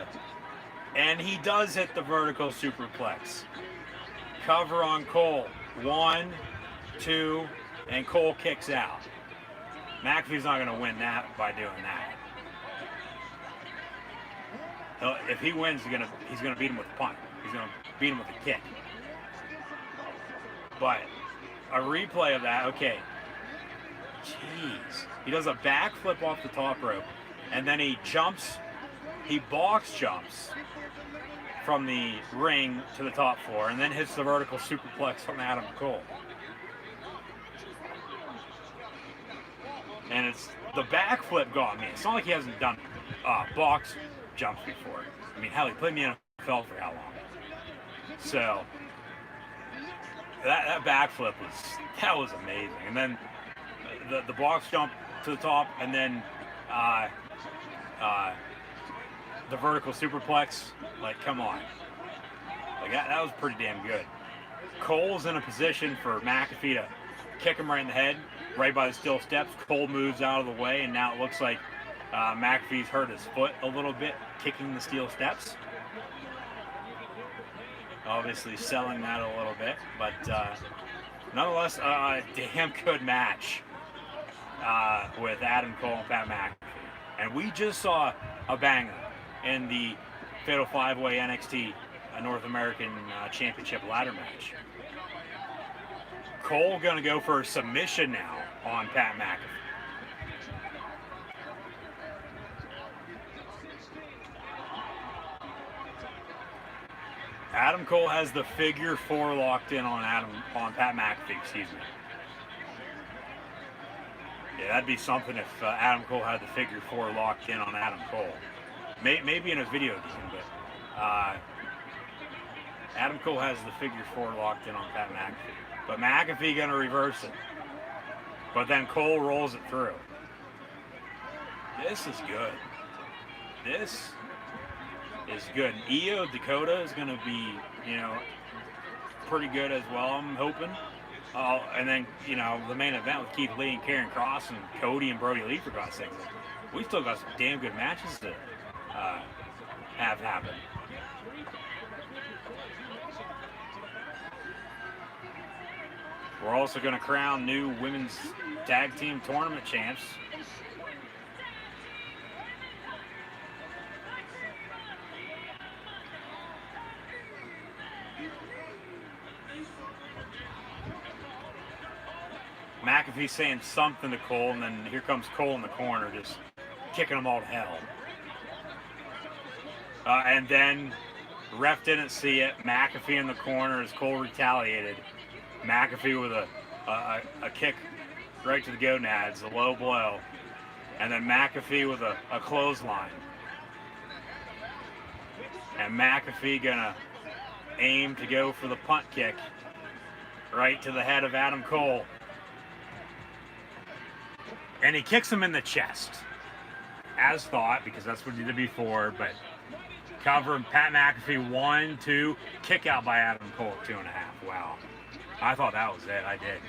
and he does hit the vertical superplex. Cover on Cole. 1, 2, and Cole kicks out. McAfee's not going to win that by doing that. If he wins, he's going to beat him with a punt. He's going to beat him with a kick. But a replay of that, okay. Jeez. He does a backflip off the top rope, and then he box jumps from the ring to the top floor, and then hits the vertical superplex from Adam Cole. And it's the backflip got me. It's not like he hasn't done box jumps before. I mean, hell, he played in the NFL for how long? So that backflip was amazing. And then the box jump to the top, and then the vertical superplex. Like, come on. Like that was pretty damn good. Cole's in a position for McAfee to kick him right in the head, right by the steel steps. Cole moves out of the way, and now it looks like McAfee's hurt his foot a little bit, kicking the steel steps. Obviously selling that a little bit, but nonetheless, a damn good match with Adam Cole and Pat McAfee. And we just saw a banger in the Fatal 5-Way NXT North American Championship ladder match. Cole gonna go for a submission now on Pat McAfee. Adam Cole has the figure 4 locked in on Pat McAfee, excuse me. Yeah, that'd be something if Adam Cole had the figure 4 locked in on Adam Cole. Maybe in a video game, but Adam Cole has the figure 4 locked in on Pat McAfee. But McAfee gonna reverse it. But then Cole rolls it through. This is good. This is good. And Io Dakota is gonna be, pretty good as well, I'm hoping. And then, the main event with Keith Lee and Karrion Kross and Cody and Brody Lee, for God's sake. We still got some damn good matches to have happen. We're also going to crown new women's tag team tournament champs. McAfee saying something to Cole, and then here comes Cole in the corner, just kicking them all to hell. And then ref didn't see it. McAfee in the corner as Cole retaliated. McAfee with a kick right to the gonads, a low blow. And then McAfee with a clothesline. And McAfee gonna aim to go for the punt kick right to the head of Adam Cole. And he kicks him in the chest, as thought, because that's what he did before, but cover Pat McAfee, 1, 2, kick out by Adam Cole at 2.5. Wow. I thought that was it. I did.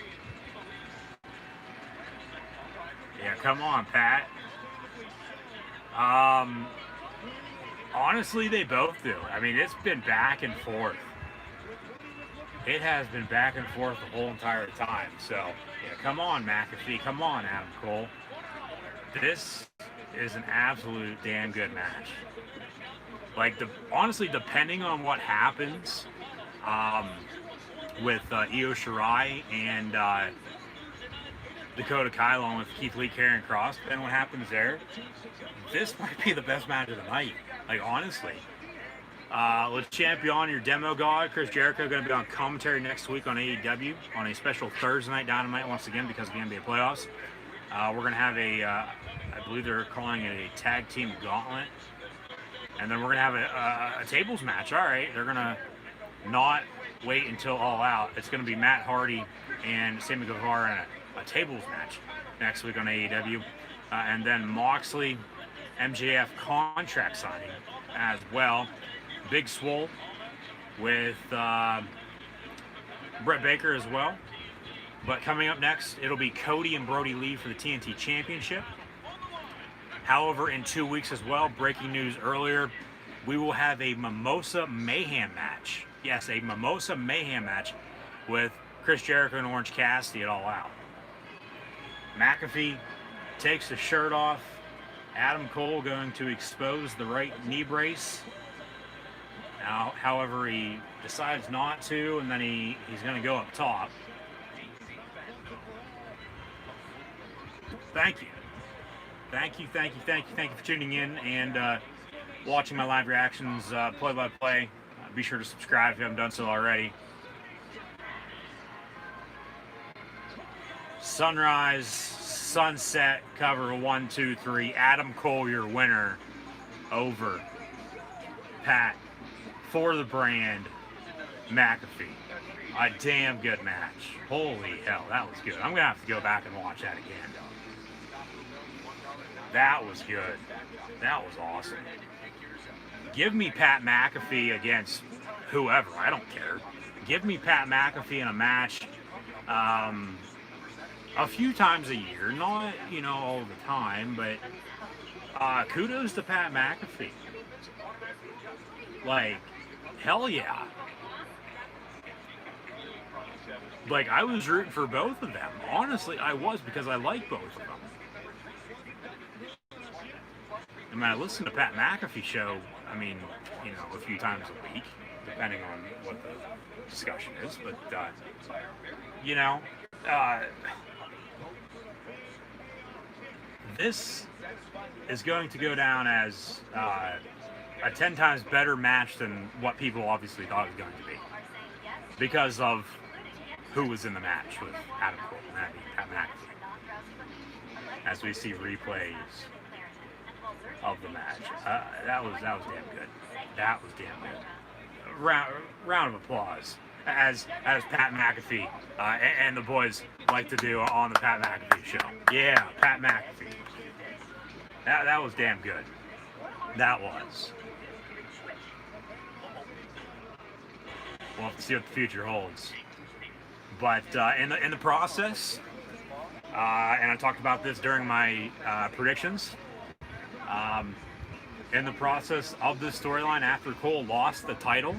Yeah, come on, Pat. Honestly, they both do. I mean, it's been back and forth. It has been back and forth the whole entire time. So, yeah, come on, McAfee. Come on, Adam Cole. This is an absolute damn good match. Like, honestly, depending on what happens with Io Shirai and Dakota Kai along with Keith Lee, Karrion Kross, depending on what happens there, this might be the best match of the night. Like, honestly. Let's champion your demo god. Chris Jericho going to be on commentary next week on AEW on a special Thursday night Dynamite once again because of the NBA playoffs. We're going to have I believe they're calling it a tag team gauntlet. And then we're going to have a tables match. All right, they're going to not wait until All Out. It's going to be Matt Hardy and Sammy Guevara in a tables match next week on AEW. And then Moxley, MJF contract signing as well. Big Swole with Brett Baker as well. But coming up next, it'll be Cody and Brody Lee for the TNT Championship. However, in 2 weeks as well, breaking news earlier, we will have a Mimosa Mayhem match. Yes, a Mimosa Mayhem match with Chris Jericho and Orange Cassidy at All Out. McAfee takes the shirt off. Adam Cole going to expose the right knee brace. Now, however, he decides not to, and then he's going to go up top. Thank you. Thank you for tuning in and watching my live reactions play-by-play. Be sure to subscribe if you haven't done so already. Sunrise, sunset, cover 1, 2, 3. Adam Cole, your winner over Pat for the brand McAfee. A damn good match. Holy hell, that was good. I'm gonna have to go back and watch that again, though. That was good. That was awesome. Give me Pat McAfee against whoever. I don't care. Give me Pat McAfee in a match a few times a year. Not, all the time, but kudos to Pat McAfee. Like, hell yeah. Like, I was rooting for both of them. Honestly, I was, because I like both of them. I mean, I listen to Pat McAfee show, a few times a week, depending on what the discussion is. But, this is going to go down as a 10 times better match than what people obviously thought it was going to be. Because of who was in the match with Adam Cole and Pat McAfee. As we see replays of the match. That was damn good. That was damn good. Round of applause as Pat McAfee and the boys like to do on the Pat McAfee show. Yeah, Pat McAfee. That was damn good. That was. We'll have to see what the future holds. But in the process, and I talked about this during my predictions, in the process of this storyline, after Cole lost the title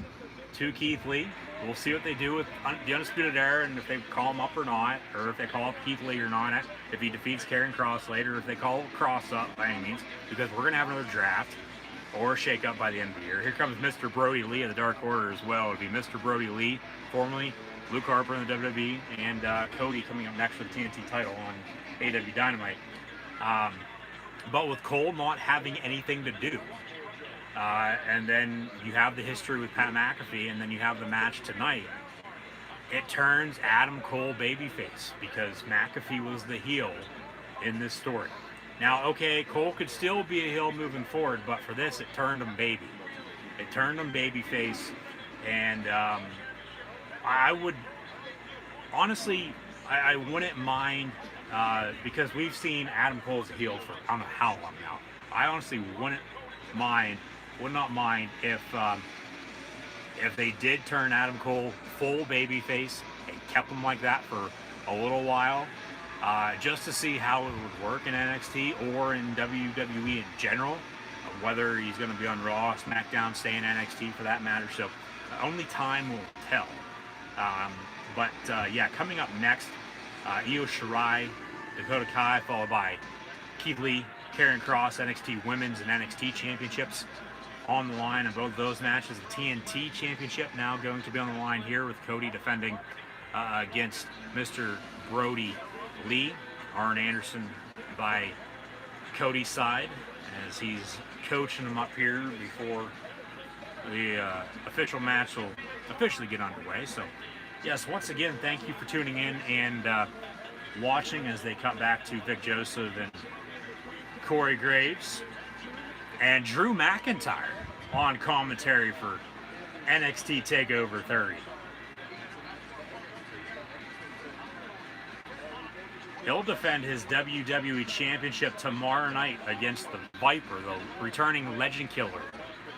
to Keith Lee, we'll see what they do with the Undisputed Era, and if they call him up or not, or if they call up Keith Lee or not, if he defeats Karrion Kross later, if they call Kross up by any means, because we're going to have another draft or a shake-up by the end of the year. Here comes Mr. Brody Lee of the Dark Order as well. It'll be Mr. Brody Lee, formerly Luke Harper in the WWE, and Cody coming up next for the TNT title on AEW Dynamite. But with Cole not having anything to do, and then you have the history with Pat McAfee, and then you have the match tonight, it turns Adam Cole babyface because McAfee was the heel in this story. Now, okay, Cole could still be a heel moving forward, but for this, it turned him baby. It turned him babyface, and I would, honestly, I wouldn't mind, because we've seen Adam Cole as a heel for I don't know how long now. I honestly would not mind if they did turn Adam Cole full babyface and kept him like that for a little while, just to see how it would work in NXT or in WWE in general, whether he's going to be on Raw, SmackDown, stay in NXT for that matter. So only time will tell. But yeah, coming up next, Io Shirai, Dakota Kai, followed by Keith Lee, Karrion Kross, NXT Women's and NXT Championships on the line in both those matches. The TNT Championship now going to be on the line here with Cody defending against Mr. Brody Lee. Arn Anderson by Cody's side as he's coaching him up here before the official match will officially get underway. So yes, once again, thank you for tuning in and watching as they cut back to Vic Joseph and Corey Graves and Drew McIntyre on commentary for NXT TakeOver 30. He'll defend his WWE Championship tomorrow night against the Viper, the returning legend killer,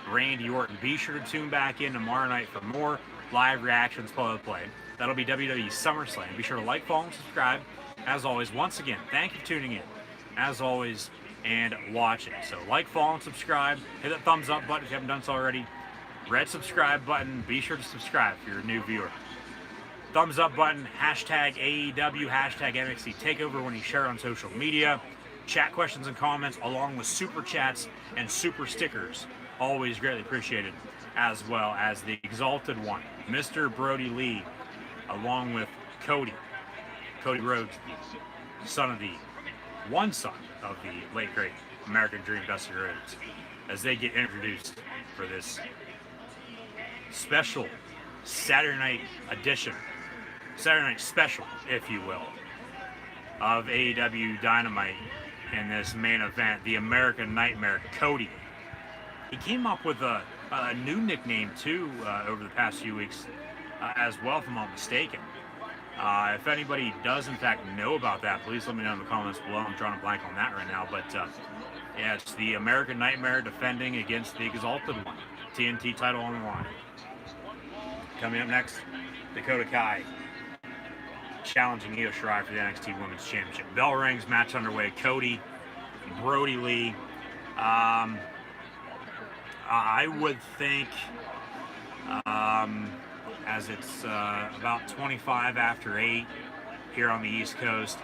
Randy Orton. Be sure to tune back in tomorrow night for more live reactions, play-by-play. That'll be WWE SummerSlam. Be sure to like, follow, and subscribe. As always, once again, thank you for tuning in, as always, and watching. So like, follow, and subscribe. Hit that thumbs up button if you haven't done so already. Red subscribe button. Be sure to subscribe if you're a new viewer. Thumbs up button, hashtag AEW, hashtag NXT TakeOver when you share it on social media. Chat questions and comments along with super chats and super stickers. Always greatly appreciated, as well as the exalted one, Mr. Brody Lee, along with Cody Rhodes, son of the late great American Dream, Dusty Rhodes, as they get introduced for this special Saturday night special, if you will, of AEW Dynamite in this main event, the American Nightmare, Cody. He came up with a new nickname too over the past few weeks as well, if I'm not mistaken. If anybody does in fact know about that, please let me know in the comments below. I'm drawing a blank on that right now, but yeah, it's the American Nightmare defending against the Exalted One. TNT title on the line. Coming up next, Dakota Kai challenging Io Shirai for the NXT Women's Championship. Bell rings, match underway. Cody, Brody Lee. I would think, as it's about 25 after 8 here on the East Coast,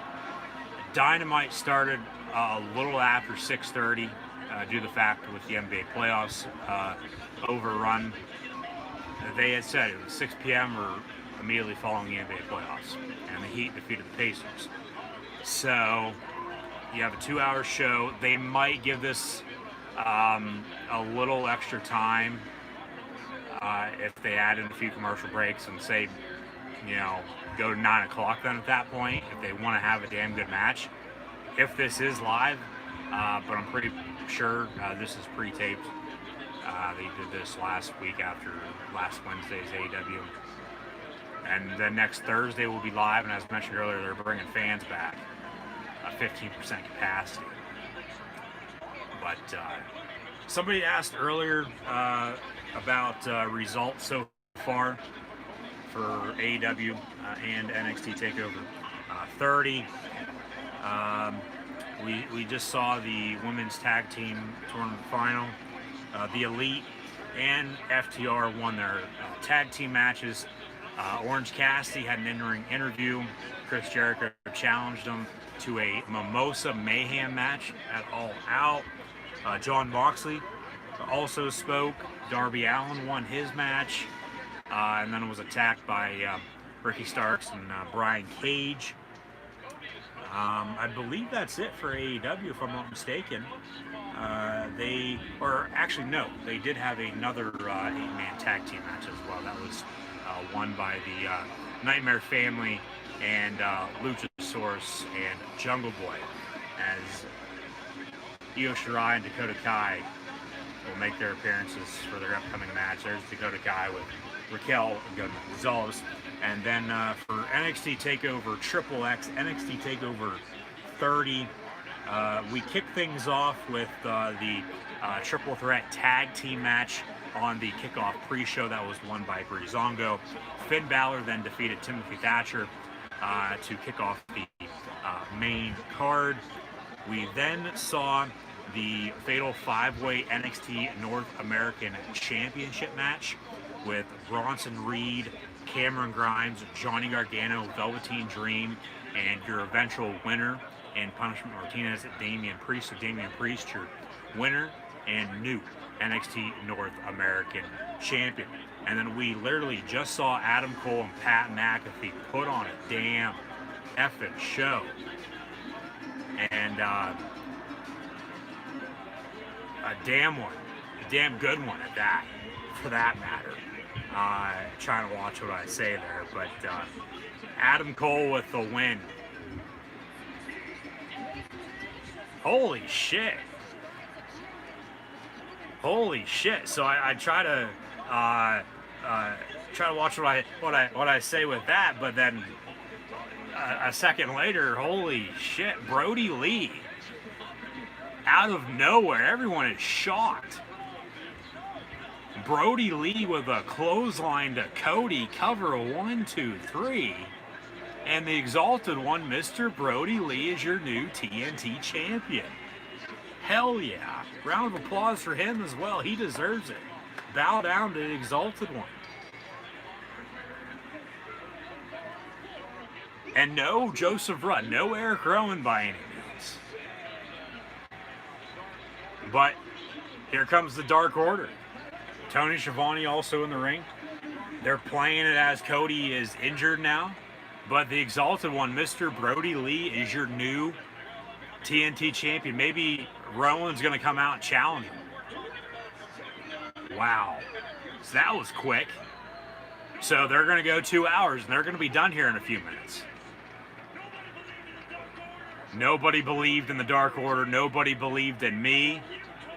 Dynamite started a little after 6:30 due to the fact with the NBA playoffs overrun. They had said it was 6 p.m. or immediately following the NBA playoffs, and the Heat defeated the Pacers. So you have a 2-hour show. They might give this a little extra time if they add in a few commercial breaks and say, go to 9 o'clock then at that point, if they want to have a damn good match. If this is live, but I'm pretty sure this is pre-taped. They did this last week after last Wednesday's AEW. And then next Thursday will be live, and as mentioned earlier, they're bringing fans back, 15% capacity. But somebody asked earlier about results so far for AEW and NXT TakeOver 30. We just saw the women's tag team tournament final The Elite and FTR won their tag team matches. Orange Cassidy had an in-ring interview. Chris Jericho challenged him to a Mimosa Mayhem match at All Out. John Moxley also spoke. Darby Allin won his match, and then was attacked by Ricky Starks and Brian Cage. I believe that's it for AEW, if I'm not mistaken. They did have another 8-man tag team match as well. That was won by the Nightmare Family and Luchasaurus and Jungle Boy, as Io Shirai and Dakota Kai will make their appearances for their upcoming match. There's Dakota Kai with Raquel Gonzalez. And then for NXT TakeOver XXX, NXT TakeOver 30, we kick things off with the triple threat tag team match on the kickoff pre-show that was won by Breezango. Finn Balor then defeated Timothy Thatcher to kick off the main card. We then saw the Fatal 5-Way NXT North American Championship match with Bronson Reed, Cameron Grimes, Johnny Gargano, Velveteen Dream, and your eventual winner and Punishment Martinez, Damian Priest. So Damian Priest, your winner and new NXT North American Champion. And then we literally just saw Adam Cole and Pat McAfee put on a damn effing show. And a damn good one at that, for that matter. Trying to watch what I say there, but Adam Cole with the win. Holy shit! Holy shit! So I try to watch what I say with that, but then a second later, holy shit! Brody Lee, out of nowhere, everyone is shocked. Brody Lee with a clothesline to Cody, cover 1, 2, 3. And the Exalted One, Mr. Brody Lee, is your new TNT champion. Hell yeah. Round of applause for him as well. He deserves it. Bow down to the Exalted One. And no Joseph Rudd, no Eric Rowan by any means. But here comes the Dark Order. Tony Schiavone also in the ring. They're playing it as Cody is injured now. But the Exalted One, Mr. Brody Lee, is your new TNT champion. Maybe Rowan's going to come out and challenge him. Wow. So that was quick. So they're going to go 2 hours, and they're going to be done here in a few minutes. Nobody believed in the Dark Order. Nobody believed in me,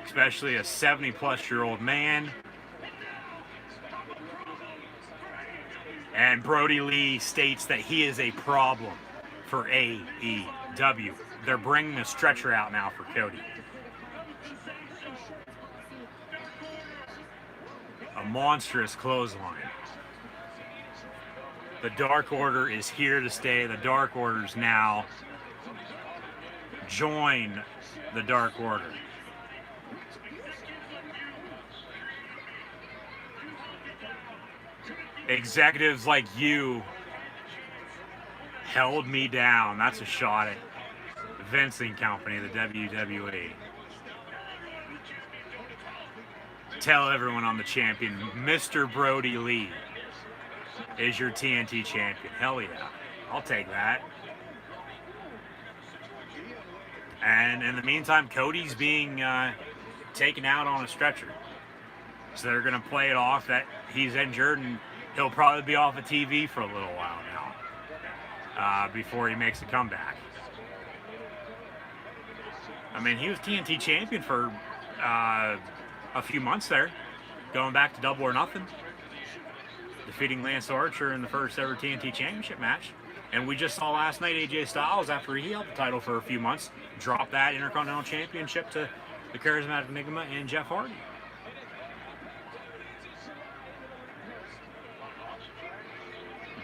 especially a 70-plus-year-old man. And Brody Lee states that he is a problem for AEW. They're bringing a stretcher out now for Cody. A monstrous clothesline. The Dark Order is here to stay. The Dark Order's now. Join the Dark Order. Executives like you held me down. That's a shot at Vince and Company, the WWE. Tell everyone I'm the champion. Mr. Brody Lee is your TNT champion. Hell yeah. I'll take that. And in the meantime, Cody's being taken out on a stretcher. So they're going to play it off that he's injured and he'll probably be off of TV for a little while now before he makes a comeback. I mean, he was TNT champion for a few months there, going back to Double or Nothing, defeating Lance Archer in the first ever TNT championship match. And we just saw last night AJ Styles, after he held the title for a few months, drop that Intercontinental Championship to the Charismatic Enigma and Jeff Hardy.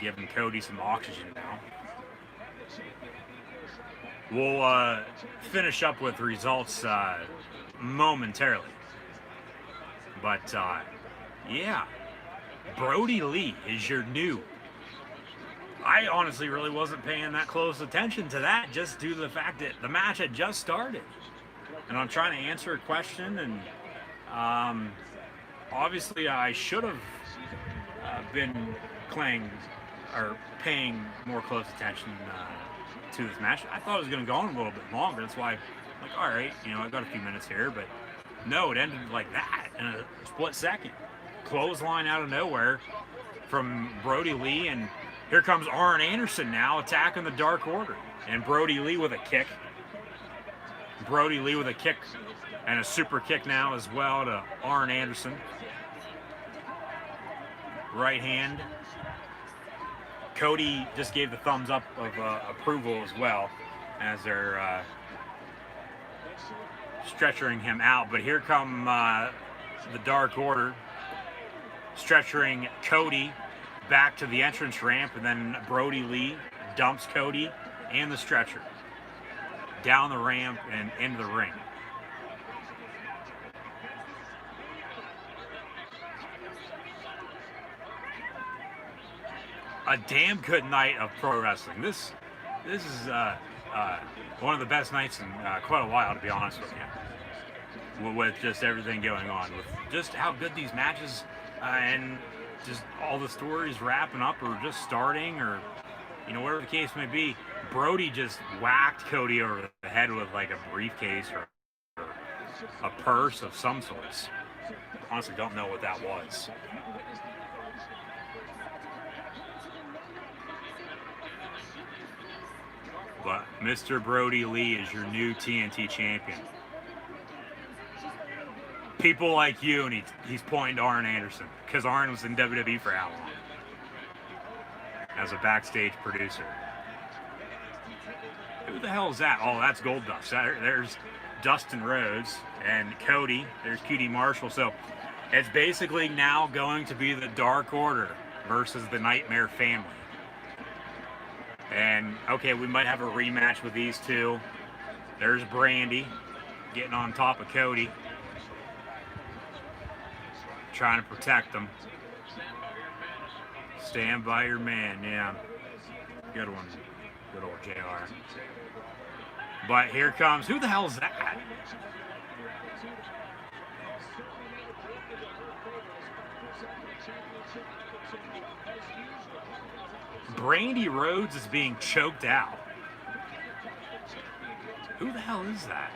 Giving Cody some oxygen now. We'll finish up with results momentarily. But yeah, Brody Lee is your new. I honestly really wasn't paying that close attention to that, just due to the fact that the match had just started, and I'm trying to answer a question, and obviously I should have been paying more close attention to this match. I thought it was going to go on a little bit longer. That's why I'm like, all right, I got a few minutes here, but no, it ended like that in a split second. Clothesline out of nowhere from Brody Lee, and here comes Arn Anderson now attacking the Dark Order. And Brody Lee with a kick. Brody Lee with a kick and a super kick now as well to Arn Anderson. Right hand. Cody just gave the thumbs up of approval as well as they're stretchering him out. But here come the Dark Order stretchering Cody back to the entrance ramp, and then Brody Lee dumps Cody and the stretcher down the ramp and into the ring. A damn good night of pro wrestling. This is one of the best nights in quite a while, to be honest with you. With just everything going on, with just how good these matches and just all the stories wrapping up or just starting, or whatever the case may be. Brody just whacked Cody over the head with like a briefcase or a purse of some sorts. Honestly, don't know what that was. But Mr. Brody Lee is your new TNT champion. People like you, and he's pointing to Arn Anderson, because Arn was in WWE for how long? As a backstage producer. Who the hell is that? Oh, that's Goldust. There's Dustin Rhodes and Cody. There's QT Marshall. So it's basically now going to be the Dark Order versus the Nightmare Family. And okay, we might have a rematch with these two. There's Brandy getting on top of Cody, trying to protect them. Stand by your man, yeah. Good one. Good old JR. But here comes, who the hell is that? Brandy Rhodes is being choked out. Who the hell is that?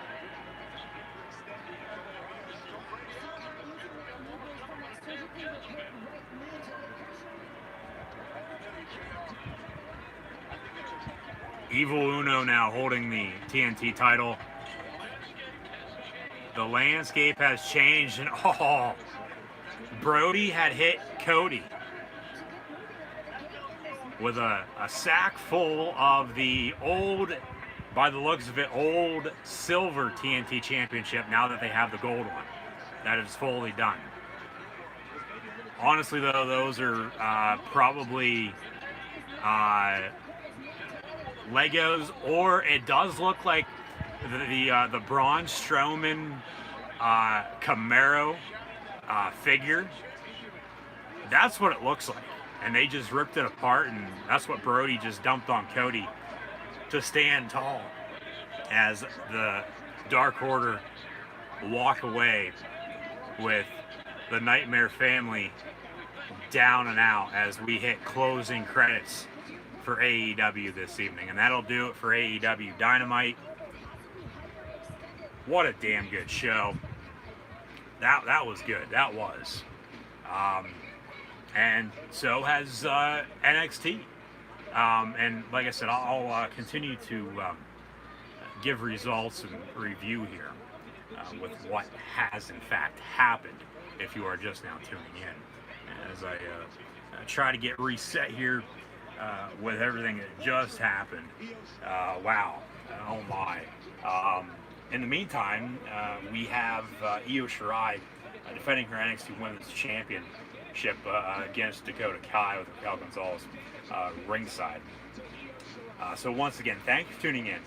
Evil Uno now holding the TNT title. The landscape has changed, and Brody had hit Cody with a sack full of the old, by the looks of it, old silver TNT championship now that they have the gold one. That is fully done. Honestly, though, those are probably Legos, or it does look like the Braun Strowman Camaro figure. That's what it looks like. And they just ripped it apart, and that's what Brody just dumped on Cody to stand tall as the Dark Order walk away with the Nightmare Family down and out as we hit closing credits for AEW this evening. And that'll do it for AEW Dynamite. What a damn good show. That was good. That was. And so has NXT. And like I said, I'll continue to give results and review here with what has in fact happened, if you are just now tuning in. As I try to get reset here with everything that just happened. Wow. Oh my. In the meantime, we have Io Shirai defending her NXT Women's Championship against Dakota Kai with Raquel Gonzalez ringside. So once again, thank you for tuning in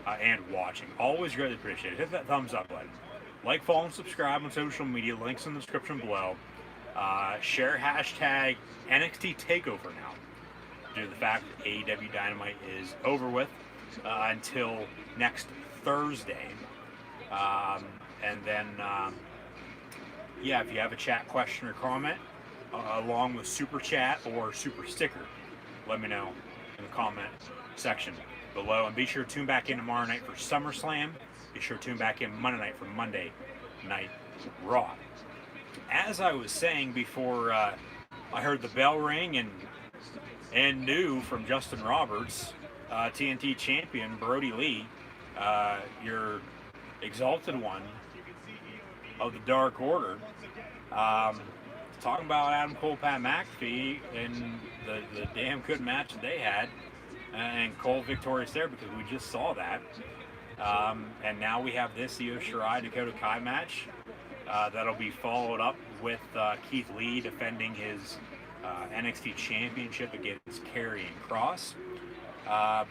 and watching. Always greatly appreciated. Hit that thumbs up button. Like, follow, and subscribe on social media. Links in the description below. Share hashtag NXT TakeOver now, due to the fact that AEW Dynamite is over with until next Thursday. And then, yeah, if you have a chat question or comment, along with super chat or super sticker, let me know in the comment section below. And be sure to tune back in tomorrow night for SummerSlam. Be sure to tune back in Monday night for Monday Night Raw. As I was saying before, I heard the bell ring and knew from Justin Roberts, TNT champion Brody Lee, your exalted one of the Dark Order, talking about Adam Cole, Pat McAfee, and the damn good match that they had, and Cole victorious there because we just saw that. And now we have this Io Shirai Dakota Kai match that'll be followed up with Keith Lee defending his NXT Championship against Karrion Kross.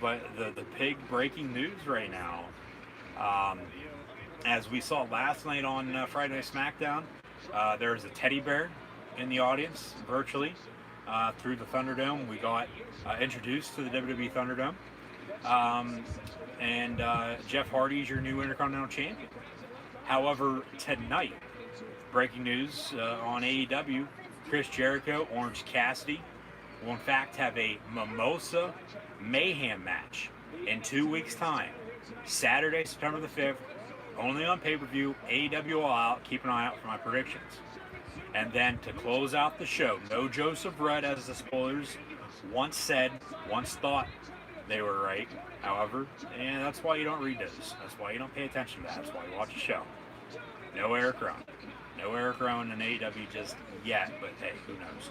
But the big breaking news right now, as we saw last night on Friday Night SmackDown, there's a teddy bear in the audience virtually through the Thunderdome. We got introduced to the WWE Thunderdome. And Jeff Hardy is your new Intercontinental Champion. However, tonight, breaking news on AEW, Chris Jericho, Orange Cassidy will in fact have a Mimosa Mayhem match in 2 weeks' time. Saturday, September the 5th, only on pay-per-view, AEW All Out. Keep an eye out for my predictions. And then to close out the show, no Joseph Rudd, as the spoilers once said, once thought they were right. However, and that's why you don't read those. That's why you don't pay attention to that. That's why you watch the show. No Eric Rowan. No Eric Rowan in AEW just yet, but hey, who knows?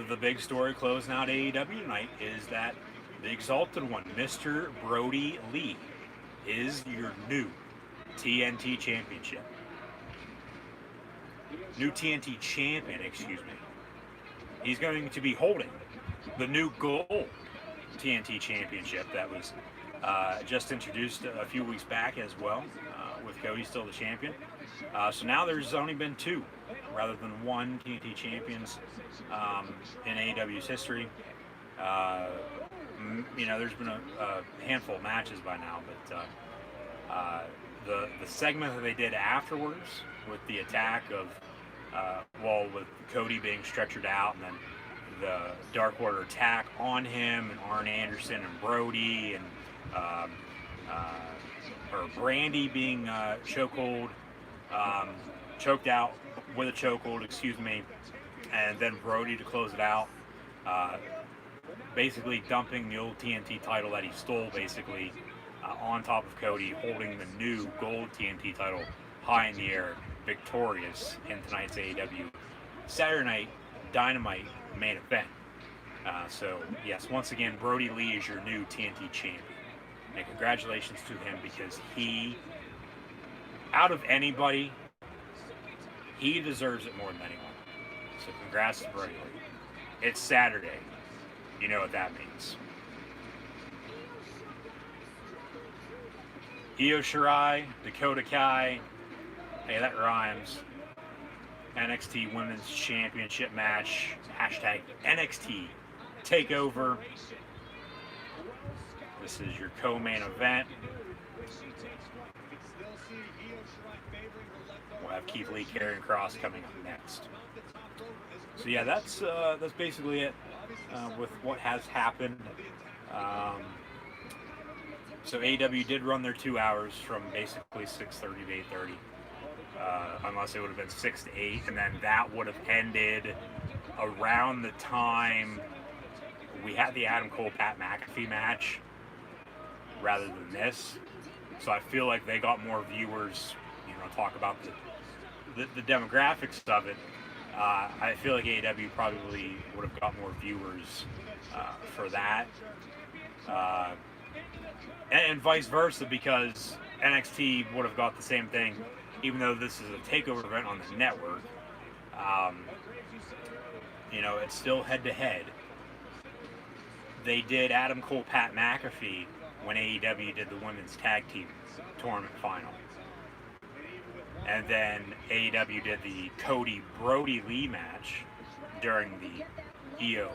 The big story closing out AEW tonight is that the Exalted One, Mr. Brody Lee, is your new TNT Championship. New TNT Champion, excuse me. He's going to be holding the new gold TNT Championship that was just introduced a few weeks back as well, with Cody still the champion. So now there's only been two rather than one TNT champions in AEW's history. You know, there's been a handful of matches by now, but the segment that they did afterwards with the attack of, well, with Cody being stretchered out and then the Dark Order attack on him and Arn Anderson and Brody and or Brandy being choked out with a chokehold, excuse me, and then Brody to close it out, basically dumping the old TNT title that he stole basically on top of Cody, holding the new gold TNT title high in the air, victorious in tonight's AEW Saturday Night Dynamite main event. So yes, once again, Brody Lee is your new TNT champion, and congratulations to him because he, out of anybody, he deserves it more than anyone. So congrats to Brody Lee. It's Saturday. You know what that means. Io Shirai, Dakota Kai. Hey, that rhymes. NXT Women's Championship match. Hashtag NXT TakeOver. This is your co-main event. We'll have Keith Lee, Karrion Kross coming up next. So yeah, that's basically it with what has happened. So AEW did run their 2 hours from basically 6:30 to 8:30, unless it would have been 6 to 8, and then that would have ended around the time we had the Adam Cole Pat McAfee match rather than this. So I feel like they got more viewers, you know, talk about the demographics of it. I feel like AEW probably would have got more viewers for that. And vice versa, because NXT would have got the same thing, even though this is a takeover event on the network. You know, it's still head-to-head. They did Adam Cole, Pat McAfee when AEW did the women's tag team tournament final. And then AEW did the Cody Brody Lee match during the Io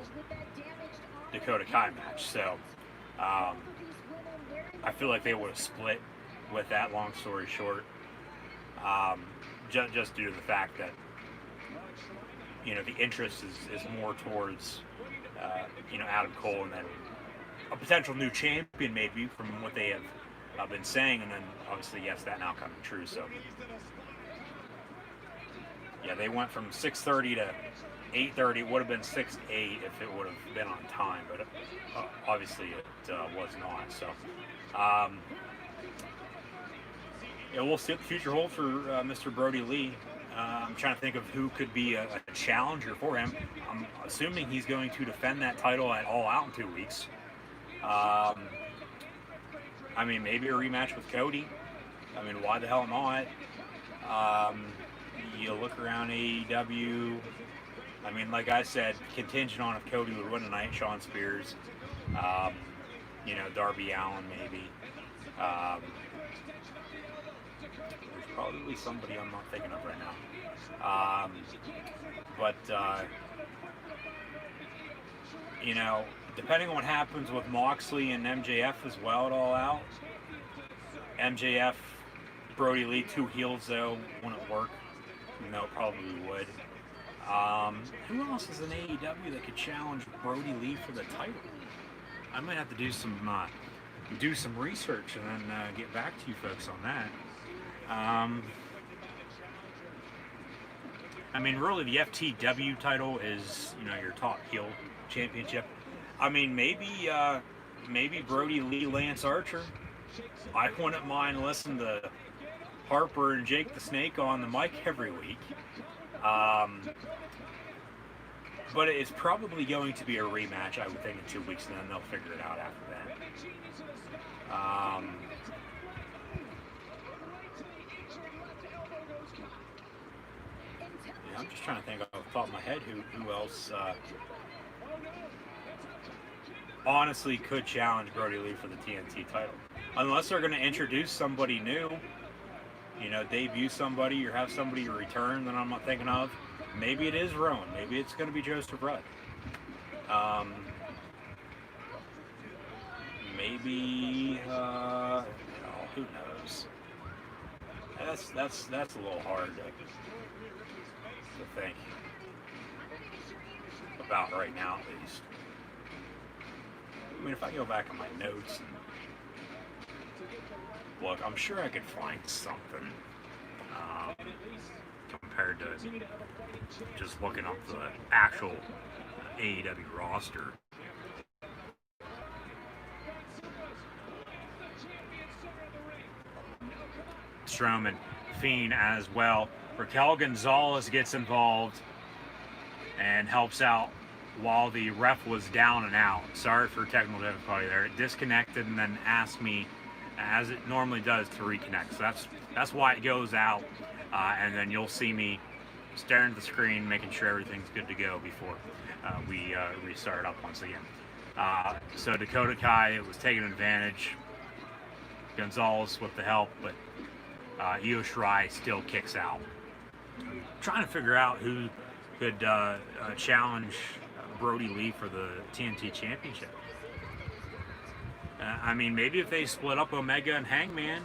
Dakota Kai match. So I feel like they would have split with that, long story short. Just due to the fact that, the interest is more towards, Adam Cole, and then a potential new champion, maybe, from what they have been saying. And then, obviously, yes, that now coming true. So, yeah, they went from 6:30 to 8:30. It would have been 6 to 8 if it would have been on time, but obviously it was not. So, yeah, we'll see what the future holds for Mr. Brody Lee. I'm trying to think of who could be a challenger for him. I'm assuming he's going to defend that title at All Out in 2 weeks. Maybe a rematch with Cody. Why the hell not? You look around AEW. Like I said, contingent on if Cody would win tonight, Shawn Spears. Darby Allin maybe. There's probably somebody I'm not thinking of right now. Depending on what happens with Moxley and MJF as well at All Out. MJF, Brody Lee, 2 heels though, wouldn't work. No, probably would. Who else is in AEW that could challenge Brody Lee for the title? I might have to do some research and then get back to you folks on that. Really, the FTW title is, your top heel championship. Maybe Brody Lee, Lance Archer. I wouldn't mind listening to Harper and Jake the Snake on the mic every week. But it's probably going to be a rematch, I would think, in 2 weeks, and then they'll figure it out after that. I'm just trying to think off the top of my head who else honestly could challenge Brody Lee for the TNT title. Unless they're going to introduce somebody new, debut somebody or have somebody return that I'm not thinking of. Maybe it is Rowan. Maybe it's going to be Joseph Rudd. Maybe, who knows? That's a little hard to think about right now, at least. If I go back on my notes and look, I'm sure I could find something compared to just looking up the actual AEW roster. Strowman, Fiend as well. Raquel Gonzalez gets involved and helps out while the ref was down and out. Sorry for technical difficulty there. It disconnected and then asked me, as it normally does, to reconnect. So that's why it goes out, and then you'll see me staring at the screen, making sure everything's good to go before we restart it up once again. So Dakota Kai was taking advantage. Gonzalez with the help, but Io Shirai still kicks out. I'm trying to figure out who could challenge Brody Lee for the TNT Championship. Maybe if they split up Omega and Hangman,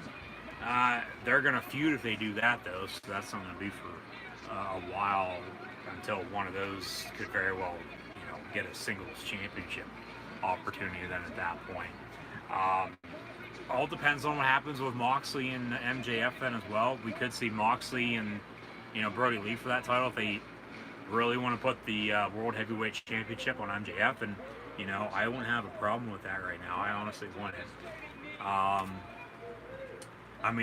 they're going to feud if they do that, though. So that's not going to be for a while until one of those could very well, get a singles championship opportunity then at that point. All depends on what happens with Moxley and MJF then as well. We could see Moxley and, Brody Lee for that title if they really want to put the World Heavyweight Championship on MJF, and I wouldn't have a problem with that right now. I honestly wouldn't.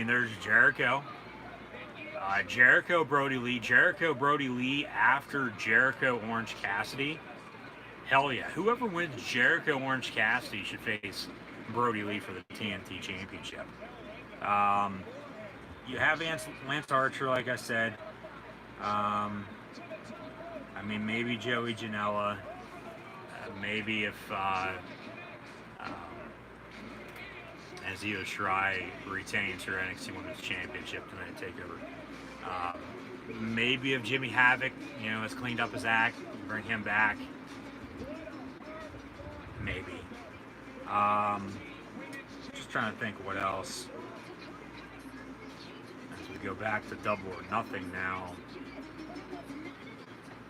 There's Jericho. Jericho Brody Lee after Jericho Orange Cassidy. Hell yeah. Whoever wins Jericho Orange Cassidy should face Brody Lee for the TNT Championship. You have Lance Archer, like I said. Maybe Joey Janela. Maybe if as Io Shirai retains her NXT Women's Championship tonight at TakeOver. Maybe if Jimmy Havoc, has cleaned up his act, bring him back. Maybe. Just trying to think what else. As we go back to Double or Nothing now.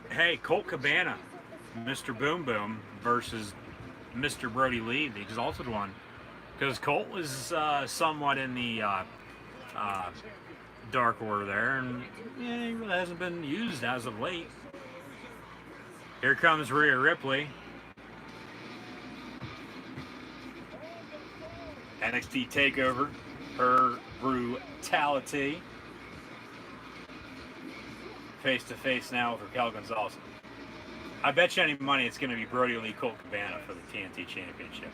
Hey, Colt Cabana, Mr. Boom Boom versus Mr. Brody Lee, the Exalted One. Because Colt was somewhat in the Dark Order there, and he really hasn't been used as of late. Here comes Rhea Ripley. NXT TakeOver, her brutality. Face to face now with Raquel Gonzalez. I bet you any money it's going to be Brody Lee, Colt Cabana for the TNT Championship.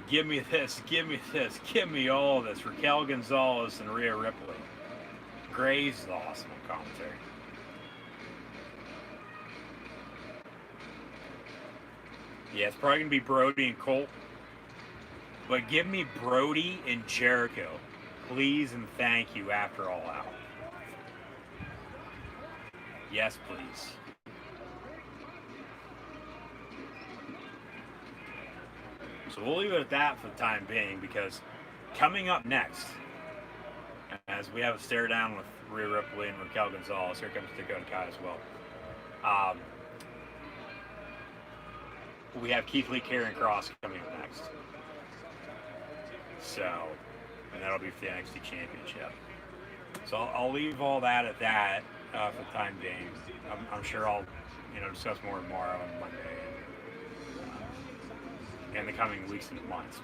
Give me this, give me this, give me all this. Raquel Gonzalez and Rhea Ripley. Gray's is awesome on commentary. Yeah, it's probably going to be Brody and Colt. But give me Brody and Jericho. Please and thank you after All Out. Yes, please. So we'll leave it at that for the time being, because coming up next, as we have a stare down with Rhea Ripley and Raquel Gonzalez, here comes Dakota Kai as well. We have Keith Lee, Karrion Kross coming up next. So, and that'll be for the NXT Championship. So I'll leave all that at that for the time being. I'm sure I'll, discuss more tomorrow and Monday and the coming weeks and months.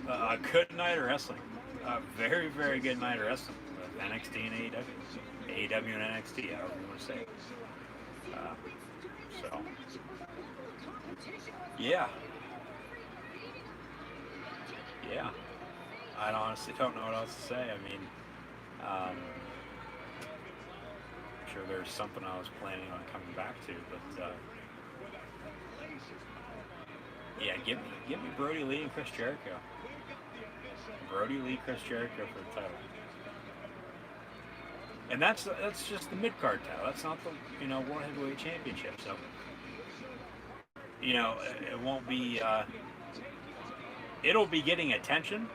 But a good night of wrestling. A very, very good night of wrestling with NXT and AEW. AEW and NXT, however you want to say it. So, yeah. Yeah. I honestly don't know what else to say. I mean, I'm sure there's something I was planning on coming back to, but yeah, give me Brody Lee and Chris Jericho. Brody Lee, Chris Jericho for the title. And that's just the mid-card title. That's not the World Heavyweight Championship. So it won't be. It'll be getting attention,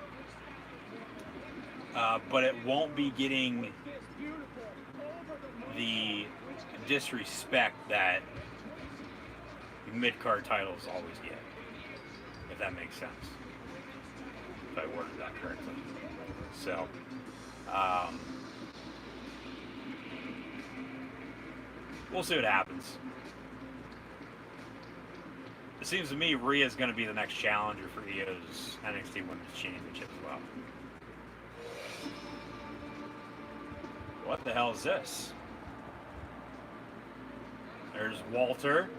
but it won't be getting the disrespect that mid-card titles always get, if that makes sense. If I worded that correctly. So, we'll see what happens. It seems to me Rhea's going to be the next challenger for Io's NXT Women's Championship as well. What the hell is this? There's Walter.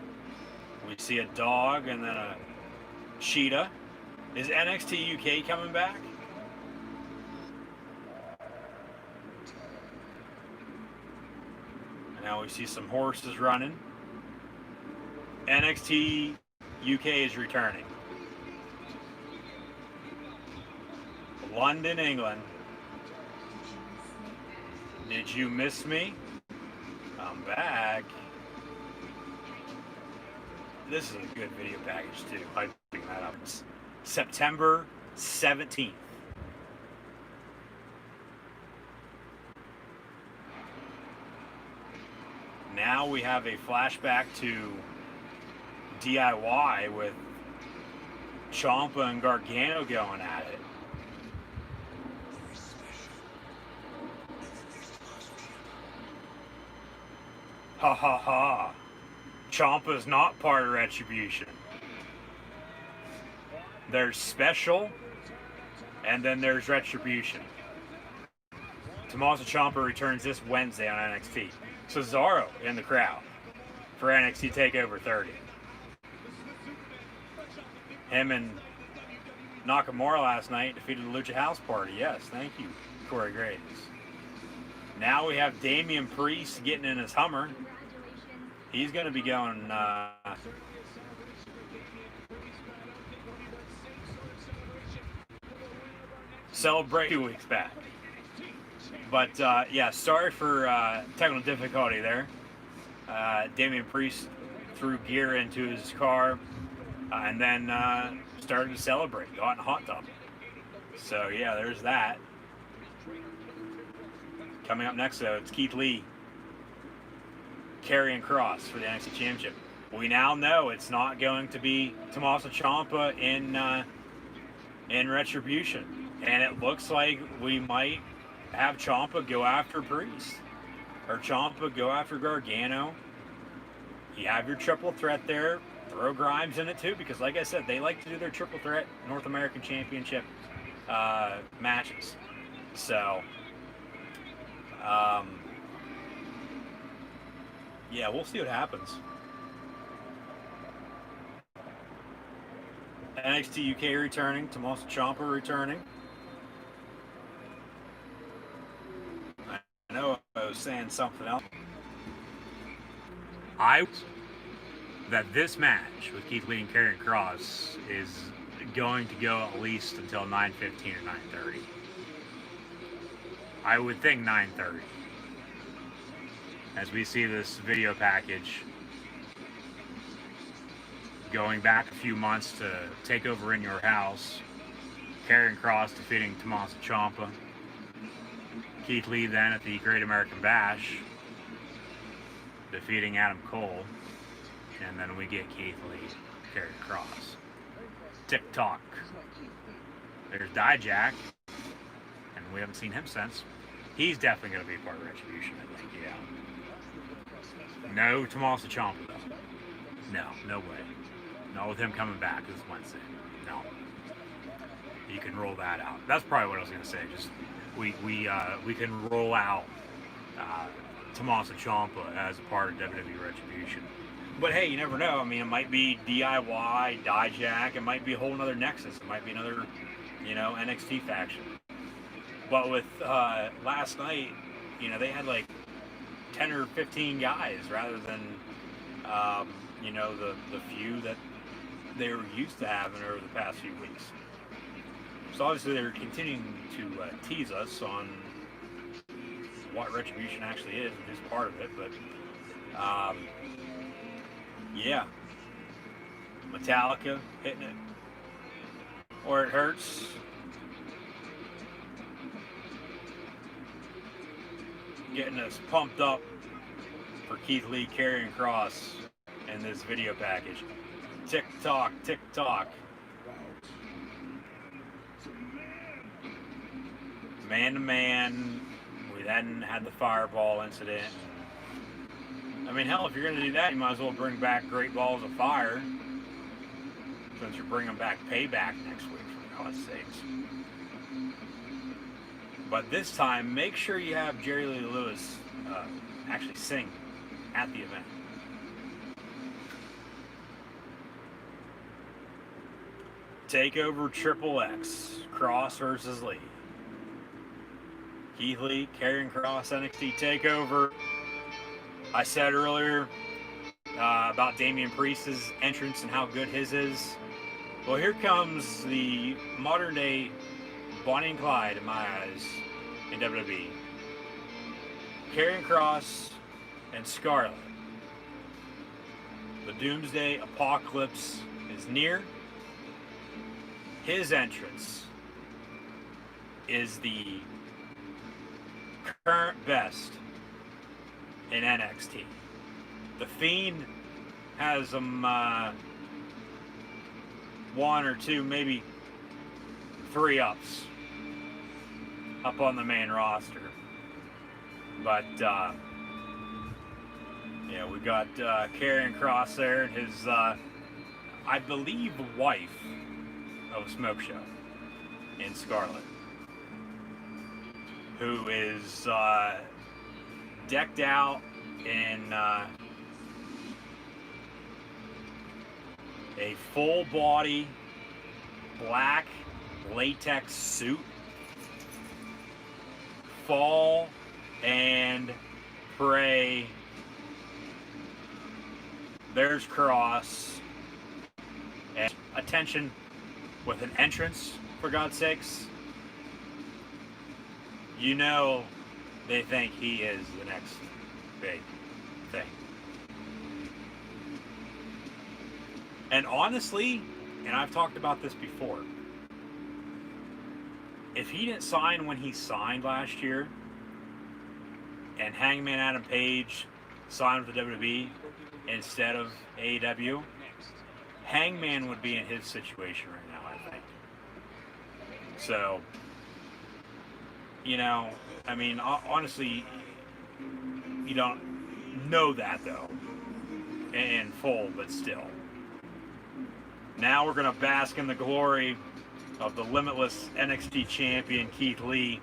We see a dog and then a cheetah. Is NXT UK coming back? And now we see some horses running. NXT UK is returning. London, England. Did you miss me? I'm back. This is a good video package too. Hyping that up. It's September 17th. Now we have a flashback to DIY with Ciampa and Gargano going at it. Ha ha ha. Ciampa's not part of Retribution. There's Special, and then there's Retribution. Tommaso Ciampa returns this Wednesday on NXT. Cesaro in the crowd for NXT TakeOver 30. Him and Nakamura last night defeated the Lucha House Party. Yes, thank you, Corey Graves. Now we have Damian Priest getting in his Hummer. He's going to be going celebrate 2 weeks back. But yeah, sorry for technical difficulty there. Damian Priest threw gear into his car and then started to celebrate, got in a hot tub. So yeah, there's that. Coming up next though, it's Keith Lee carrying Cross for the NXT Championship. We now know it's not going to be Tommaso Ciampa in Retribution, and it looks like we might have Ciampa go after Priest, or Ciampa go after Gargano. You have your triple threat there. Throw Grimes in it too, because like I said, they like to do their triple threat North American Championship matches. So, yeah, we'll see what happens. NXT UK returning, Tommaso Ciampa returning. I know I was saying something else. That this match with Keith Lee and Karrion Kross is going to go at least until 9:15 or 9:30. I would think 9:30. As we see this video package going back a few months to TakeOver in Your House, Karrion Kross defeating Tommaso Ciampa, Keith Lee then at the Great American Bash defeating Adam Cole, and then we get Keith Lee, Karrion Kross. TikTok. There's Dijak, and we haven't seen him since. He's definitely going to be part of Retribution, I think, yeah. No Tommaso Ciampa, though. No way. Not with him coming back this Wednesday. No. You can roll that out. That's probably what I was going to say. Just we can roll out Tommaso Ciampa as a part of WWE Retribution. But hey, you never know. I mean, it might be DIY, Dijak. It might be a whole other Nexus. It might be another, NXT faction. But with last night, they had like 10 or 15 guys rather than, the few that they were used to having over the past few weeks. So obviously they're continuing to tease us on what Retribution actually is and who's part of it. But, yeah. Metallica hitting it where it hurts. Getting us pumped up for Keith Lee Karrion Kross in this video package. TikTok, TikTok. Man to man. We then had the fireball incident. I mean, hell, if you're going to do that, you might as well bring back Great Balls of Fire. Since you're bringing back Payback next week, for God's sakes. But this time, make sure you have Jerry Lee Lewis actually sing at the event. TakeOver XXX, Kross versus Lee. Keith Lee, Karrion Kross, NXT TakeOver. I said earlier about Damian Priest's entrance and how good his is. Well, here comes the modern day Bonnie and Clyde in my eyes in WWE. Karrion Kross and Scarlett. The Doomsday Apocalypse is near. His entrance is the current best in NXT. The Fiend has them one or two, maybe 3 ups up on the main roster. But yeah, we got Karrion Kross there and his I believe wife of a Smoke Show in Scarlett, who is decked out in a full body black latex suit. Fall and pray. There's Kross. And attention with an entrance, for God's sakes. you know they think he is the next big thing. And honestly, and I've talked about this before, if he didn't sign when he signed last year, and Hangman Adam Page signed with the WWE instead of AEW, Hangman would be in his situation right now, I think. So, you know, I mean, honestly, you don't know that, though, in full, but still. Now we're going to bask in the glory of the limitless NXT champion, Keith Lee.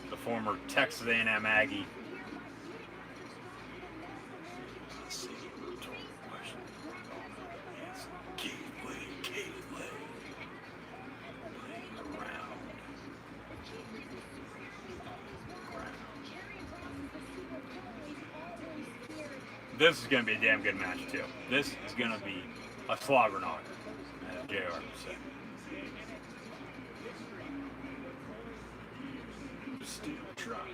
The former Texas A&M Aggie. This is going to be a damn good match, too. This is going to be a slobber knocker, as JR would say. Steel truck.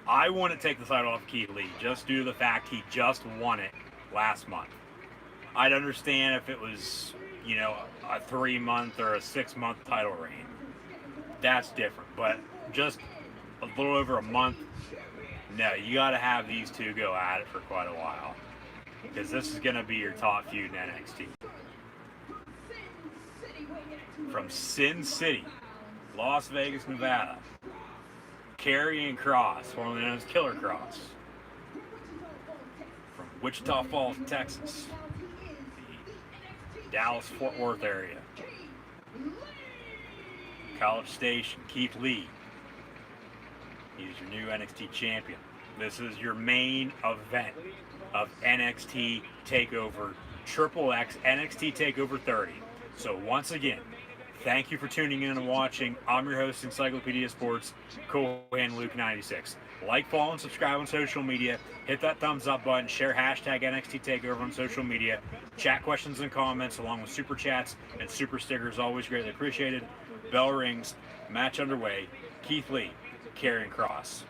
I wouldn't take the title off Keith Lee, just due to the fact he just won it last month. I'd understand if it was, you know, a 3-month or a 6-month title reign. That's different. But just a little over a month, no, you got to have these two go at it for quite a while. Because this is going to be your top feud in NXT. From Sin City, Las Vegas, Nevada, Karrion Kross, formerly known as Killer Kross. From Wichita Falls, Texas, the Dallas-Fort Worth area. College Station, Keith Lee. He's your new NXT champion. This is your main event of NXT TakeOver XXX, NXT TakeOver 30. So once again, thank you for tuning in and watching. I'm your host, Encyclopedia Sports, Cohan Luke 96. Like, follow, and subscribe on social media. Hit that thumbs up button. Share hashtag NXT TakeOver on social media. Chat questions and comments along with super chats and super stickers. Always greatly appreciated. Bell rings. Match underway. Keith Lee, Karrion Kross.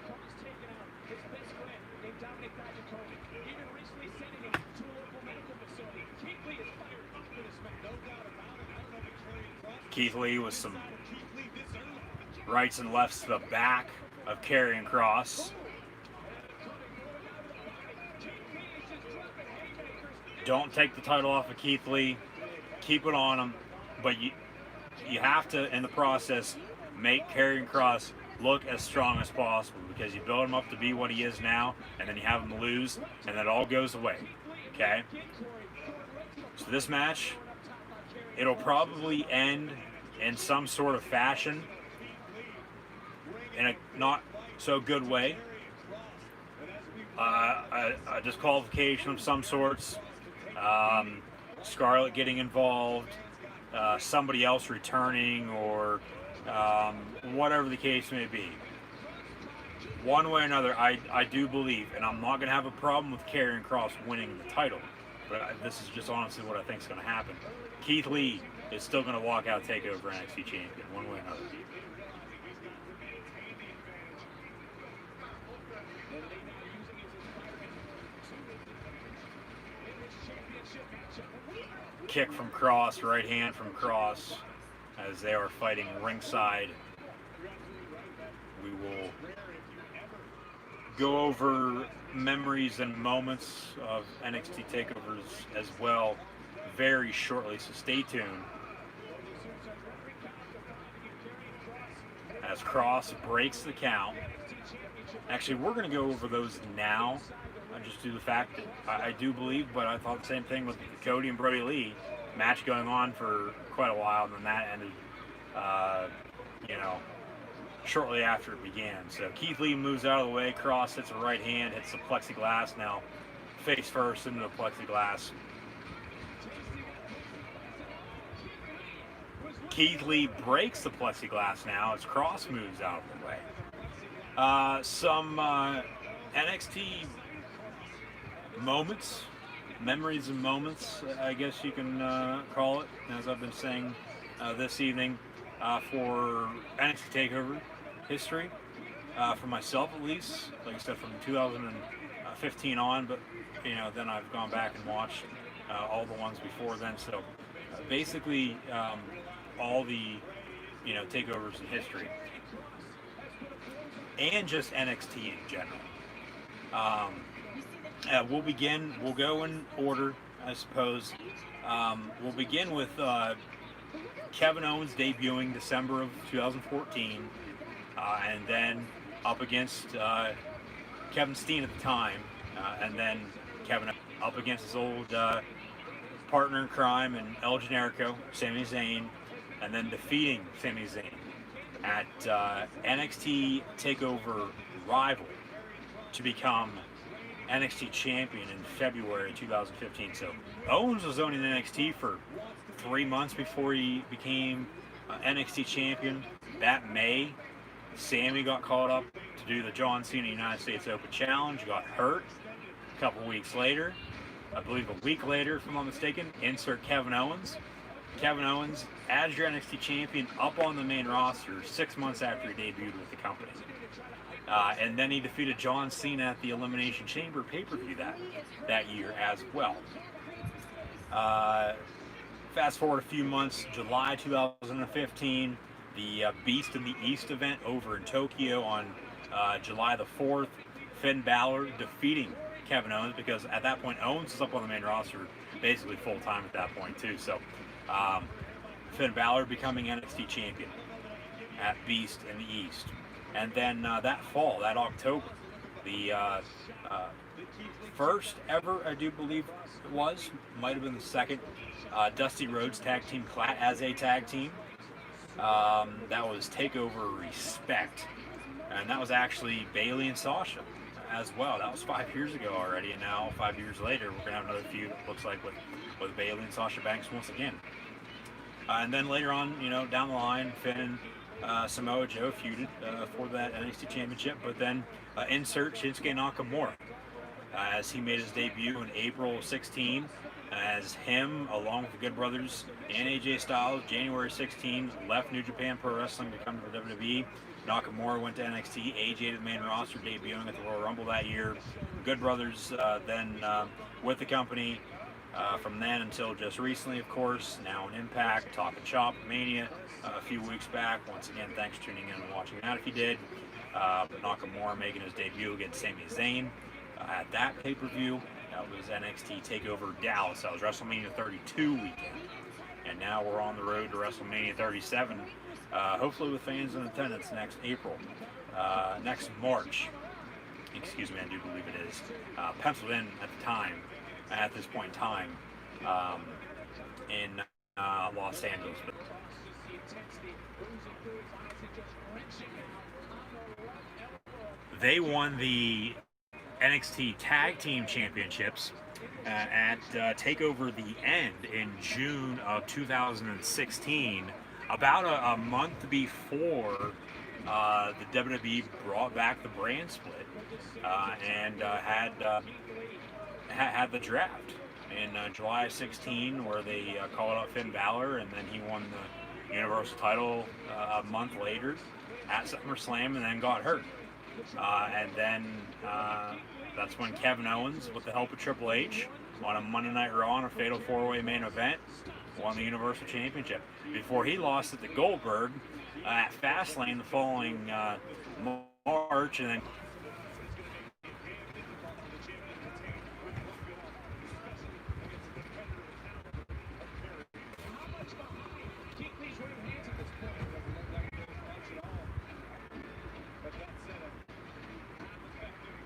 Keith Lee with some rights and lefts to the back of Karrion Kross. Don't take the title off of Keith Lee. Keep it on him. But you have to, in the process, make Karrion Kross look as strong as possible, because you build him up to be what he is now, and then you have him lose, and then it all goes away. Okay? So this match, it'll probably end in some sort of fashion, in a not so good way. A disqualification of some sorts, Scarlett getting involved, somebody else returning, or whatever the case may be. One way or another, I do believe, and I'm not going to have a problem with Karrion Kross winning the title, but this is just honestly what I think is going to happen. Keith Lee is still going to walk out TakeOver NXT champion, one way or another. Kick from Kross, right hand from Kross, as they are fighting ringside. We will go over memories and moments of NXT TakeOvers as well very shortly, so stay tuned. As Kross breaks the count. Actually, we're going to go over those now, just due to the fact that I do believe, but I thought the same thing with Cody and Brody Lee match going on for quite a while, and then that ended, shortly after it began. So Keith Lee moves out of the way. Kross hits a right hand, hits the plexiglass now, face first into the plexiglass. Keith Lee breaks the plexiglass now as Kross moves out of the way. Some NXT moments, memories and moments, I guess you can call it, as I've been saying this evening, for NXT TakeOver history, for myself at least. Like I said, from 2015 on, but then I've gone back and watched all the ones before then. So basically, all the takeovers in history, and just NXT in general. We'll go in order, I suppose. We'll begin with Kevin Owens debuting December of 2014, and then up against Kevin Steen at the time, and then Kevin up against his old partner in crime and El Generico, Sami Zayn, and then defeating Sami Zayn at NXT TakeOver Rival to become NXT champion in February 2015. So Owens was owning NXT for 3 months before he became NXT champion. That May, Sammy got called up to do the John Cena United States Open Challenge, got hurt. A couple weeks later, I believe a week later, if I'm not mistaken, insert Kevin Owens. Kevin Owens, as your NXT champion, up on the main roster 6 months after he debuted with the company. And then he defeated John Cena at the Elimination Chamber pay-per-view that year as well. Fast forward a few months, July 2015, the Beast in the East event over in Tokyo on July the 4th, Finn Balor defeating Kevin Owens, because at that point Owens was up on the main roster basically full-time at that point too. So Finn Balor becoming NXT champion at Beast in the East. And then that fall, that October, the first ever, I do believe it was, might have been the second, Dusty Rhodes tag team as a tag team. That was TakeOver Respect. And that was actually Bayley and Sasha as well. That was 5 years ago already, and now 5 years later, we're going to have another feud, it looks like, with Bayley and Sasha Banks once again. And then later on, down the line, Finn and Samoa Joe feuded for that NXT Championship, but then insert Shinsuke Nakamura as he made his debut in April 16, as him, along with the Good Brothers and AJ Styles, January 16, left New Japan Pro Wrestling to come to the WWE. Nakamura went to NXT, AJ to the main roster, debuting at the Royal Rumble that year. Good Brothers then with the company from then until just recently, of course. Now in Impact, Talk and Shop, Mania a few weeks back. Once again, thanks for tuning in and watching that if you did. But Nakamura making his debut against Sami Zayn at that pay-per-view. That was NXT TakeOver Dallas. That was WrestleMania 32 weekend. And now we're on the road to WrestleMania 37. Hopefully with fans in attendance next April. Next March. Excuse me, I do believe it is. Penciled in at this point in time, in Los Angeles. They won the NXT Tag Team Championships at TakeOver the End in June of 2016, about a month before the WWE brought back the brand split and had the draft in July 16, where they called out Finn Balor, and then he won the Universal title a month later at SummerSlam, and then got hurt. And then that's when Kevin Owens, with the help of Triple H, on a Monday Night Raw on a Fatal 4-Way main event, won the Universal Championship. Before he lost it to Goldberg at Fastlane the following March, and then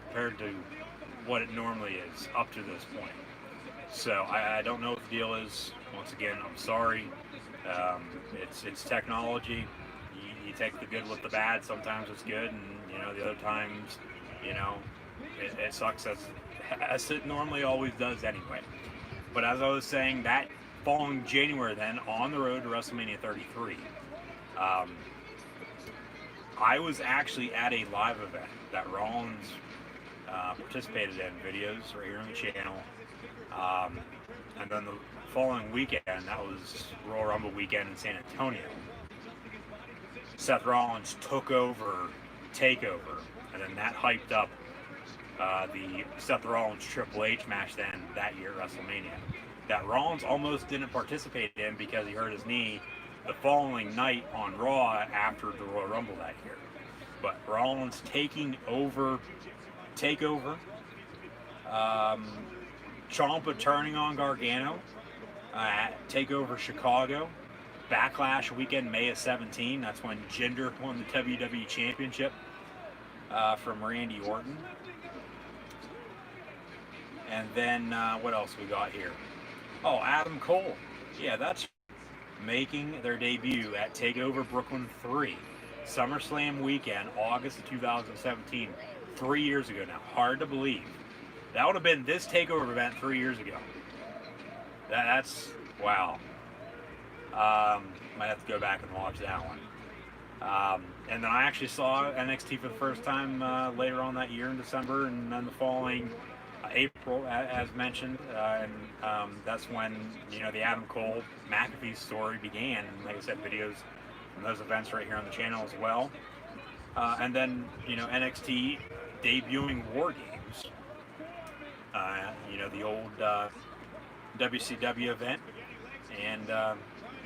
compared to what it normally is up to this point. So I don't know what the deal is. Once again, I'm sorry. It's technology. You take the good with the bad. Sometimes it's good, and the other times, it sucks as it normally always does anyway. But as I was saying, that following January, then on the road to WrestleMania 33, I was actually at a live event that Rollins participated in, videos right here on the channel. And then the following weekend, that was Royal Rumble weekend in San Antonio, Seth Rollins took over TakeOver, and then that hyped up the Seth Rollins Triple H match then that year at WrestleMania. That Rollins almost didn't participate in because he hurt his knee the following night on Raw after the Royal Rumble that year. But Rollins taking over TakeOver, Ciampa turning on Gargano at TakeOver Chicago, Backlash weekend, May of 17. That's when Jinder won the WWE Championship from Randy Orton. And then what else we got here? Oh, Adam Cole. Yeah, that's making their debut at TakeOver Brooklyn 3. SummerSlam weekend, August of 2017. 3 years ago now. Hard to believe. That would have been this TakeOver event 3 years ago. That's, wow. Might have to go back and watch that one. And then I actually saw NXT for the first time later on that year in December, and then the following April, as mentioned, and that's when, you know, the Adam Cole McAfee story began. And like I said, videos from those events right here on the channel as well. And then, you know, NXT debuting War Games. You know, the old WCW event, and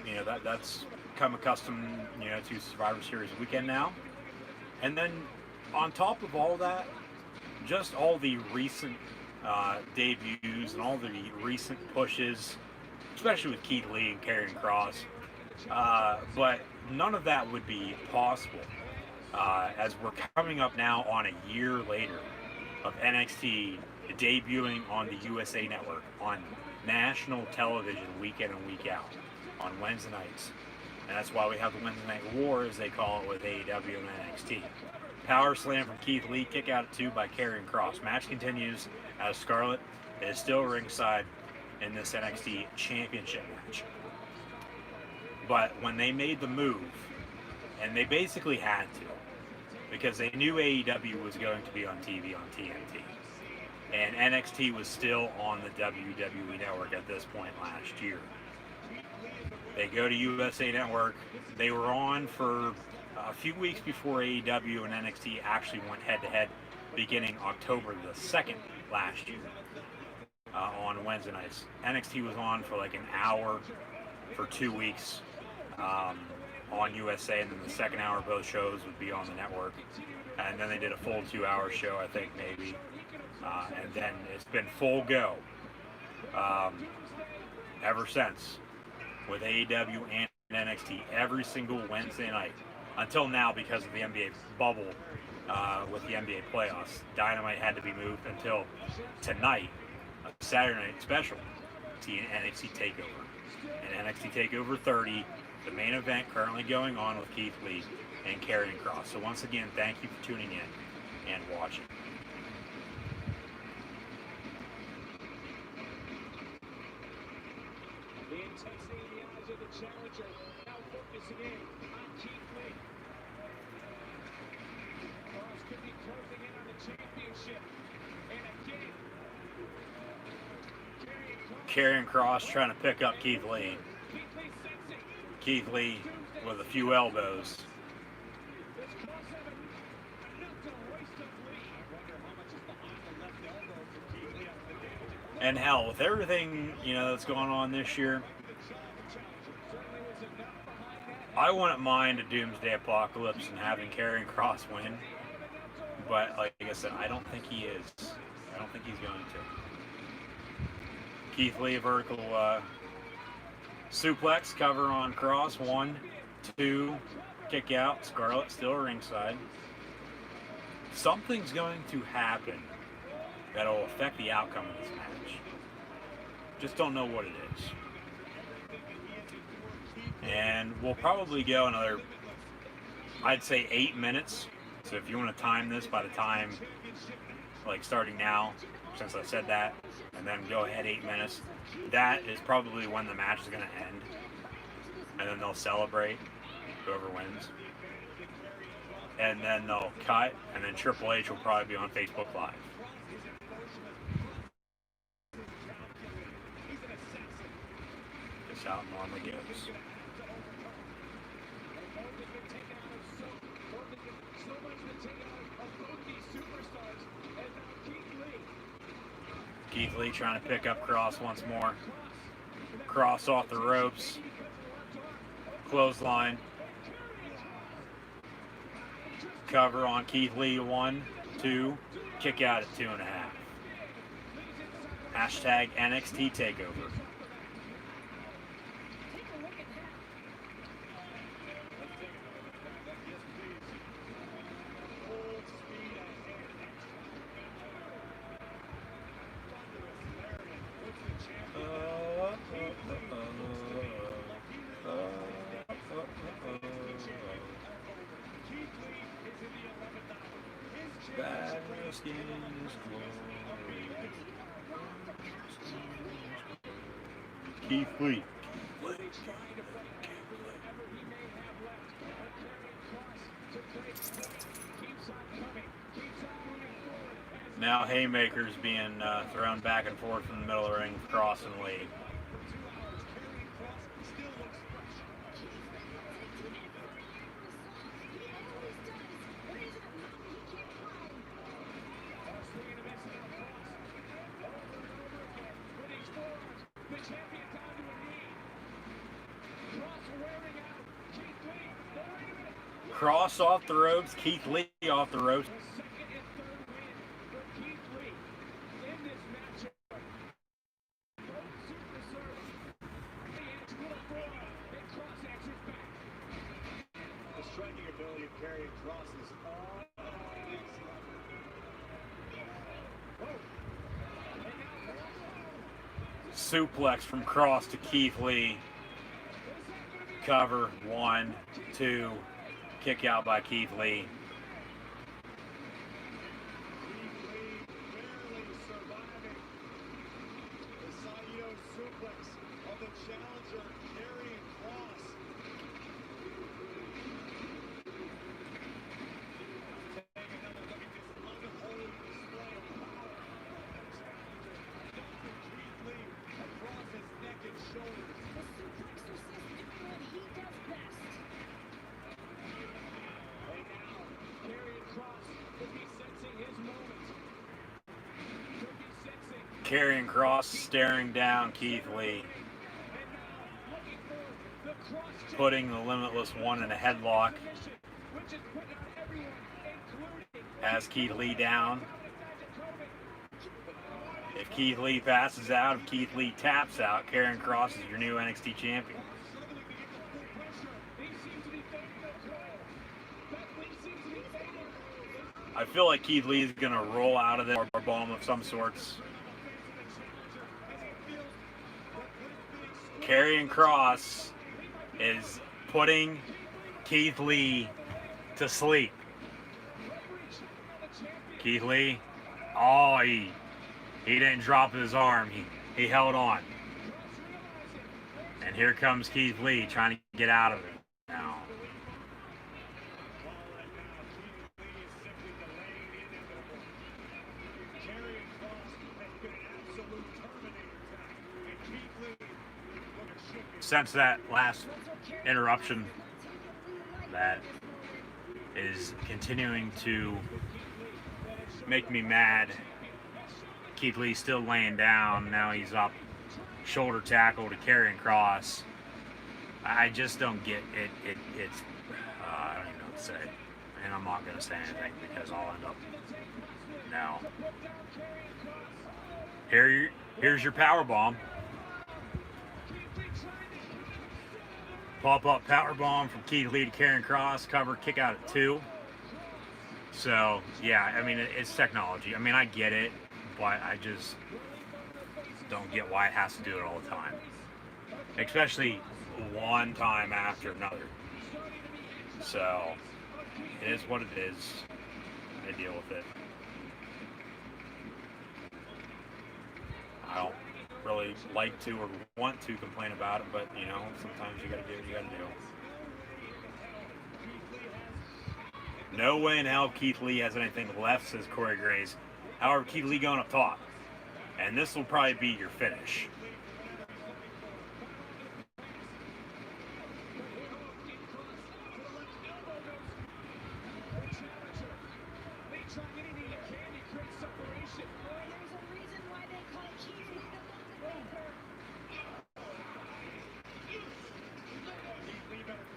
you know, that's come accustomed, you know, to Survivor Series weekend now. And then on top of all that, just all the recent debuts and all the recent pushes, especially with Keith Lee and Karrion Kross. But none of that would be possible as we're coming up now on a year later of NXT debuting on the USA Network on national television week in and week out on Wednesday nights. And that's why we have the Wednesday Night War, as they call it, with AEW and NXT. Power slam from Keith Lee, kick out at 2 by Karrion Kross. Match continues as Scarlett is still ringside in this NXT Championship match. But when they made the move, and they basically had to, because they knew AEW was going to be on TV on TNT, and NXT was still on the WWE Network at this point last year. They go to USA Network. They were on for a few weeks before AEW and NXT actually went head-to-head, beginning October the 2nd last year on Wednesday nights. NXT was on for like an hour for 2 weeks on USA, and then the second hour of both shows would be on the network. And then they did a full 2-hour show, I think, maybe. And then it's been full go ever since, with AEW and NXT every single Wednesday night until now, because of the NBA bubble with the NBA playoffs. Dynamite had to be moved until tonight, a Saturday night special, to NXT TakeOver. And NXT TakeOver 30, the main event currently going on with Keith Lee and Karrion Kross. So once again, thank you for tuning in and watching. The intensity in the eyes of the challenger, now focusing in on Keith Lee. Kross could be closing in on the championship. And again, Karrion Kross trying to pick up Keith Lee. Keith Lee with a few elbows. And hell, with everything, you know, that's going on this year, I wouldn't mind a Doomsday Apocalypse and having Karrion Kross win. But like I said, I don't think he is. I don't think he's going to. Keith Lee, vertical suplex, cover on Kross. 1, 2, kick out. Scarlett still ringside. Something's going to happen that'll affect the outcome of this match. Just don't know what it is. And we'll probably go another, I'd say 8 minutes. So if you want to time this by the time, like starting now, since I said that, and then go ahead 8 minutes, that is probably when the match is going to end. And then they'll celebrate whoever wins. and then they'll cut, and then Triple H will probably be on Facebook Live. That's how it normally goes. Keith Lee trying to pick up Cross once more. Cross off the ropes. Clothesline. Cover on Keith Lee, 1, 2. Kick out at 2.5. Hashtag NXT TakeOver. Keith Lee. Now haymakers being thrown back and forth in the middle of the ring with Cross and Lee. Cross off the ropes, Keith Lee off the ropes. The striking ability of Karrion Kross is on. Suplex from Cross to Keith Lee. Cover, 1, 2. Kick out by Keith Lee. Karrion Kross staring down Keith Lee. Putting the Limitless One in a headlock. Has Keith Lee down. If Keith Lee passes out, if Keith Lee taps out, Karrion Kross is your new NXT champion. I feel like Keith Lee is going to roll out of there or bomb of some sorts. Karrion Kross is putting Keith Lee to sleep. Keith Lee, oh, he didn't drop his arm. He held on. And here comes Keith Lee trying to get out of it now. Since that last interruption that is continuing to make me mad. Keith Lee still laying down. Now he's up. Shoulder tackle to Karrion Kross. I just don't get it. It's I don't even know what to say. And I'm not going to say anything because I'll end up. No. Here's your power bomb. Pop up power bomb from Keith Lee to Karrion Kross. Cover, kick out at 2. So yeah, I mean it's technology. I mean I get it, but I just don't get why it has to do it all the time, especially one time after another. So it is what it is. I deal with it. I don't really like to or want to complain about it, but you know, sometimes you gotta do what you gotta do. No way in hell Keith Lee has anything left, says Corey Graves. However, Keith Lee going up top. And this will probably be your finish.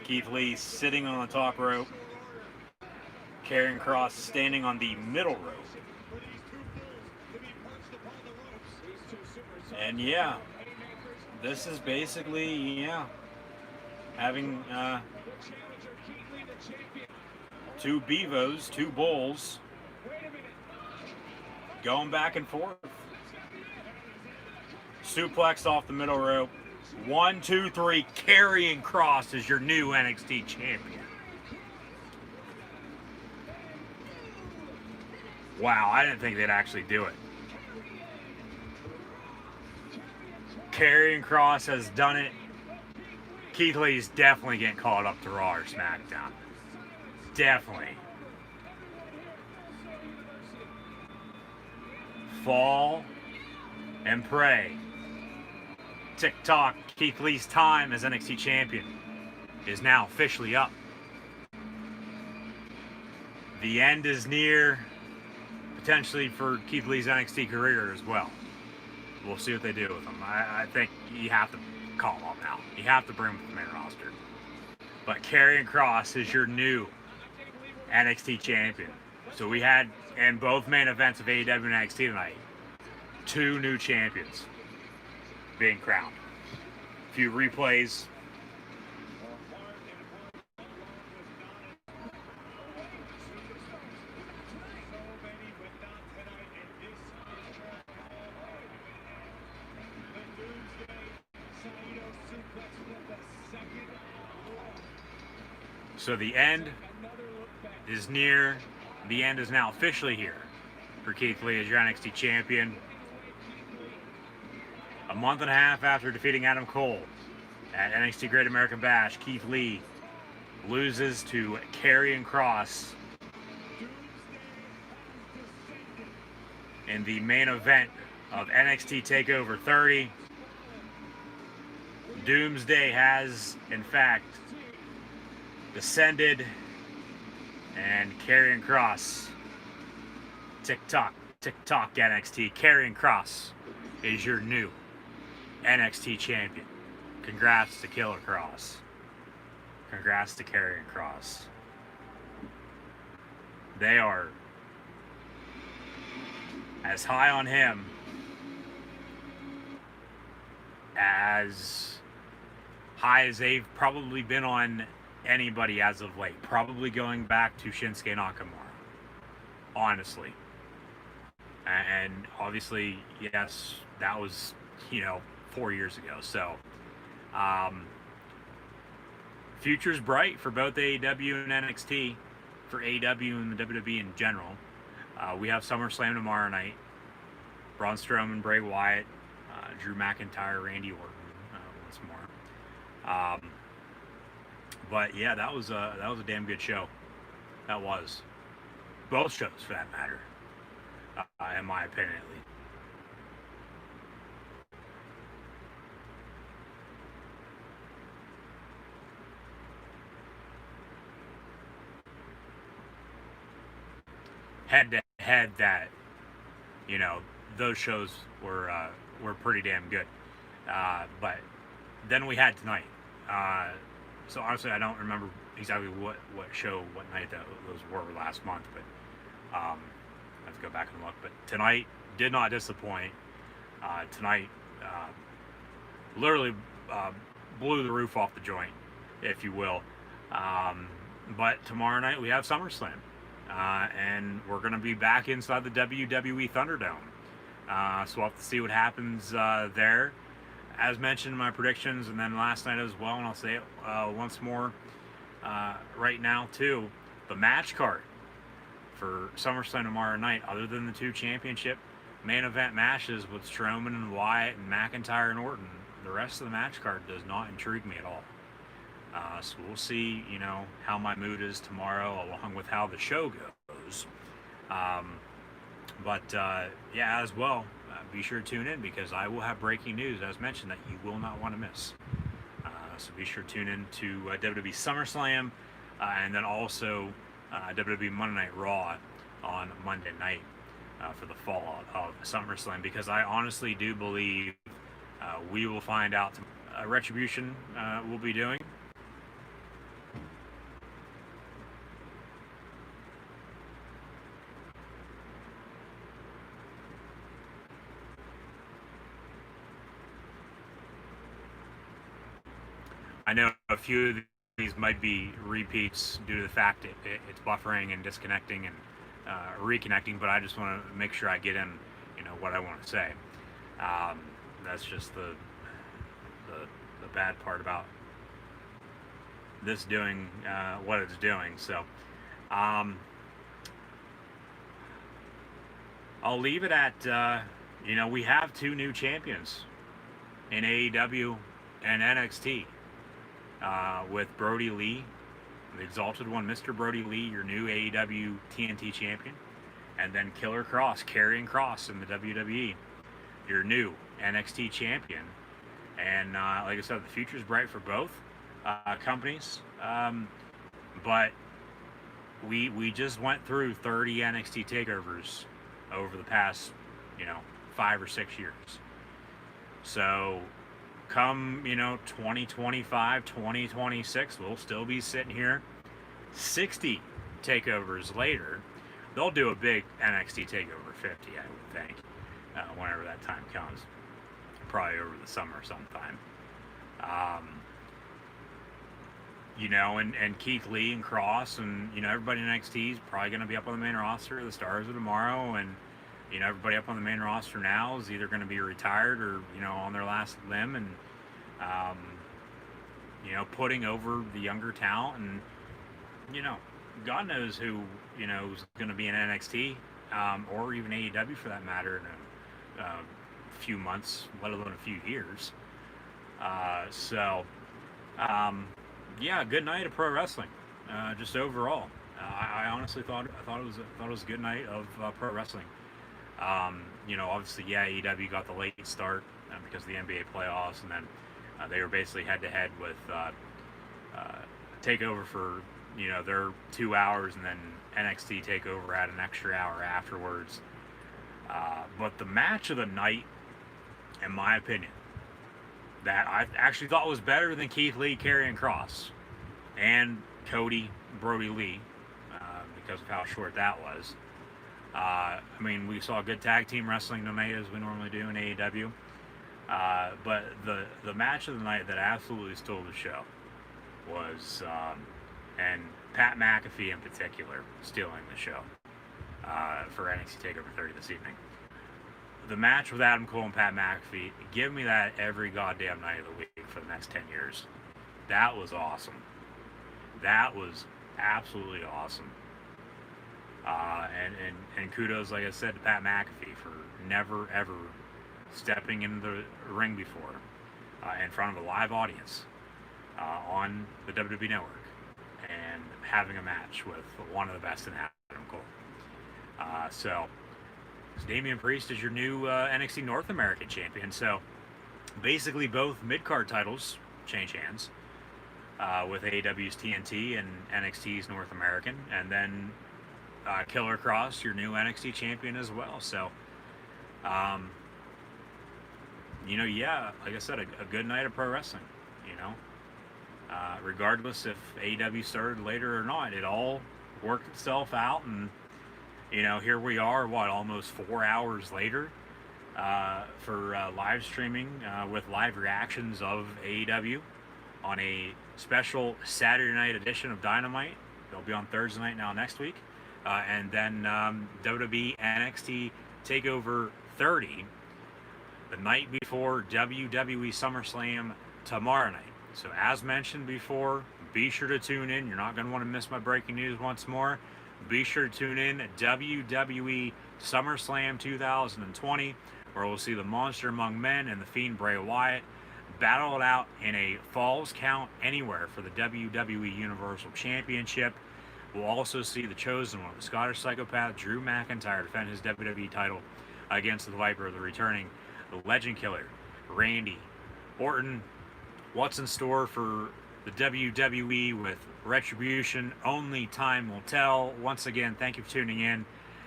Keith Lee sitting on the top rope. Karrion Kross standing on the middle rope. And yeah, this is basically, having two Bevos, two bulls, going back and forth. Suplex off the middle rope. 1, 2, 3. Karrion Kross is your new NXT champion. Wow, I didn't think they'd actually do it. Karrion Kross has done it. Keith Lee's definitely getting called up to Raw or SmackDown. Definitely. Fall and pray. TikTok, Keith Lee's time as NXT champion is now officially up. The end is near, potentially for Keith Lee's NXT career as well. We'll see what they do with him. I think you have to call him up now. You have to bring him to the main roster. But Karrion Kross is your new NXT champion. So we had, in both main events of AEW and NXT tonight, 2 new champions being crowned. A few replays. So the end is near. The end is now officially here for Keith Lee as your NXT champion. A month and a half after defeating Adam Cole at NXT Great American Bash, Keith Lee loses to Karrion Kross in the main event of NXT TakeOver 30. Doomsday has, in fact, descended, and Karrion Kross, TikTok NXT, Karrion Kross is your new NXT champion. Congrats to Killer Kross. Congrats to Karrion Kross. They are as high on him as high as they've probably been on anybody as of late. Probably going back to Shinsuke Nakamura. Honestly. And obviously, yes, that was, 4 years ago. So, future's bright for both AEW and NXT, for AEW and the WWE in general. We have SummerSlam tomorrow night. Braun Strowman, Bray Wyatt, Drew McIntyre, Randy Orton, once more. But yeah, that was a damn good show. That was. Both shows, for that matter, in my opinion, at least. Head to head, that those shows were pretty damn good. But then we had tonight. So honestly, I don't remember exactly what show, what night those were last month, but I have to go back and look. But tonight did not disappoint. Tonight literally blew the roof off the joint, if you will. But tomorrow night we have SummerSlam. And we're going to be back inside the WWE Thunderdome. So we'll have to see what happens there. As mentioned in my predictions, and then last night as well, and I'll say it once more right now too, the match card for SummerSlam tomorrow night, other than the 2 championship main event matches with Strowman and Wyatt and McIntyre and Orton, the rest of the match card does not intrigue me at all. So we'll see, how my mood is tomorrow, along with how the show goes. Um, but yeah, as well, be sure to tune in because I will have breaking news, as mentioned, that you will not want to miss. So be sure to tune in to WWE SummerSlam and then also WWE Monday Night Raw on Monday night for the fallout of SummerSlam, because I honestly do believe we will find out Retribution will be doing. I know a few of these might be repeats due to the fact it's buffering and disconnecting and reconnecting, but I just want to make sure I get in, what I want to say. That's just the bad part about this doing what it's doing. So I'll leave it at, we have two new champions in AEW and NXT. With Brody Lee, the Exalted One, Mr. Brody Lee, your new AEW TNT champion, and then Killer Cross, Karrion Kross in the WWE, your new NXT champion. And like I said, the future's bright for both companies. But we just went through 30 NXT takeovers over the past, 5 or 6 years. So come 2025, 2026, we'll still be sitting here 60 takeovers later. They'll do a big NXT takeover 50, I would think, whenever that time comes, probably over the summer sometime. And Keith Lee and Cross and everybody in NXT is probably going to be up on the main roster, the Stars of Tomorrow, and everybody up on the main roster now is either going to be retired or, on their last limb, and, putting over the younger talent. And, God knows who, is going to be in NXT, or even AEW for that matter, in a few months, let alone a few years. Yeah, good night of pro wrestling, just overall. I honestly thought it was a good night of pro wrestling. Obviously, AEW got the late start because of the NBA playoffs, and then they were basically head-to-head with TakeOver for, their 2 hours, and then NXT TakeOver had an extra hour afterwards. But the match of the night, in my opinion, that I actually thought was better than Keith Lee, Karrion Kross, and Cody, Brody Lee, because of how short that was. We saw good tag team wrestling tonight, as we normally do in AEW. But the match of the night that absolutely stole the show was, and Pat McAfee in particular, stealing the show for NXT TakeOver 30 this evening. The match with Adam Cole and Pat McAfee, give me that every goddamn night of the week for the next 10 years. That was awesome. That was absolutely awesome. And kudos, like I said, to Pat McAfee for never, ever stepping into the ring before in front of a live audience on the WWE Network and having a match with one of the best in Adam Cole. So Damian Priest is your new NXT North American champion. So basically both mid-card titles change hands with AEW's TNT and NXT's North American. And then Killer Kross, your new NXT champion as well. So, like I said, a good night of pro wrestling, regardless if AEW started later or not, it all worked itself out. And, here we are, almost 4 hours later for live streaming with live reactions of AEW on a special Saturday night edition of Dynamite. They'll be on Thursday night now next week. And then WWE NXT TakeOver 30 the night before WWE SummerSlam tomorrow night. So as mentioned before, be sure to tune in. You're not going to want to miss my breaking news once more. Be sure to tune in WWE SummerSlam 2020, where we'll see the Monster Among Men and the Fiend Bray Wyatt battle it out in a Falls Count Anywhere for the WWE Universal Championship. We'll also see the Chosen One, the Scottish Psychopath Drew McIntyre, defend his WWE title against the Viper, the returning Legend Killer Randy Orton. What's in store for the WWE with Retribution? Only time will tell. Once again, thank you for tuning in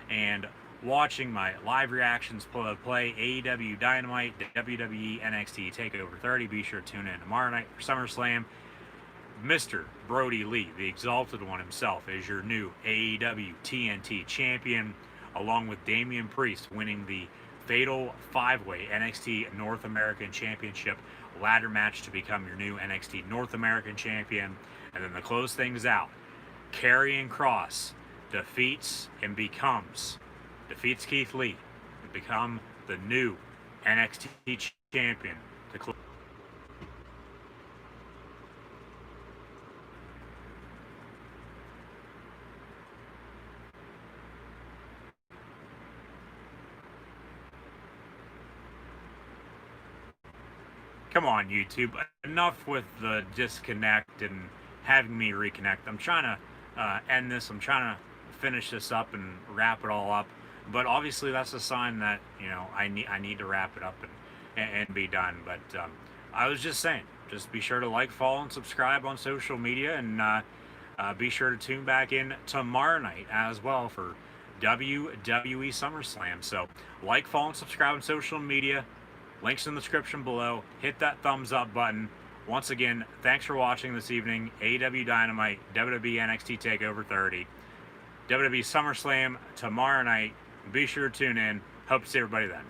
and watching my live reactions play AEW Dynamite, WWE NXT TakeOver 30. Be sure to tune in tomorrow night for SummerSlam. Mr. Brody Lee, the Exalted One himself, is your new AEW TNT Champion, along with Damian Priest winning the Fatal 5-Way NXT North American Championship ladder match to become your new NXT North American Champion. And then to close things out, Karrion Kross defeats Keith Lee to become the new NXT Champion to close. Come on, YouTube. Enough with the disconnect and having me reconnect. I'm trying to end this. I'm trying to finish this up and wrap it all up. But obviously, that's a sign that I need to wrap it up and be done. But I was just saying, just be sure to like, follow, and subscribe on social media, and be sure to tune back in tomorrow night as well for WWE SummerSlam. So like, follow, and subscribe on social media. Links in the description below. Hit that thumbs up button. Once again, thanks for watching this evening. AEW Dynamite, WWE NXT TakeOver 30, WWE SummerSlam tomorrow night. Be sure to tune in. Hope to see everybody then.